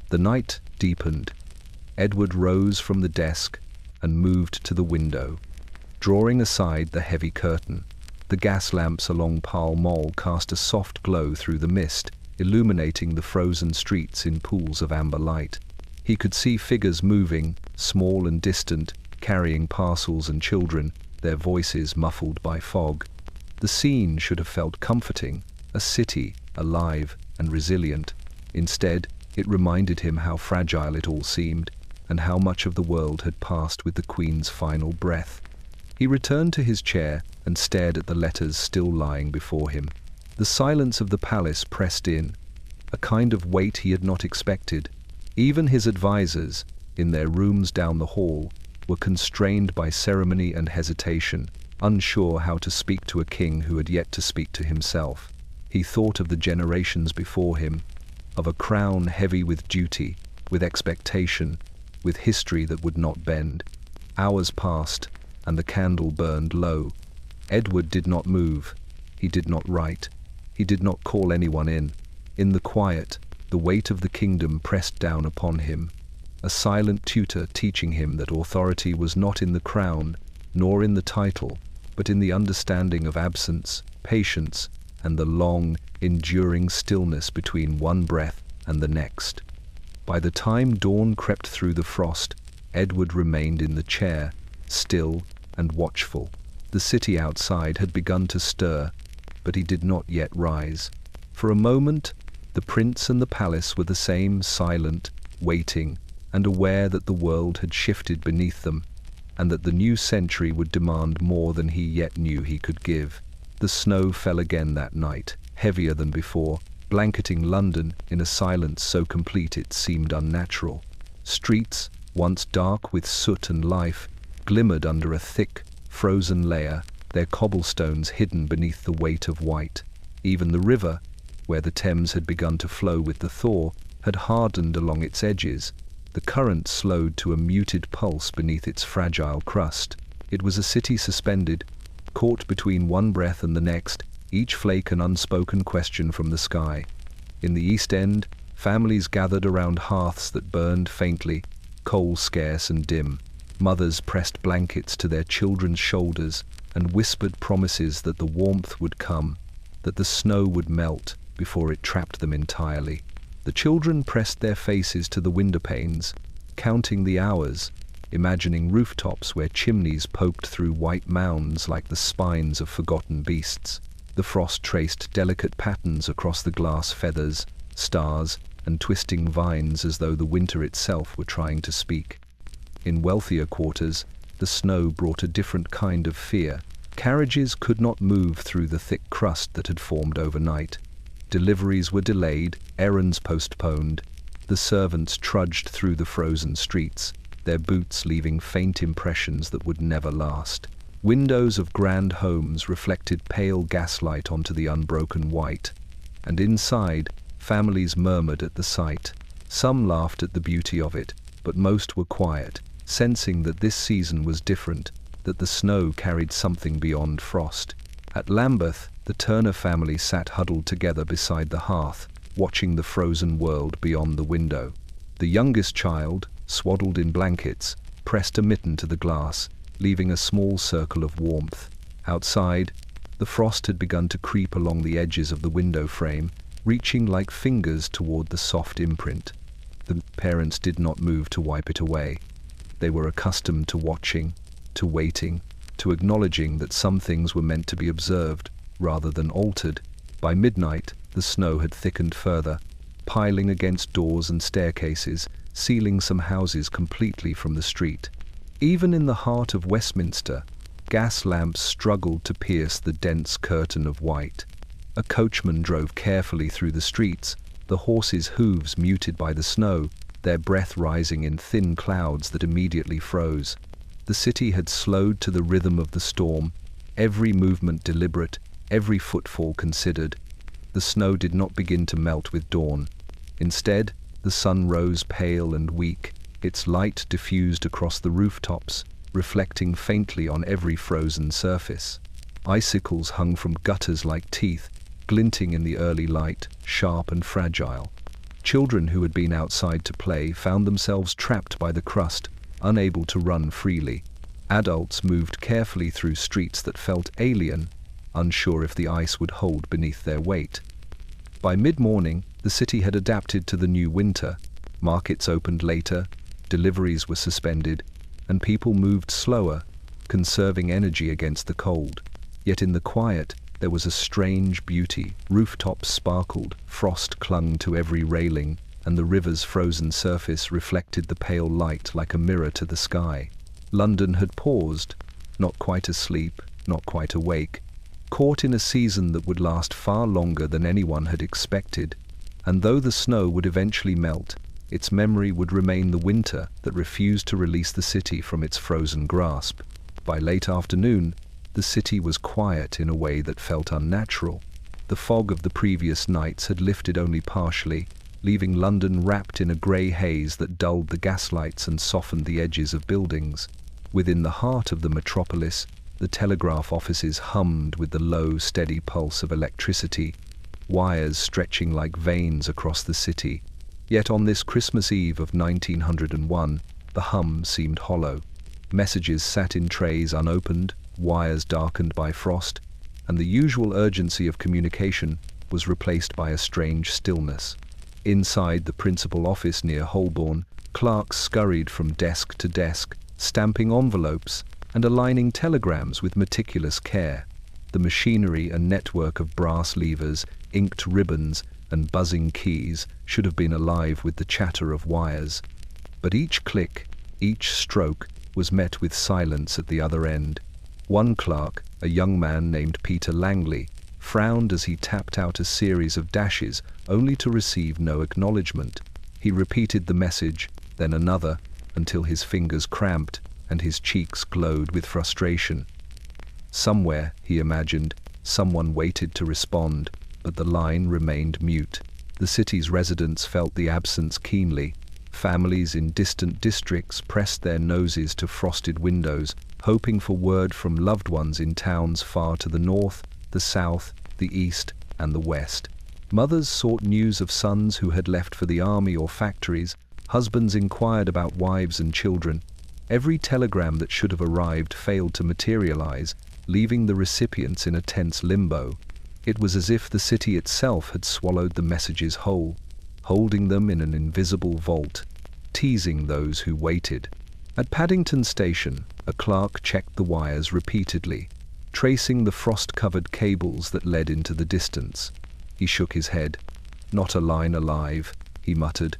The night deepened. Edward rose from the desk and moved to the window. Drawing aside the heavy curtain, the gas lamps along Pall Mall cast a soft glow through the mist, illuminating the frozen streets in pools of amber light. He could see figures moving, small and distant, carrying parcels and children, their voices muffled by fog. The scene should have felt comforting, a city, alive and resilient. Instead, it reminded him how fragile it all seemed, and how much of the world had passed with the Queen's final breath. He returned to his chair and stared at the letters still lying before him. The silence of the palace pressed in, a kind of weight he had not expected. Even his advisors, in their rooms down the hall, were constrained by ceremony and hesitation, unsure how to speak to a king who had yet to speak to himself. He thought of the generations before him, of a crown heavy with duty, with expectation, with history that would not bend. Hours passed, and the candle burned low. Edward did not move. He did not write. He did not call anyone in. In the quiet, the weight of the kingdom pressed down upon him, a silent tutor teaching him that authority was not in the crown, nor in the title, but in the understanding of absence, patience, and the long, enduring stillness between one breath and the next. By the time dawn crept through the frost, Edward remained in the chair, still and watchful. The city outside had begun to stir, but he did not yet rise. For a moment, the prince and the palace were the same, silent, waiting, and aware that the world had shifted beneath them, and that the new century would demand more than he yet knew he could give. The snow fell again that night, heavier than before, blanketing London in a silence so complete it seemed unnatural. Streets, once dark with soot and life, glimmered under a thick, frozen layer, their cobblestones hidden beneath the weight of white. Even the river, where the Thames had begun to flow with the thaw, had hardened along its edges. The current slowed to a muted pulse beneath its fragile crust. It was a city suspended, caught between one breath and the next, each flake an unspoken question from the sky. In the East End, families gathered around hearths that burned faintly, coal scarce and dim. Mothers pressed blankets to their children's shoulders and whispered promises that the warmth would come, that the snow would melt before it trapped them entirely. The children pressed their faces to the window panes, counting the hours, imagining rooftops where chimneys poked through white mounds like the spines of forgotten beasts. The frost traced delicate patterns across the glass feathers, stars, and twisting vines as though the winter itself were trying to speak. In wealthier quarters, the snow brought a different kind of fear. Carriages could not move through the thick crust that had formed overnight. Deliveries were delayed, errands postponed. The servants trudged through the frozen streets, their boots leaving faint impressions that would never last. Windows of grand homes reflected pale gaslight onto the unbroken white, and inside, families murmured at the sight. Some laughed at the beauty of it, but most were quiet, sensing that this season was different, that the snow carried something beyond frost. At Lambeth, the Turner family sat huddled together beside the hearth, watching the frozen world beyond the window. The youngest child, swaddled in blankets, pressed a mitten to the glass, leaving a small circle of warmth. Outside, the frost had begun to creep along the edges of the window frame, reaching like fingers toward the soft imprint. The parents did not move to wipe it away. They were accustomed to watching, to waiting, to acknowledging that some things were meant to be observed rather than altered. By midnight, the snow had thickened further, piling against doors and staircases, sealing some houses completely from the street. Even in the heart of Westminster, gas lamps struggled to pierce the dense curtain of white. A coachman drove carefully through the streets, the horses' hooves muted by the snow, their breath rising in thin clouds that immediately froze. The city had slowed to the rhythm of the storm, every movement deliberate, every footfall considered. The snow did not begin to melt with dawn. Instead, the sun rose pale and weak, its light diffused across the rooftops, reflecting faintly on every frozen surface. Icicles hung from gutters like teeth, glinting in the early light, sharp and fragile. Children who had been outside to play found themselves trapped by the crust, unable to run freely. Adults moved carefully through streets that felt alien, unsure if the ice would hold beneath their weight. By mid-morning, the city had adapted to the new winter. Markets opened later, deliveries were suspended, and people moved slower, conserving energy against the cold. Yet in the quiet, there was a strange beauty. Rooftops sparkled, frost clung to every railing, and the river's frozen surface reflected the pale light like a mirror to the sky. London had paused, not quite asleep, not quite awake, caught in a season that would last far longer than anyone had expected. And though the snow would eventually melt, its memory would remain the winter that refused to release the city from its frozen grasp. By late afternoon, the city was quiet in a way that felt unnatural. The fog of the previous nights had lifted only partially, leaving London wrapped in a grey haze that dulled the gaslights and softened the edges of buildings. Within the heart of the metropolis, the telegraph offices hummed with the low, steady pulse of electricity, wires stretching like veins across the city. Yet on this Christmas Eve of 1901, the hum seemed hollow. Messages sat in trays unopened, wires darkened by frost, and the usual urgency of communication was replaced by a strange stillness. Inside the principal office near Holborn, clerks scurried from desk to desk, stamping envelopes and aligning telegrams with meticulous care. The machinery and network of brass levers, inked ribbons, and buzzing keys should have been alive with the chatter of wires. But each click, each stroke, was met with silence at the other end. One clerk, a young man named Peter Langley, frowned as he tapped out a series of dashes, only to receive no acknowledgement. He repeated the message, then another, until his fingers cramped and his cheeks glowed with frustration. Somewhere, he imagined, someone waited to respond, but the line remained mute. The city's residents felt the absence keenly. Families in distant districts pressed their noses to frosted windows, hoping for word from loved ones in towns far to the north, the south, the east, and the west. Mothers sought news of sons who had left for the army or factories. Husbands inquired about wives and children. Every telegram that should have arrived failed to materialize, leaving the recipients in a tense limbo. It was as if the city itself had swallowed the messages whole, holding them in an invisible vault, teasing those who waited. At Paddington Station, a clerk checked the wires repeatedly, tracing the frost-covered cables that led into the distance. He shook his head. "Not a line alive," he muttered,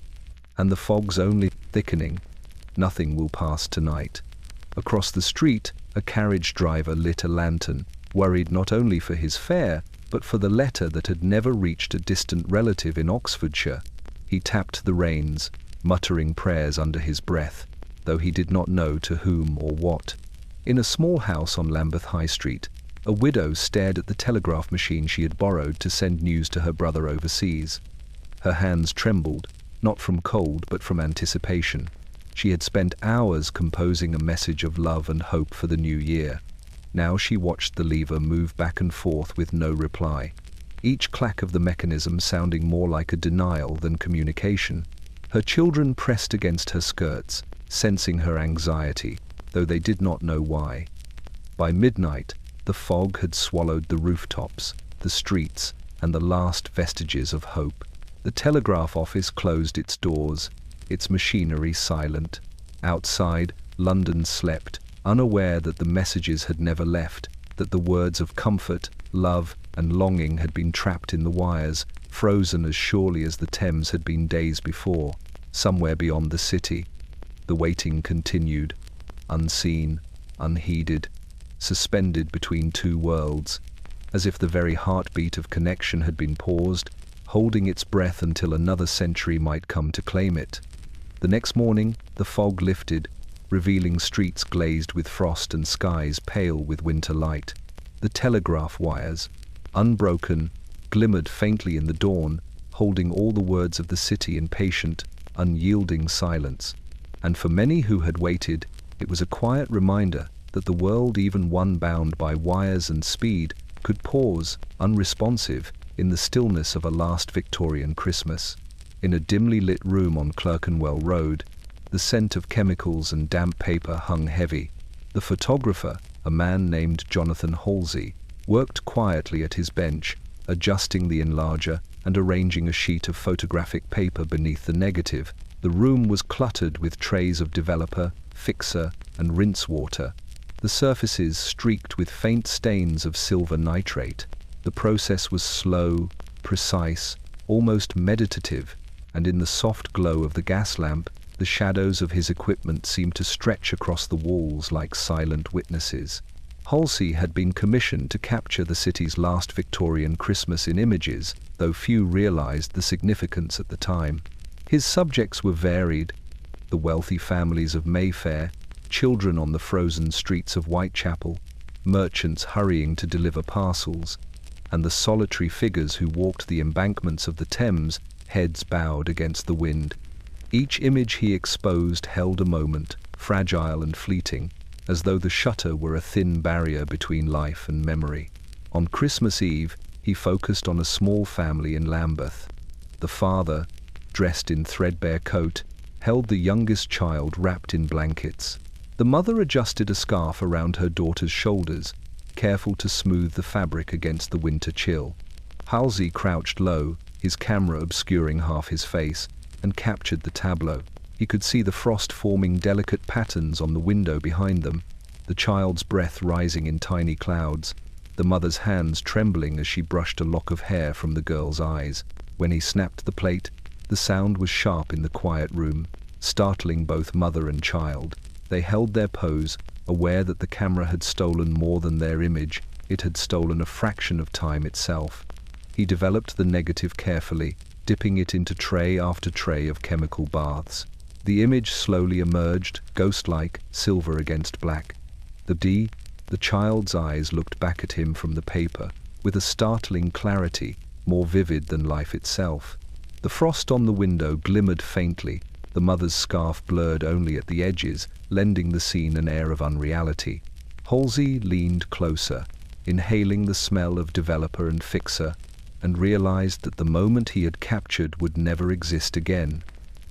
"and the fog's only thickening. Nothing will pass tonight." Across the street, a carriage driver lit a lantern, worried not only for his fare, but for the letter that had never reached a distant relative in Oxfordshire. He tapped the reins, muttering prayers under his breath, though he did not know to whom or what. In a small house on Lambeth High Street, a widow stared at the telegraph machine she had borrowed to send news to her brother overseas. Her hands trembled, not from cold but from anticipation. She had spent hours composing a message of love and hope for the new year. Now she watched the lever move back and forth with no reply, each clack of the mechanism sounding more like a denial than communication. Her children pressed against her skirts, sensing her anxiety, though they did not know why. By midnight, the fog had swallowed the rooftops, the streets, and the last vestiges of hope. The telegraph office closed its doors, its machinery silent. Outside, London slept, unaware that the messages had never left, that the words of comfort, love, and longing had been trapped in the wires, frozen as surely as the Thames had been days before. Somewhere beyond the city, the waiting continued, unseen, unheeded, suspended between two worlds, as if the very heartbeat of connection had been paused, holding its breath until another century might come to claim it. The next morning, the fog lifted, revealing streets glazed with frost and skies pale with winter light. The telegraph wires, unbroken, glimmered faintly in the dawn, holding all the words of the city in patient, unyielding silence. And for many who had waited, it was a quiet reminder that the world, even one bound by wires and speed, could pause, unresponsive, in the stillness of a last Victorian Christmas. In a dimly lit room on Clerkenwell Road, the scent of chemicals and damp paper hung heavy. The photographer, a man named Jonathan Halsey, worked quietly at his bench, adjusting the enlarger and arranging a sheet of photographic paper beneath the negative. The room was cluttered with trays of developer, fixer, and rinse water, the surfaces streaked with faint stains of silver nitrate. The process was slow, precise, almost meditative, and in the soft glow of the gas lamp, the shadows of his equipment seemed to stretch across the walls like silent witnesses. Halsey had been commissioned to capture the city's last Victorian Christmas in images, though few realized the significance at the time. His subjects were varied: the wealthy families of Mayfair, children on the frozen streets of Whitechapel, merchants hurrying to deliver parcels, and the solitary figures who walked the embankments of the Thames, heads bowed against the wind. Each image he exposed held a moment, fragile and fleeting, as though the shutter were a thin barrier between life and memory. On Christmas Eve, he focused on a small family in Lambeth. The father, dressed in threadbare coat, held the youngest child wrapped in blankets. The mother adjusted a scarf around her daughter's shoulders, careful to smooth the fabric against the winter chill. Halsey crouched low, his camera obscuring half his face, and captured the tableau. He could see the frost forming delicate patterns on the window behind them, the child's breath rising in tiny clouds, the mother's hands trembling as she brushed a lock of hair from the girl's eyes. When he snapped the plate, the sound was sharp in the quiet room, startling both mother and child. They held their pose, aware that the camera had stolen more than their image. It had stolen a fraction of time itself. He developed the negative carefully, dipping it into tray after tray of chemical baths. The image slowly emerged, ghost-like, silver against black. The child's eyes looked back at him from the paper, with a startling clarity, more vivid than life itself. The frost on the window glimmered faintly, the mother's scarf blurred only at the edges, lending the scene an air of unreality. Halsey leaned closer, inhaling the smell of developer and fixer, and realized that the moment he had captured would never exist again,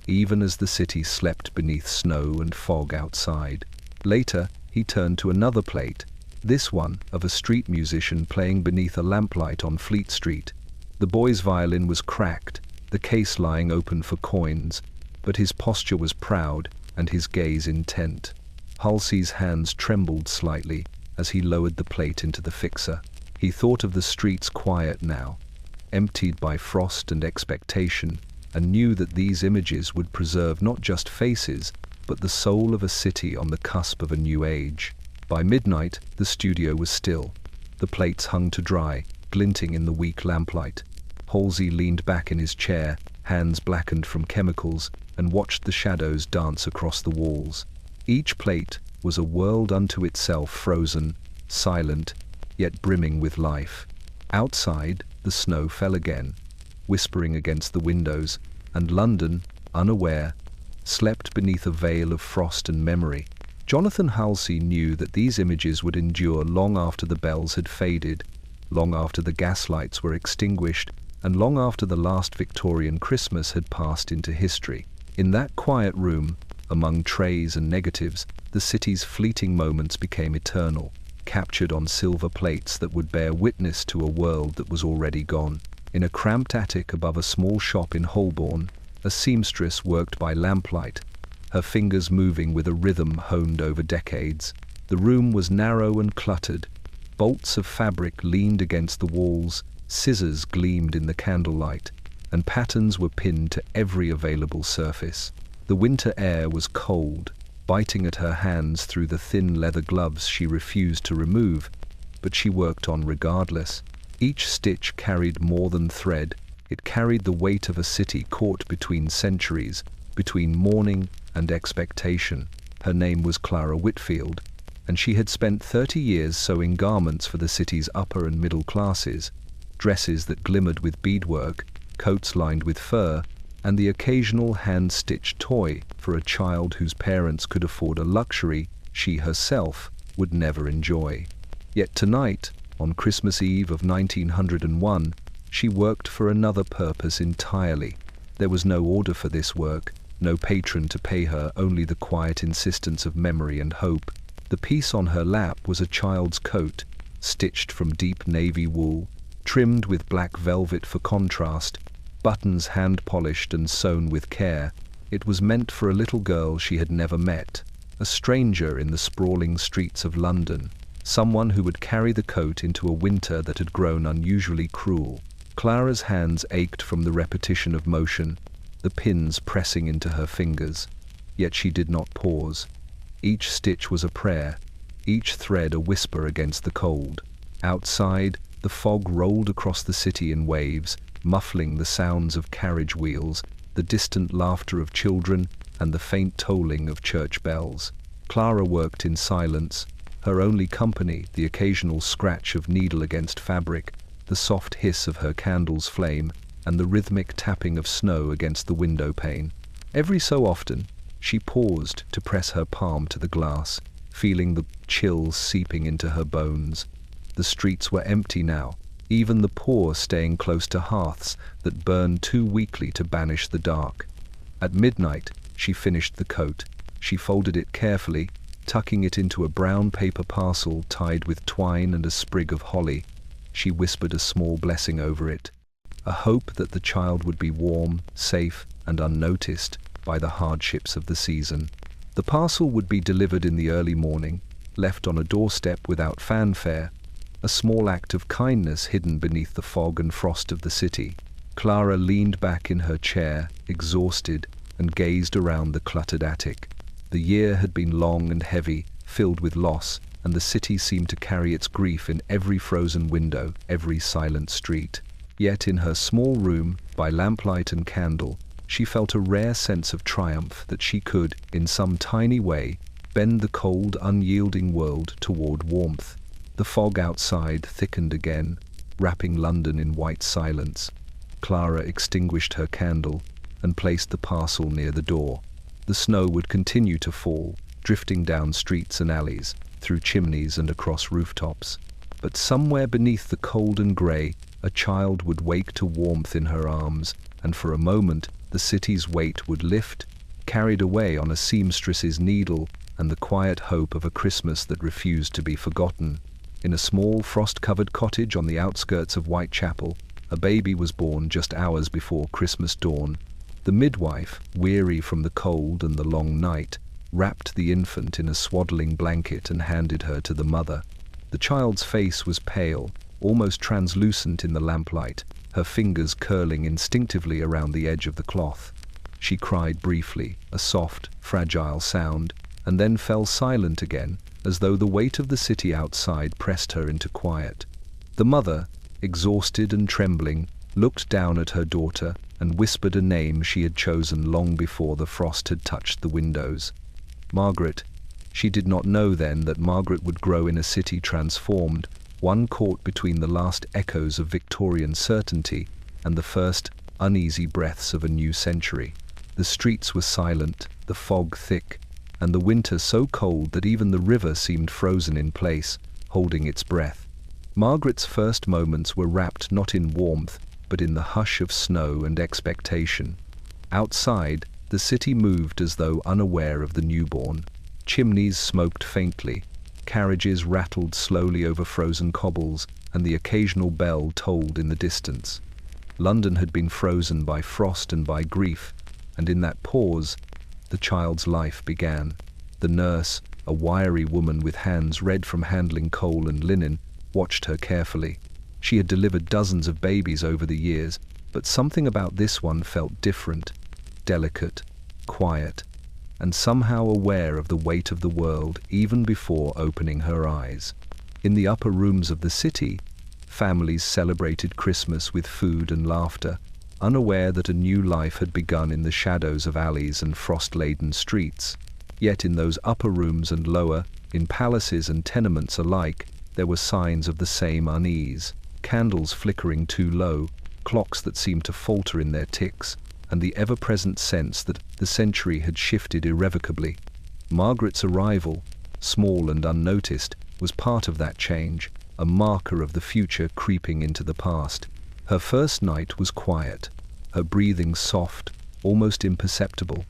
even as the city slept beneath snow and fog outside. Later, he turned to another plate, this one of a street musician playing beneath a lamplight on Fleet Street. The boy's violin was cracked, the case lying open for coins, but his posture was proud and his gaze intent. Halsey's hands trembled slightly as he lowered the plate into the fixer. He thought of the streets quiet now, emptied by frost and expectation, and knew that these images would preserve not just faces, but the soul of a city on the cusp of a new age. By midnight, the studio was still. The plates hung to dry, glinting in the weak lamplight. Halsey leaned back in his chair, hands blackened from chemicals, and watched the shadows dance across the walls. Each plate was a world unto itself, frozen, silent, yet brimming with life. Outside, the snow fell again, whispering against the windows, and London, unaware, slept beneath a veil of frost and memory. Jonathan Halsey knew that these images would endure long after the bells had faded, long after the gaslights were extinguished, and long after the last Victorian Christmas had passed into history. In that quiet room, among trays and negatives, the city's fleeting moments became eternal, captured on silver plates that would bear witness to a world that was already gone. In a cramped attic above a small shop in Holborn, a seamstress worked by lamplight, her fingers moving with a rhythm honed over decades. The room was narrow and cluttered. Bolts of fabric leaned against the walls, scissors gleamed in the candlelight, and patterns were pinned to every available surface. The winter air was cold, biting at her hands through the thin leather gloves she refused to remove, but she worked on regardless. Each stitch carried more than thread. It carried the weight of a city caught between centuries, between mourning and expectation. Her name was Clara Whitfield, and she had spent 30 years sewing garments for the city's upper and middle classes, dresses that glimmered with beadwork, coats lined with fur, and the occasional hand-stitched toy for a child whose parents could afford a luxury she herself would never enjoy. Yet tonight, on Christmas Eve of 1901, she worked for another purpose entirely. There was no order for this work, no patron to pay her, only the quiet insistence of memory and hope. The piece on her lap was a child's coat, stitched from deep navy wool, trimmed with black velvet for contrast, buttons hand-polished and sewn with care. It was meant for a little girl she had never met, a stranger in the sprawling streets of London, someone who would carry the coat into a winter that had grown unusually cruel. Clara's hands ached from the repetition of motion, the pins pressing into her fingers. Yet she did not pause. Each stitch was a prayer, each thread a whisper against the cold. Outside, the fog rolled across the city in waves, muffling the sounds of carriage wheels, the distant laughter of children, and the faint tolling of church bells. Clara worked in silence, her only company the occasional scratch of needle against fabric, the soft hiss of her candle's flame, and the rhythmic tapping of snow against the window pane. Every so often, she paused to press her palm to the glass, feeling the chill seeping into her bones. The streets were empty now, even the poor staying close to hearths that burned too weakly to banish the dark. At midnight, she finished the coat. She folded it carefully, tucking it into a brown paper parcel tied with twine and a sprig of holly. She whispered a small blessing over it, a hope that the child would be warm, safe, and unnoticed by the hardships of the season. The parcel would be delivered in the early morning, left on a doorstep without fanfare, a small act of kindness hidden beneath the fog and frost of the city. Clara leaned back in her chair, exhausted, and gazed around the cluttered attic. The year had been long and heavy, filled with loss, and the city seemed to carry its grief in every frozen window, every silent street. Yet in her small room, by lamplight and candle, she felt a rare sense of triumph that she could, in some tiny way, bend the cold, unyielding world toward warmth. The fog outside thickened again, wrapping London in white silence. Clara extinguished her candle and placed the parcel near the door. The snow would continue to fall, drifting down streets and alleys, through chimneys and across rooftops. But somewhere beneath the cold and grey, a child would wake to warmth in her arms, and for a moment the city's weight would lift, carried away on a seamstress's needle, and the quiet hope of a Christmas that refused to be forgotten. In a small frost-covered cottage on the outskirts of Whitechapel, a baby was born just hours before Christmas dawn. The midwife, weary from the cold and the long night, wrapped the infant in a swaddling blanket and handed her to the mother. The child's face was pale, almost translucent in the lamplight, her fingers curling instinctively around the edge of the cloth. She cried briefly, a soft, fragile sound, and then fell silent again, as though the weight of the city outside pressed her into quiet. The mother, exhausted and trembling, looked down at her daughter and whispered a name she had chosen long before the frost had touched the windows. Margaret. She did not know then that Margaret would grow in a city transformed, one caught between the last echoes of Victorian certainty and the first uneasy breaths of a new century. The streets were silent, the fog thick, and the winter so cold that even the river seemed frozen in place, holding its breath. Margaret's first moments were wrapped not in warmth, but in the hush of snow and expectation. Outside, the city moved as though unaware of the newborn. Chimneys smoked faintly, carriages rattled slowly over frozen cobbles, and the occasional bell tolled in the distance. London had been frozen by frost and by grief, and in that pause, the child's life began. The nurse, a wiry woman with hands red from handling coal and linen, watched her carefully. She had delivered dozens of babies over the years, but something about this one felt different, delicate, quiet, and somehow aware of the weight of the world even before opening her eyes. In the upper rooms of the city, families celebrated Christmas with food and laughter, unaware that a new life had begun in the shadows of alleys and frost-laden streets. Yet in those upper rooms and lower, in palaces and tenements alike, there were signs of the same unease: candles flickering too low, clocks that seemed to falter in their ticks, and the ever-present sense that the century had shifted irrevocably. Margaret's arrival, small and unnoticed, was part of that change, a marker of the future creeping into the past. Her first night was quiet, her breathing soft, almost imperceptible.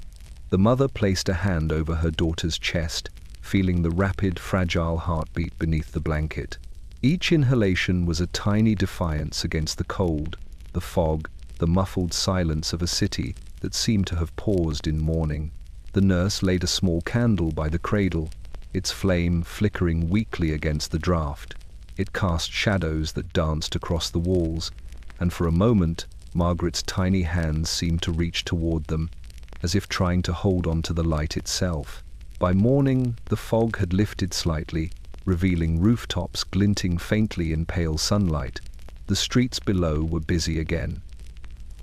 The mother placed a hand over her daughter's chest, feeling the rapid, fragile heartbeat beneath the blanket. Each inhalation was a tiny defiance against the cold, the fog, the muffled silence of a city that seemed to have paused in mourning. The nurse laid a small candle by the cradle, its flame flickering weakly against the draught. It cast shadows that danced across the walls, and for a moment Margaret's tiny hands seemed to reach toward them, as if trying to hold on to the light itself. By morning, the fog had lifted slightly, revealing rooftops glinting faintly in pale sunlight. The streets below were busy again.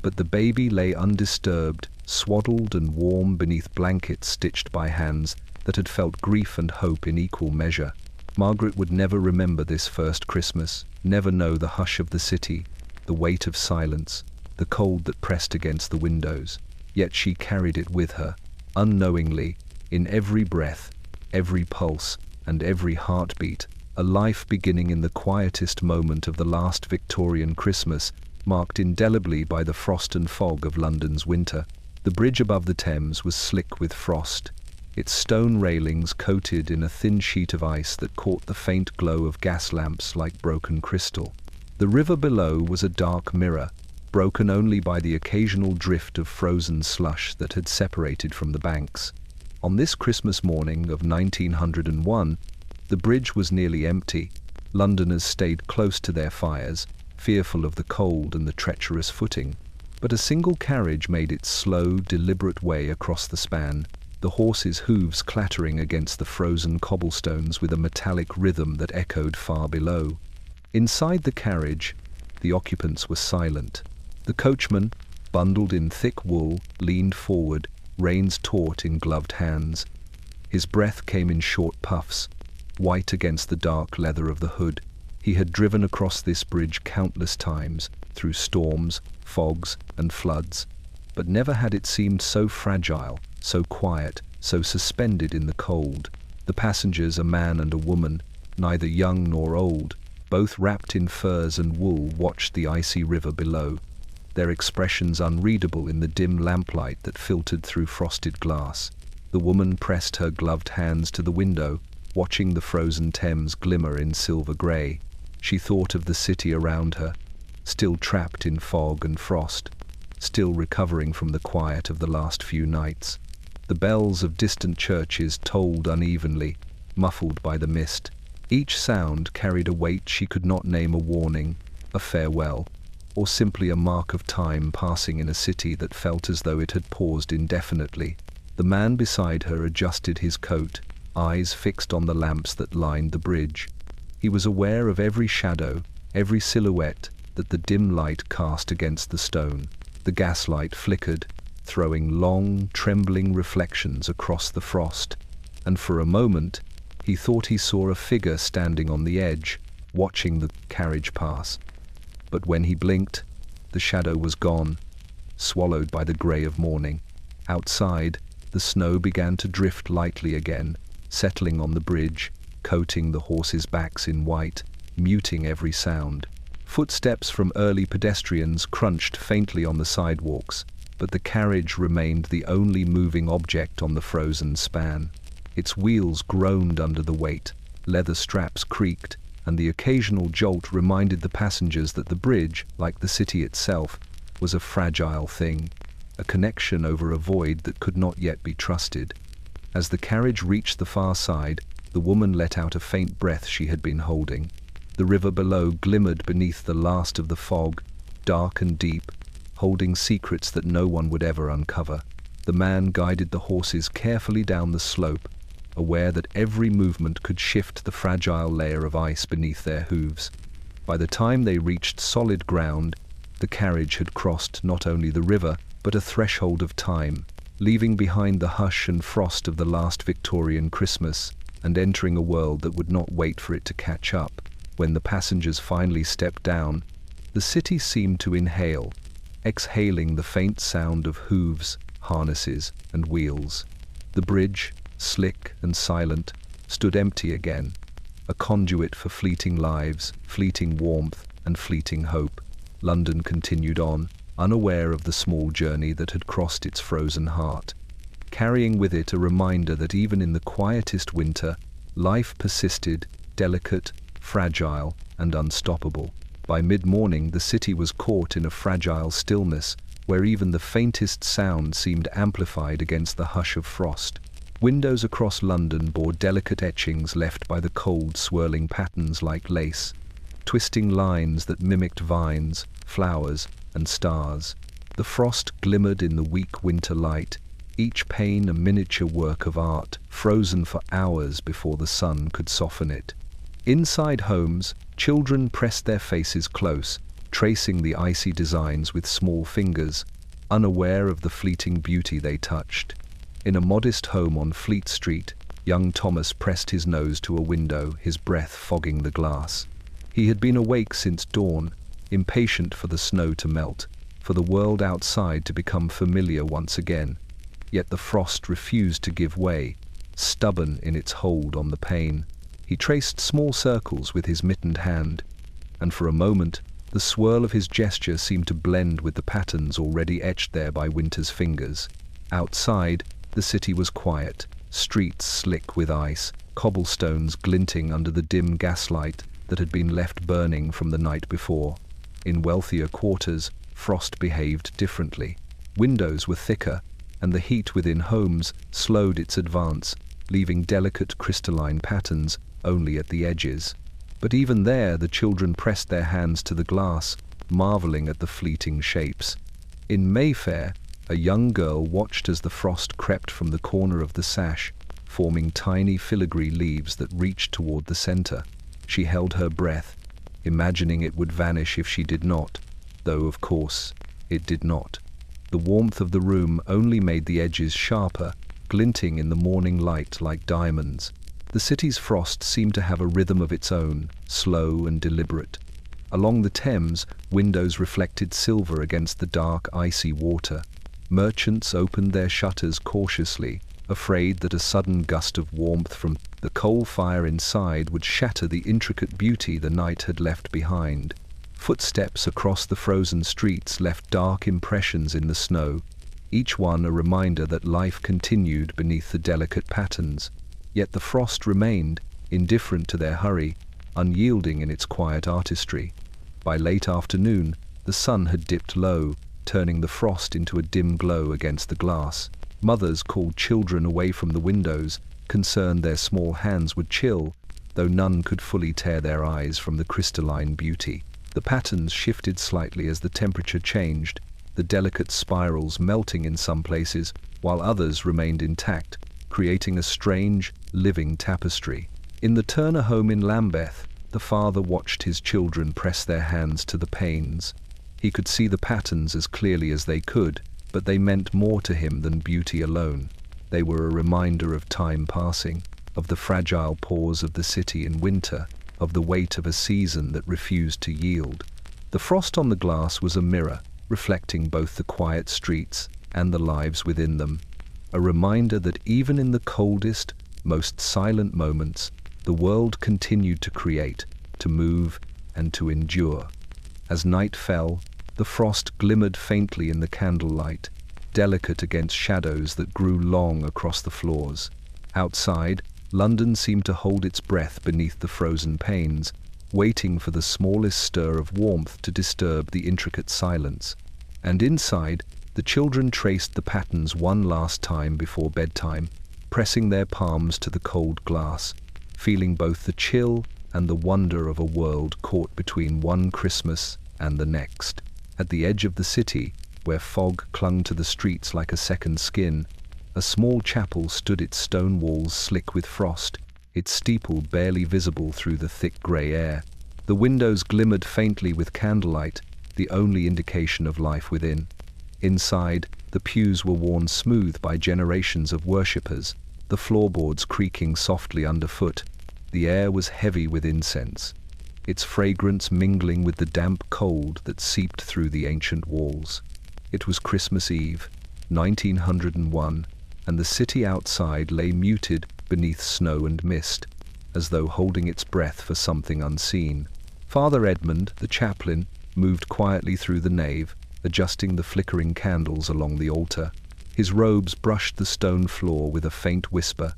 But the baby lay undisturbed, swaddled and warm beneath blankets stitched by hands that had felt grief and hope in equal measure. Margaret would never remember this first Christmas, never know the hush of the city, the weight of silence, the cold that pressed against the windows. Yet she carried it with her, unknowingly, in every breath, every pulse, and every heartbeat, a life beginning in the quietest moment of the last Victorian Christmas, marked indelibly by the frost and fog of London's winter. The bridge above the Thames was slick with frost, its stone railings coated in a thin sheet of ice that caught the faint glow of gas lamps like broken crystal. The river below was a dark mirror, broken only by the occasional drift of frozen slush that had separated from the banks. On this Christmas morning of 1901, the bridge was nearly empty. Londoners stayed close to their fires, fearful of the cold and the treacherous footing. But a single carriage made its slow, deliberate way across the span, the horses' hooves clattering against the frozen cobblestones with a metallic rhythm that echoed far below. Inside the carriage, the occupants were silent. The coachman, bundled in thick wool, leaned forward, reins taut in gloved hands. His breath came in short puffs, white against the dark leather of the hood. He had driven across this bridge countless times, through storms, fogs, and floods, but never had it seemed so fragile, so quiet, so suspended in the cold. The passengers, a man and a woman, neither young nor old, both wrapped in furs and wool, watched the icy river below, their expressions unreadable in the dim lamplight that filtered through frosted glass. The woman pressed her gloved hands to the window, watching the frozen Thames glimmer in silver grey. She thought of the city around her, still trapped in fog and frost, still recovering from the quiet of the last few nights. The bells of distant churches tolled unevenly, muffled by the mist. Each sound carried a weight she could not name, a warning, a farewell, or simply a mark of time passing in a city that felt as though it had paused indefinitely. The man beside her adjusted his coat, eyes fixed on the lamps that lined the bridge. He was aware of every shadow, every silhouette that the dim light cast against the stone. The gaslight flickered, throwing long, trembling reflections across the frost, and for a moment he thought he saw a figure standing on the edge, watching the carriage pass. But when he blinked, the shadow was gone, swallowed by the grey of morning. Outside, the snow began to drift lightly again, settling on the bridge, coating the horses' backs in white, muting every sound. Footsteps from early pedestrians crunched faintly on the sidewalks, but the carriage remained the only moving object on the frozen span. Its wheels groaned under the weight, leather straps creaked, and the occasional jolt reminded the passengers that the bridge, like the city itself, was a fragile thing, a connection over a void that could not yet be trusted. As the carriage reached the far side, the woman let out a faint breath she had been holding. The river below glimmered beneath the last of the fog, dark and deep, holding secrets that no one would ever uncover. The man guided the horses carefully down the slope, aware that every movement could shift the fragile layer of ice beneath their hooves. By the time they reached solid ground, the carriage had crossed not only the river, but a threshold of time, leaving behind the hush and frost of the last Victorian Christmas and entering a world that would not wait for it to catch up. When the passengers finally stepped down, the city seemed to inhale, exhaling the faint sound of hooves, harnesses, and wheels. The bridge, slick and silent, stood empty again, a conduit for fleeting lives, fleeting warmth, and fleeting hope. London continued on, unaware of the small journey that had crossed its frozen heart, carrying with it a reminder that even in the quietest winter, life persisted, delicate, fragile, and unstoppable. By mid-morning, the city was caught in a fragile stillness, where even the faintest sound seemed amplified against the hush of frost. Windows across London bore delicate etchings left by the cold, swirling patterns like lace, twisting lines that mimicked vines, flowers, and stars. The frost glimmered in the weak winter light, each pane a miniature work of art, frozen for hours before the sun could soften it. Inside homes, children pressed their faces close, tracing the icy designs with small fingers, unaware of the fleeting beauty they touched. In a modest home on Fleet Street, young Thomas pressed his nose to a window, his breath fogging the glass. He had been awake since dawn, impatient for the snow to melt, for the world outside to become familiar once again. Yet the frost refused to give way, stubborn in its hold on the pane. He traced small circles with his mittened hand, and for a moment the swirl of his gesture seemed to blend with the patterns already etched there by winter's fingers. Outside, the city was quiet, streets slick with ice, cobblestones glinting under the dim gaslight that had been left burning from the night before. In wealthier quarters, frost behaved differently. Windows were thicker, and the heat within homes slowed its advance, leaving delicate crystalline patterns only at the edges. But even there, the children pressed their hands to the glass, marveling at the fleeting shapes. In Mayfair, a young girl watched as the frost crept from the corner of the sash, forming tiny filigree leaves that reached toward the center. She held her breath, imagining it would vanish if she did not, though of course it did not. The warmth of the room only made the edges sharper, glinting in the morning light like diamonds. The city's frost seemed to have a rhythm of its own, slow and deliberate. Along the Thames, windows reflected silver against the dark, icy water. Merchants opened their shutters cautiously, afraid that a sudden gust of warmth from the coal fire inside would shatter the intricate beauty the night had left behind. Footsteps across the frozen streets left dark impressions in the snow, each one a reminder that life continued beneath the delicate patterns. Yet the frost remained, indifferent to their hurry, unyielding in its quiet artistry. By late afternoon, the sun had dipped low, turning the frost into a dim glow against the glass. Mothers called children away from the windows, concerned their small hands would chill, though none could fully tear their eyes from the crystalline beauty. The patterns shifted slightly as the temperature changed, the delicate spirals melting in some places, while others remained intact, creating a strange, living tapestry. In the Turner home in Lambeth, the father watched his children press their hands to the panes. He could see the patterns as clearly as they could, but they meant more to him than beauty alone. They were a reminder of time passing, of the fragile pause of the city in winter, of the weight of a season that refused to yield. The frost on the glass was a mirror, reflecting both the quiet streets and the lives within them, a reminder that even in the coldest, most silent moments, the world continued to create, to move, and to endure. As night fell, the frost glimmered faintly in the candlelight, delicate against shadows that grew long across the floors. Outside, London seemed to hold its breath beneath the frozen panes, waiting for the smallest stir of warmth to disturb the intricate silence. And inside, the children traced the patterns one last time before bedtime, pressing their palms to the cold glass, feeling both the chill and the wonder of a world caught between one Christmas and the next. At the edge of the city, where fog clung to the streets like a second skin, a small chapel stood, its stone walls slick with frost, its steeple barely visible through the thick grey air. The windows glimmered faintly with candlelight, the only indication of life within. Inside, The pews were worn smooth by generations of worshippers, the floorboards creaking softly underfoot. The air was heavy with incense, its fragrance mingling with the damp cold that seeped through the ancient walls. It was Christmas Eve, 1901, and the city outside lay muted beneath snow and mist, as though holding its breath for something unseen. Father Edmund, the chaplain, moved quietly through the nave, adjusting the flickering candles along the altar. His robes brushed the stone floor with a faint whisper,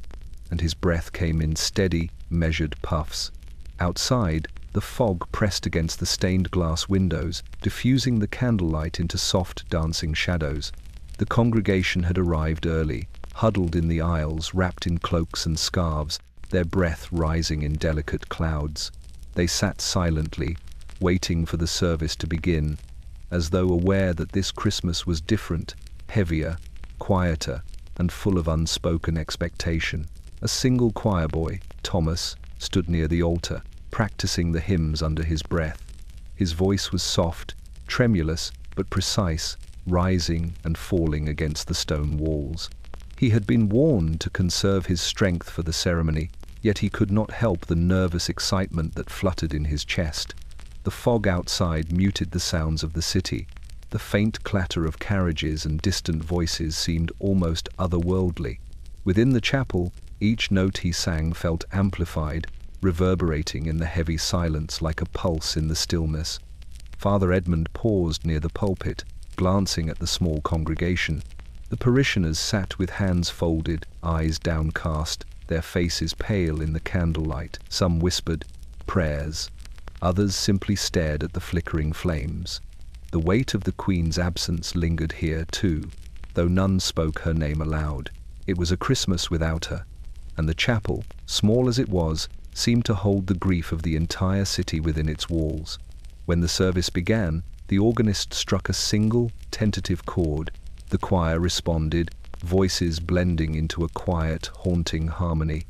and his breath came in steady, measured puffs. Outside, the fog pressed against the stained glass windows, diffusing the candlelight into soft, dancing shadows. The congregation had arrived early, huddled in the aisles, wrapped in cloaks and scarves, their breath rising in delicate clouds. They sat silently, waiting for the service to begin, as though aware that this Christmas was different, heavier, quieter, and full of unspoken expectation. A single choir boy, Thomas, stood near the altar, practicing the hymns under his breath. His voice was soft, tremulous, but precise, rising and falling against the stone walls. He had been warned to conserve his strength for the ceremony, yet he could not help the nervous excitement that fluttered in his chest. The fog outside muted the sounds of the city. The faint clatter of carriages and distant voices seemed almost otherworldly. Within the chapel, each note he sang felt amplified, reverberating in the heavy silence like a pulse in the stillness. Father Edmund paused near the pulpit, glancing at the small congregation. The parishioners sat with hands folded, eyes downcast, their faces pale in the candlelight. Some whispered prayers. Others simply stared at the flickering flames. The weight of the Queen's absence lingered here too, though none spoke her name aloud. It was a Christmas without her, and the chapel, small as it was, seemed to hold the grief of the entire city within its walls. When the service began, the organist struck a single, tentative chord. The choir responded, voices blending into a quiet, haunting harmony.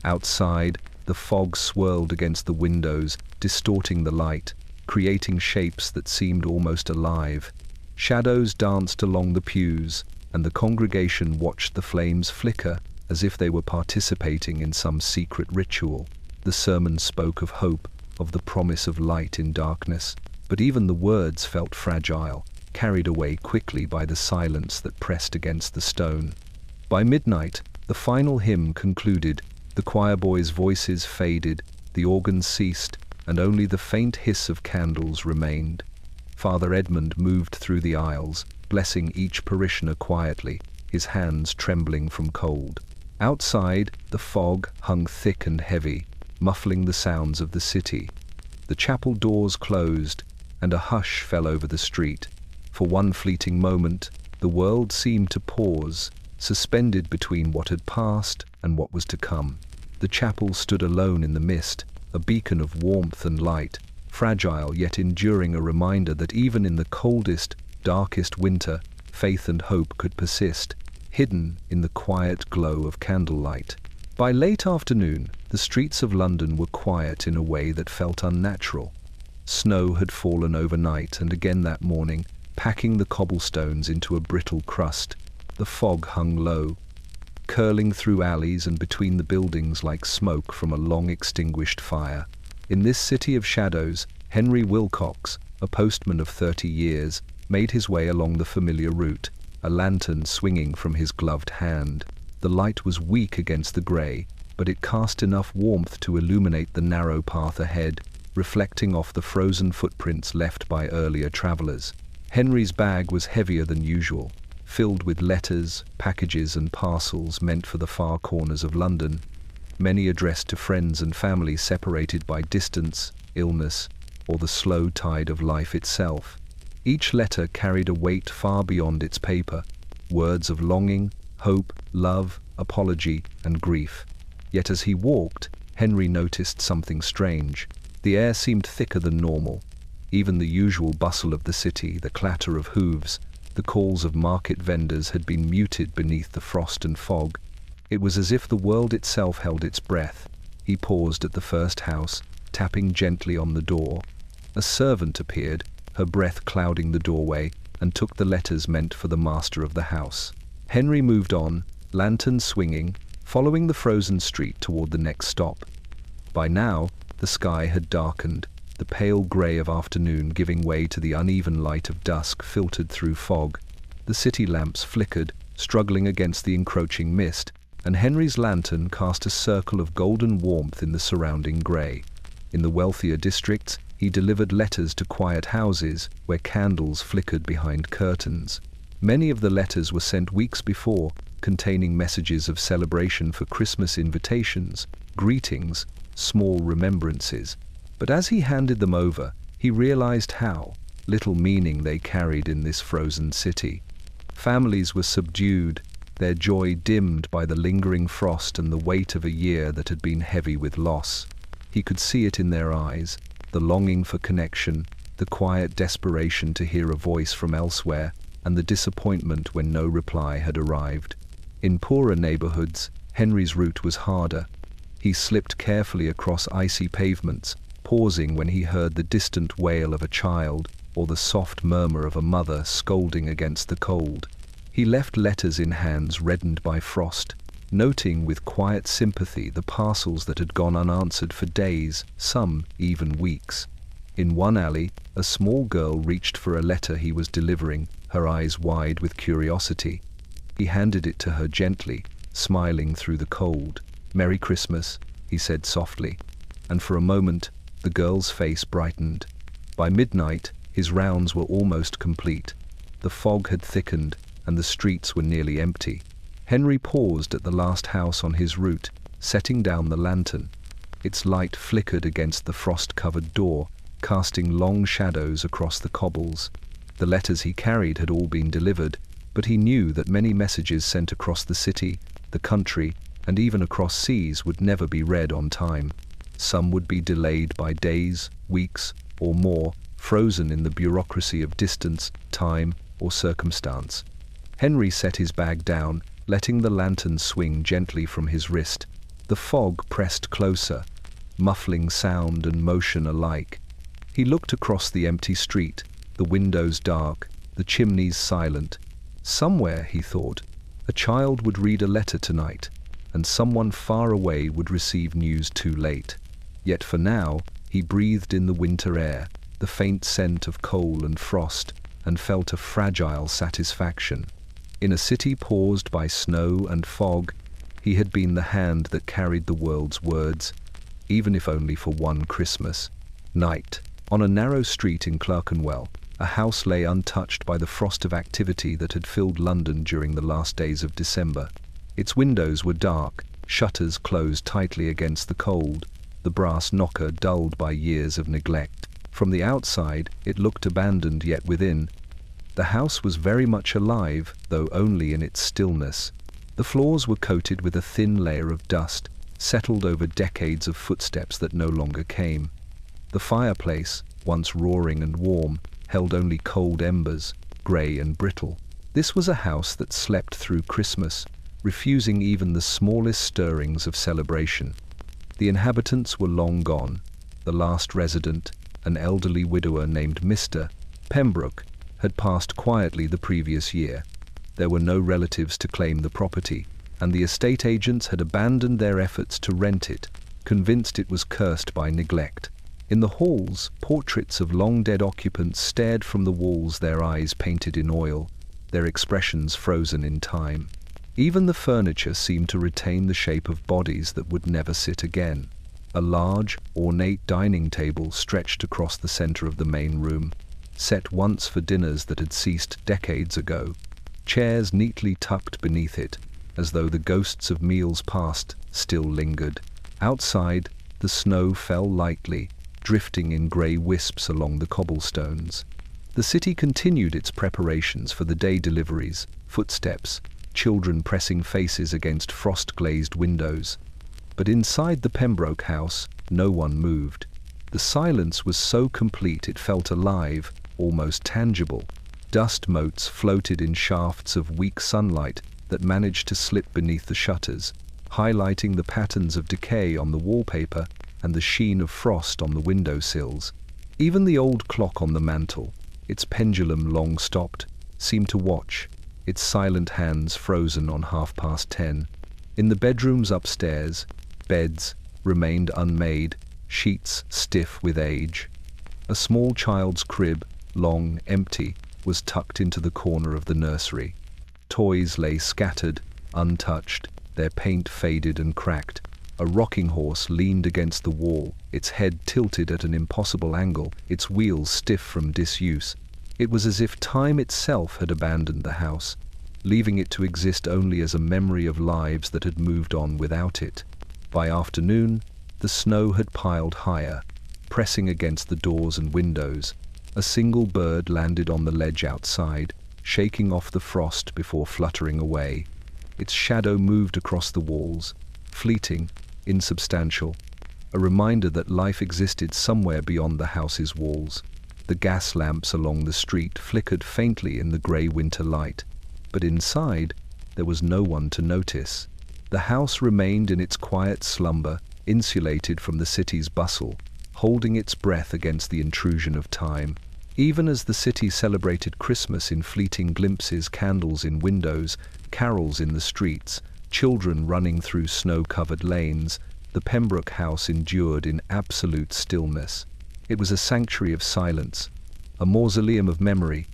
Outside, the fog swirled against the windows, distorting the light, creating shapes that seemed almost alive. Shadows danced along the pews, and the congregation watched the flames flicker as if they were participating in some secret ritual. The sermon spoke of hope, of the promise of light in darkness, but even the words felt fragile, carried away quickly by the silence that pressed against the stone. By midnight, the final hymn concluded. The choir boys' voices faded, the organ ceased, and only the faint hiss of candles remained. Father Edmund moved through the aisles, blessing each parishioner quietly, his hands trembling from cold. Outside, the fog hung thick and heavy, muffling the sounds of the city. The chapel doors closed, and a hush fell over the street. For one fleeting moment, the world seemed to pause, suspended between what had passed and what was to come. The chapel stood alone in the mist, a beacon of warmth and light, fragile yet enduring, a reminder that even in the coldest, darkest winter, faith and hope could persist, hidden in the quiet glow of candlelight. By late afternoon, the streets of London were quiet in a way that felt unnatural. Snow had fallen overnight and again that morning, packing the cobblestones into a brittle crust. The fog hung low, curling through alleys and between the buildings like smoke from a long-extinguished fire. In this city of shadows, Henry Wilcox, a postman of 30 years, made his way along the familiar route, a lantern swinging from his gloved hand. The light was weak against the grey, but it cast enough warmth to illuminate the narrow path ahead, reflecting off the frozen footprints left by earlier travellers. Henry's bag was heavier than usual, filled with letters, packages and parcels meant for the far corners of London, many addressed to friends and family separated by distance, illness, or the slow tide of life itself. Each letter carried a weight far beyond its paper, words of longing, hope, love, apology, and grief. Yet as he walked, Henry noticed something strange. The air seemed thicker than normal. Even the usual bustle of the city, the clatter of hooves, the calls of market vendors had been muted beneath the frost and fog. It was as if the world itself held its breath. He paused at the first house, tapping gently on the door. A servant appeared, her breath clouding the doorway, and took the letters meant for the master of the house. Henry moved on, lantern swinging, following the frozen street toward the next stop. By now, the sky had darkened, the pale grey of afternoon giving way to the uneven light of dusk filtered through fog. The city lamps flickered, struggling against the encroaching mist, and Henry's lantern cast a circle of golden warmth in the surrounding grey. In the wealthier districts, he delivered letters to quiet houses where candles flickered behind curtains. Many of the letters were sent weeks before, containing messages of celebration for Christmas, invitations, greetings, small remembrances. But as he handed them over, he realized how little meaning they carried in this frozen city. Families were subdued, their joy dimmed by the lingering frost and the weight of a year that had been heavy with loss. He could see it in their eyes, the longing for connection, the quiet desperation to hear a voice from elsewhere, and the disappointment when no reply had arrived. In poorer neighborhoods, Henry's route was harder. He slipped carefully across icy pavements, pausing when he heard the distant wail of a child or the soft murmur of a mother scolding against the cold. He left letters in hands reddened by frost, noting with quiet sympathy the parcels that had gone unanswered for days, some even weeks. In one alley, a small girl reached for a letter he was delivering, her eyes wide with curiosity. He handed it to her gently, smiling through the cold. "Merry Christmas," he said softly, and for a moment the girl's face brightened. By midnight, his rounds were almost complete. The fog had thickened, and the streets were nearly empty. Henry paused at the last house on his route, setting down the lantern. Its light flickered against the frost-covered door, casting long shadows across the cobbles. The letters he carried had all been delivered, but he knew that many messages sent across the city, the country, and even across seas would never be read on time. Some would be delayed by days, weeks, or more, frozen in the bureaucracy of distance, time, or circumstance. Henry set his bag down, letting the lantern swing gently from his wrist. The fog pressed closer, muffling sound and motion alike. He looked across the empty street, the windows dark, the chimneys silent. Somewhere, he thought, a child would read a letter tonight, and someone far away would receive news too late. Yet for now, he breathed in the winter air, the faint scent of coal and frost, and felt a fragile satisfaction. In a city paused by snow and fog, he had been the hand that carried the world's words, even if only for one Christmas night. On a narrow street in Clerkenwell, a house lay untouched by the frost of activity that had filled London during the last days of December. Its windows were dark, shutters closed tightly against the cold, the brass knocker dulled by years of neglect. From the outside, it looked abandoned, yet within, the house was very much alive, though only in its stillness. The floors were coated with a thin layer of dust, settled over decades of footsteps that no longer came. The fireplace, once roaring and warm, held only cold embers, grey and brittle. This was a house that slept through Christmas, refusing even the smallest stirrings of celebration. The inhabitants were long gone. The last resident, an elderly widower named Mr. Pembroke, had passed quietly the previous year. There were no relatives to claim the property, and the estate agents had abandoned their efforts to rent it, convinced it was cursed by neglect. In the halls, portraits of long-dead occupants stared from the walls, their eyes painted in oil, their expressions frozen in time. Even the furniture seemed to retain the shape of bodies that would never sit again. A large, ornate dining table stretched across the center of the main room, set once for dinners that had ceased decades ago. Chairs neatly tucked beneath it, as though the ghosts of meals past still lingered. Outside, the snow fell lightly, drifting in grey wisps along the cobblestones. The city continued its preparations for the day deliveries, footsteps, children pressing faces against frost-glazed windows. But inside the Pembroke house, no one moved. The silence was so complete it felt alive, almost tangible. Dust motes floated in shafts of weak sunlight that managed to slip beneath the shutters, highlighting the patterns of decay on the wallpaper and the sheen of frost on the windowsills. Even the old clock on the mantel, its pendulum long stopped, seemed to watch, its silent hands frozen on 10:30. In the bedrooms upstairs, beds remained unmade, sheets stiff with age. A small child's crib, long, empty, was tucked into the corner of the nursery. Toys lay scattered, untouched, their paint faded and cracked. A rocking horse leaned against the wall, its head tilted at an impossible angle, its wheels stiff from disuse. It was as if time itself had abandoned the house, leaving it to exist only as a memory of lives that had moved on without it. By afternoon, the snow had piled higher, pressing against the doors and windows. A single bird landed on the ledge outside, shaking off the frost before fluttering away. Its shadow moved across the walls, fleeting, insubstantial, a reminder that life existed somewhere beyond the house's walls. The gas lamps along the street flickered faintly in the grey winter light, but inside there was no one to notice. The house remained in its quiet slumber, insulated from the city's bustle, holding its breath against the intrusion of time. Even as the city celebrated Christmas in fleeting glimpses, candles in windows, carols in the streets, children running through snow-covered lanes, the Pembroke house endured in absolute stillness. It was a sanctuary of silence, a mausoleum of memory,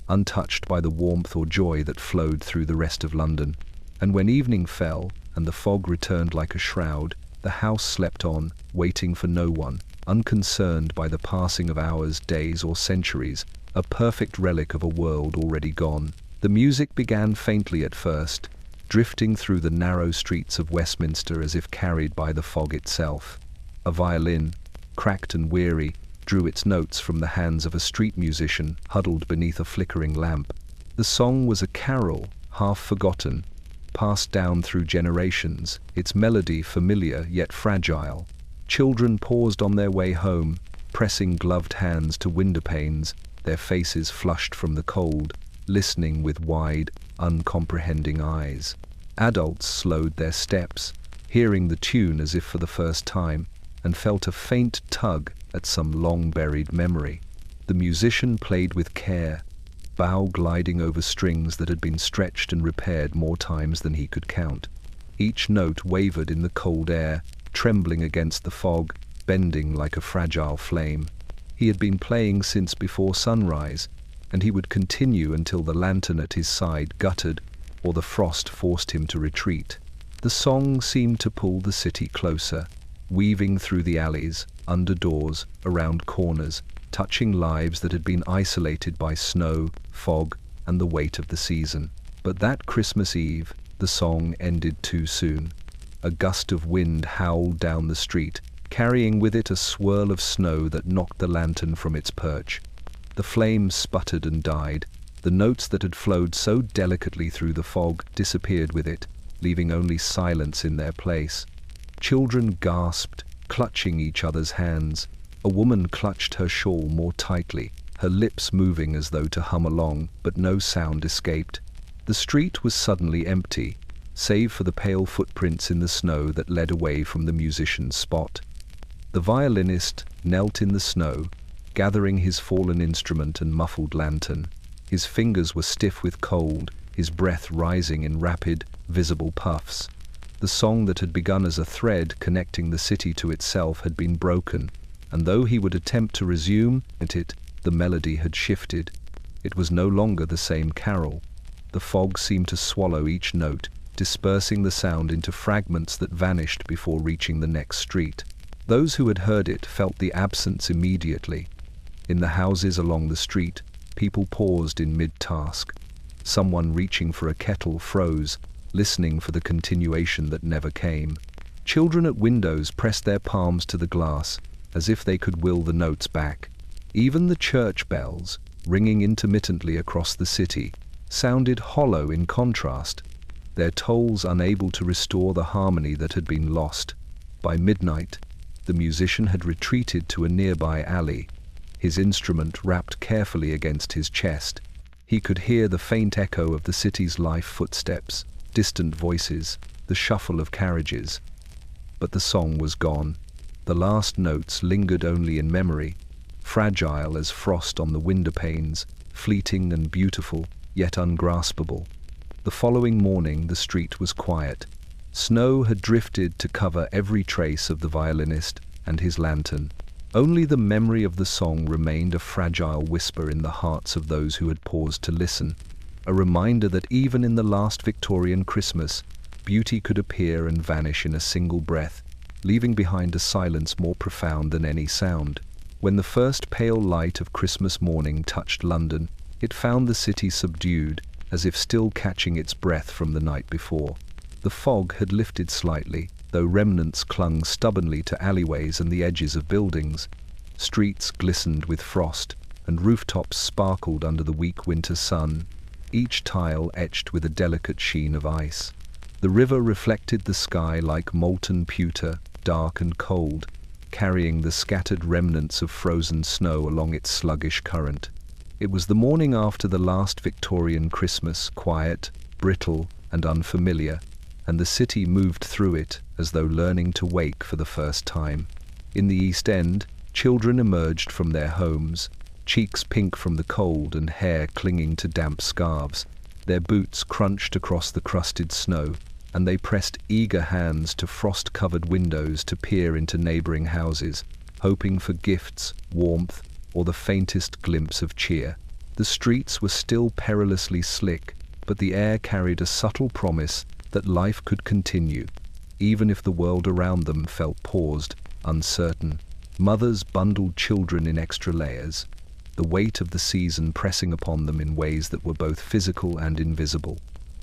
untouched by the warmth or joy that flowed through the rest of London. And when evening fell and the fog returned like a shroud, the house slept on, waiting for no one, unconcerned by the passing of hours, days, or centuries, a perfect relic of a world already gone. The music began faintly at first, drifting through the narrow streets of Westminster as if carried by the fog itself. A violin, cracked and weary, drew its notes from the hands of a street musician huddled beneath a flickering lamp. The song was a carol, half forgotten, passed down through generations, its melody familiar yet fragile. Children paused on their way home, pressing gloved hands to window panes, their faces flushed from the cold, listening with wide, uncomprehending eyes. Adults slowed their steps, hearing the tune as if for the first time, and felt a faint tug at some long-buried memory. The musician played with care, bow gliding over strings that had been stretched and repaired more times than he could count. Each note wavered in the cold air, trembling against the fog, bending like a fragile flame. He had been playing since before sunrise, and he would continue until the lantern at his side guttered or the frost forced him to retreat. The song seemed to pull the city closer, weaving through the alleys, under doors, around corners, touching lives that had been isolated by snow, fog, and the weight of the season. But that Christmas Eve, the song ended too soon. A gust of wind howled down the street, carrying with it a swirl of snow that knocked the lantern from its perch. The flames sputtered and died. The notes that had flowed so delicately through the fog disappeared with it, leaving only silence in their place. Children gasped, clutching each other's hands. A woman clutched her shawl more tightly, her lips moving as though to hum along, but no sound escaped. The street was suddenly empty, save for the pale footprints in the snow that led away from the musician's spot. The violinist knelt in the snow, gathering his fallen instrument and muffled lantern. His fingers were stiff with cold, his breath rising in rapid, visible puffs. The song that had begun as a thread connecting the city to itself had been broken, and though he would attempt to resume it, the melody had shifted. It was no longer the same carol. The fog seemed to swallow each note, dispersing the sound into fragments that vanished before reaching the next street. Those who had heard it felt the absence immediately. In the houses along the street, people paused in mid-task. Someone reaching for a kettle froze, listening for the continuation that never came. Children at windows pressed their palms to the glass, as if they could will the notes back. Even the church bells, ringing intermittently across the city, sounded hollow in contrast, their tolls unable to restore the harmony that had been lost. By midnight, the musician had retreated to a nearby alley, his instrument wrapped carefully against his chest. He could hear the faint echo of the city's life footsteps, distant voices, the shuffle of carriages. But the song was gone. The last notes lingered only in memory, fragile as frost on the windowpanes, fleeting and beautiful, yet ungraspable. The following morning the street was quiet. Snow had drifted to cover every trace of the violinist and his lantern. Only the memory of the song remained a fragile whisper in the hearts of those who had paused to listen, a reminder that even in the last Victorian Christmas, beauty could appear and vanish in a single breath, leaving behind a silence more profound than any sound. When the first pale light of Christmas morning touched London, it found the city subdued, as if still catching its breath from the night before. The fog had lifted slightly, though remnants clung stubbornly to alleyways and the edges of buildings. Streets glistened with frost, and rooftops sparkled under the weak winter sun, each tile etched with a delicate sheen of ice. The river reflected the sky like molten pewter, dark and cold, carrying the scattered remnants of frozen snow along its sluggish current. It was the morning after the last Victorian Christmas, quiet, brittle, and unfamiliar, and the city moved through it as though learning to wake for the first time. In the East End, children emerged from their homes, cheeks pink from the cold and hair clinging to damp scarves. Their boots crunched across the crusted snow, and they pressed eager hands to frost-covered windows to peer into neighboring houses, hoping for gifts, warmth, or the faintest glimpse of cheer. The streets were still perilously slick, but the air carried a subtle promise that life could continue, even if the world around them felt paused, uncertain. Mothers bundled children in extra layers, the weight of the season pressing upon them in ways that were both physical and invisible.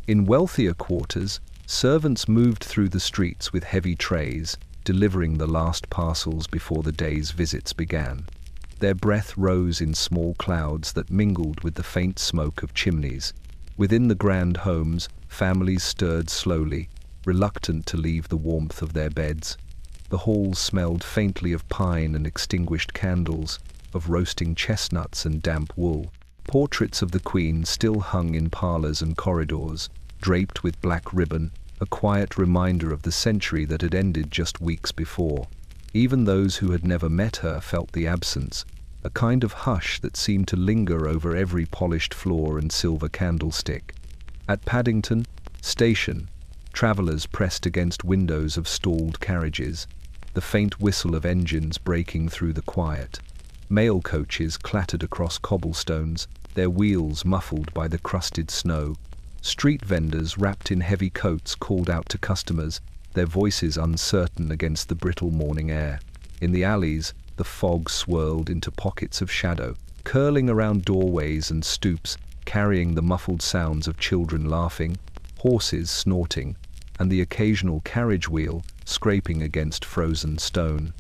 In wealthier quarters, servants moved through the streets with heavy trays, delivering the last parcels before the day's visits began. Their breath rose in small clouds that mingled with the faint smoke of chimneys. Within the grand homes, families stirred slowly, reluctant to leave the warmth of their beds. The halls smelled faintly of pine and extinguished candles, of roasting chestnuts and damp wool. Portraits of the Queen still hung in parlors and corridors, draped with black ribbon, a quiet reminder of the century that had ended just weeks before. Even those who had never met her felt the absence, a kind of hush that seemed to linger over every polished floor and silver candlestick. At Paddington Station, travellers pressed against windows of stalled carriages, the faint whistle of engines breaking through the quiet. Mail coaches clattered across cobblestones, their wheels muffled by the crusted snow. Street vendors wrapped in heavy coats called out to customers, their voices uncertain against the brittle morning air. In the alleys, the fog swirled into pockets of shadow, curling around doorways and stoops, carrying the muffled sounds of children laughing, horses snorting, and the occasional carriage wheel scraping against frozen stone.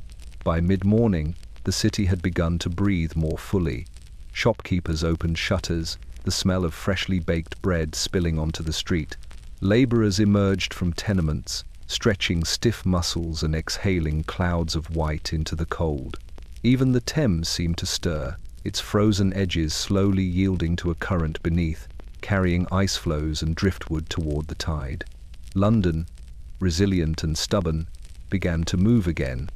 By mid-morning, the city had begun to breathe more fully. Shopkeepers opened shutters, the smell of freshly baked bread spilling onto the street. Laborers emerged from tenements, stretching stiff muscles and exhaling clouds of white into the cold. Even the Thames seemed to stir, its frozen edges slowly yielding to a current beneath, carrying ice floes and driftwood toward the tide. London, resilient and stubborn, began to move again,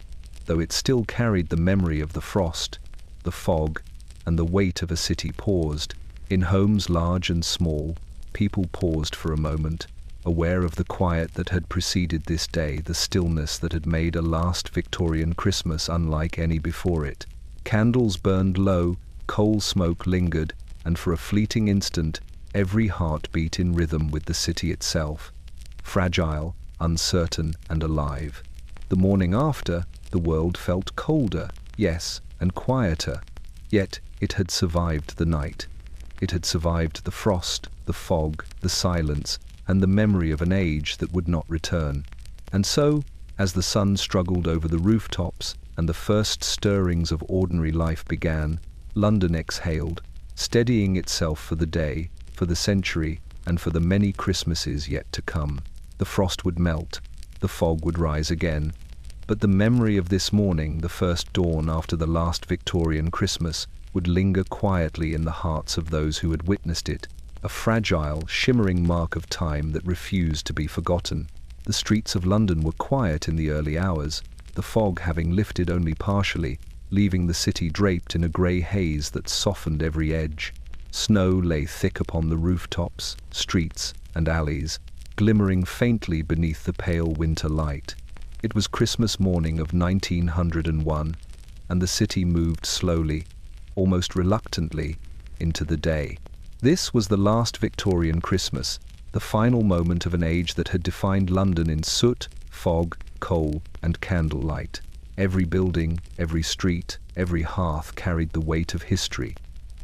though it still carried the memory of the frost, the fog, and the weight of a city paused. In homes large and small, people paused for a moment, aware of the quiet that had preceded this day, the stillness that had made a last Victorian Christmas unlike any before it. Candles burned low, coal smoke lingered, and for a fleeting instant, every heart beat in rhythm with the city itself, fragile, uncertain, and alive. The morning after, the world felt colder, yes, and quieter, yet it had survived the night. It had survived the frost, the fog, the silence, and the memory of an age that would not return. And so, as the sun struggled over the rooftops and the first stirrings of ordinary life began, London exhaled, steadying itself for the day, for the century, and for the many Christmases yet to come. The frost would melt, the fog would rise again, but the memory of this morning, the first dawn after the last Victorian Christmas, would linger quietly in the hearts of those who had witnessed it, a fragile, shimmering mark of time that refused to be forgotten. The streets of London were quiet in the early hours, the fog having lifted only partially, leaving the city draped in a grey haze that softened every edge. Snow lay thick upon the rooftops, streets, and alleys, glimmering faintly beneath the pale winter light. It was Christmas morning of 1901, and the city moved slowly, almost reluctantly, into the day. This was the last Victorian Christmas, the final moment of an age that had defined London in soot, fog, coal, and candlelight. Every building, every street, every hearth carried the weight of history,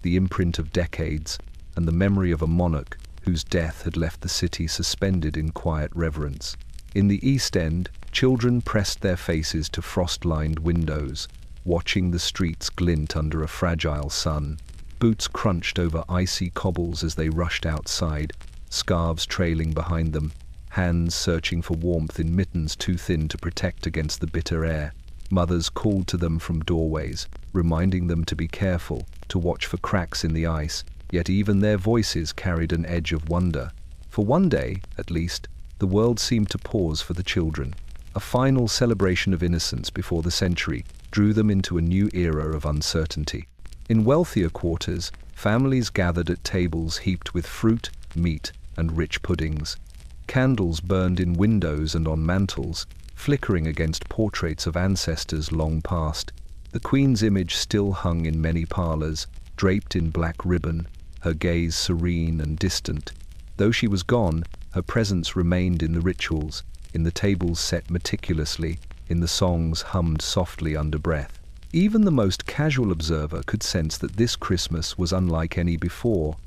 the imprint of decades, and the memory of a monarch whose death had left the city suspended in quiet reverence. In the East End, children pressed their faces to frost-lined windows, watching the streets glint under a fragile sun. Boots crunched over icy cobbles as they rushed outside, scarves trailing behind them, hands searching for warmth in mittens too thin to protect against the bitter air. Mothers called to them from doorways, reminding them to be careful, to watch for cracks in the ice, yet even their voices carried an edge of wonder. For one day, at least, the world seemed to pause for the children. A final celebration of innocence before the century drew them into a new era of uncertainty. In wealthier quarters, families gathered at tables heaped with fruit, meat, and rich puddings. Candles burned in windows and on mantels, flickering against portraits of ancestors long past. The Queen's image still hung in many parlours, draped in black ribbon, her gaze serene and distant. Though she was gone, her presence remained in the rituals, in the tables set meticulously, in the songs hummed softly under breath. Even the most casual observer could sense that this Christmas was unlike any before,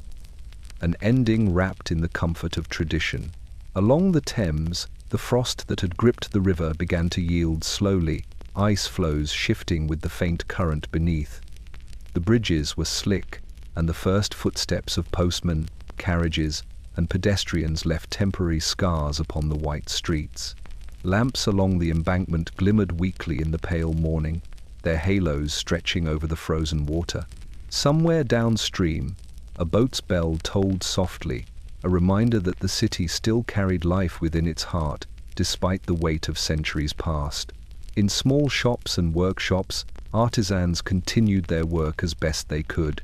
an ending wrapped in the comfort of tradition. Along the Thames, the frost that had gripped the river began to yield slowly, ice floes shifting with the faint current beneath. The bridges were slick, and the first footsteps of postmen, carriages, and pedestrians left temporary scars upon the white streets. Lamps along the embankment glimmered weakly in the pale morning, their halos stretching over the frozen water. Somewhere downstream, a boat's bell tolled softly, a reminder that the city still carried life within its heart, despite the weight of centuries past. In small shops and workshops, artisans continued their work as best they could.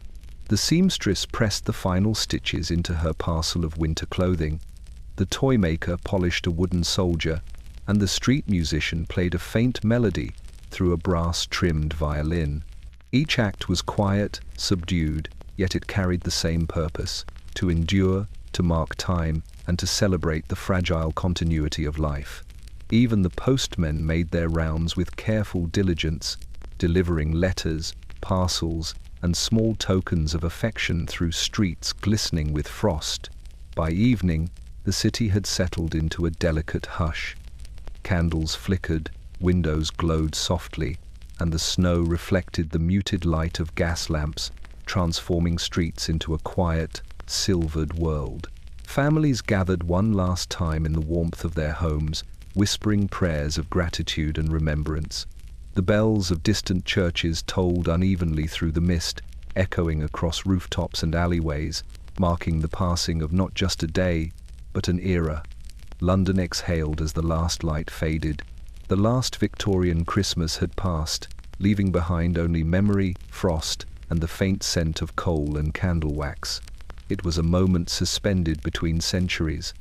The seamstress pressed the final stitches into her parcel of winter clothing, the toy maker polished a wooden soldier, and the street musician played a faint melody through a brass-trimmed violin. Each act was quiet, subdued, yet it carried the same purpose: to endure, to mark time, and to celebrate the fragile continuity of life. Even the postmen made their rounds with careful diligence, delivering letters, parcels, and small tokens of affection through streets glistening with frost. By evening, the city had settled into a delicate hush. Candles flickered, windows glowed softly, and the snow reflected the muted light of gas lamps, transforming streets into a quiet, silvered world. Families gathered one last time in the warmth of their homes, whispering prayers of gratitude and remembrance. The bells of distant churches tolled unevenly through the mist, echoing across rooftops and alleyways, marking the passing of not just a day, but an era. London exhaled as the last light faded. The last Victorian Christmas had passed, leaving behind only memory, frost, and the faint scent of coal and candle wax. It was a moment suspended between centuries,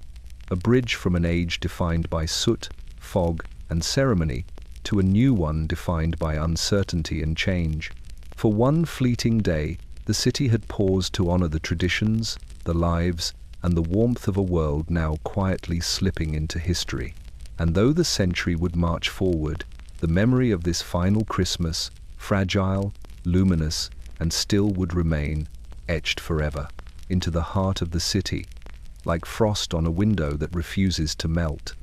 a bridge from an age defined by soot, fog, and ceremony to a new one defined by uncertainty and change. For one fleeting day, the city had paused to honor the traditions, the lives, and the warmth of a world now quietly slipping into history. And though the century would march forward, the memory of this final Christmas, fragile, luminous, and still would remain, etched forever into the heart of the city, like frost on a window that refuses to melt.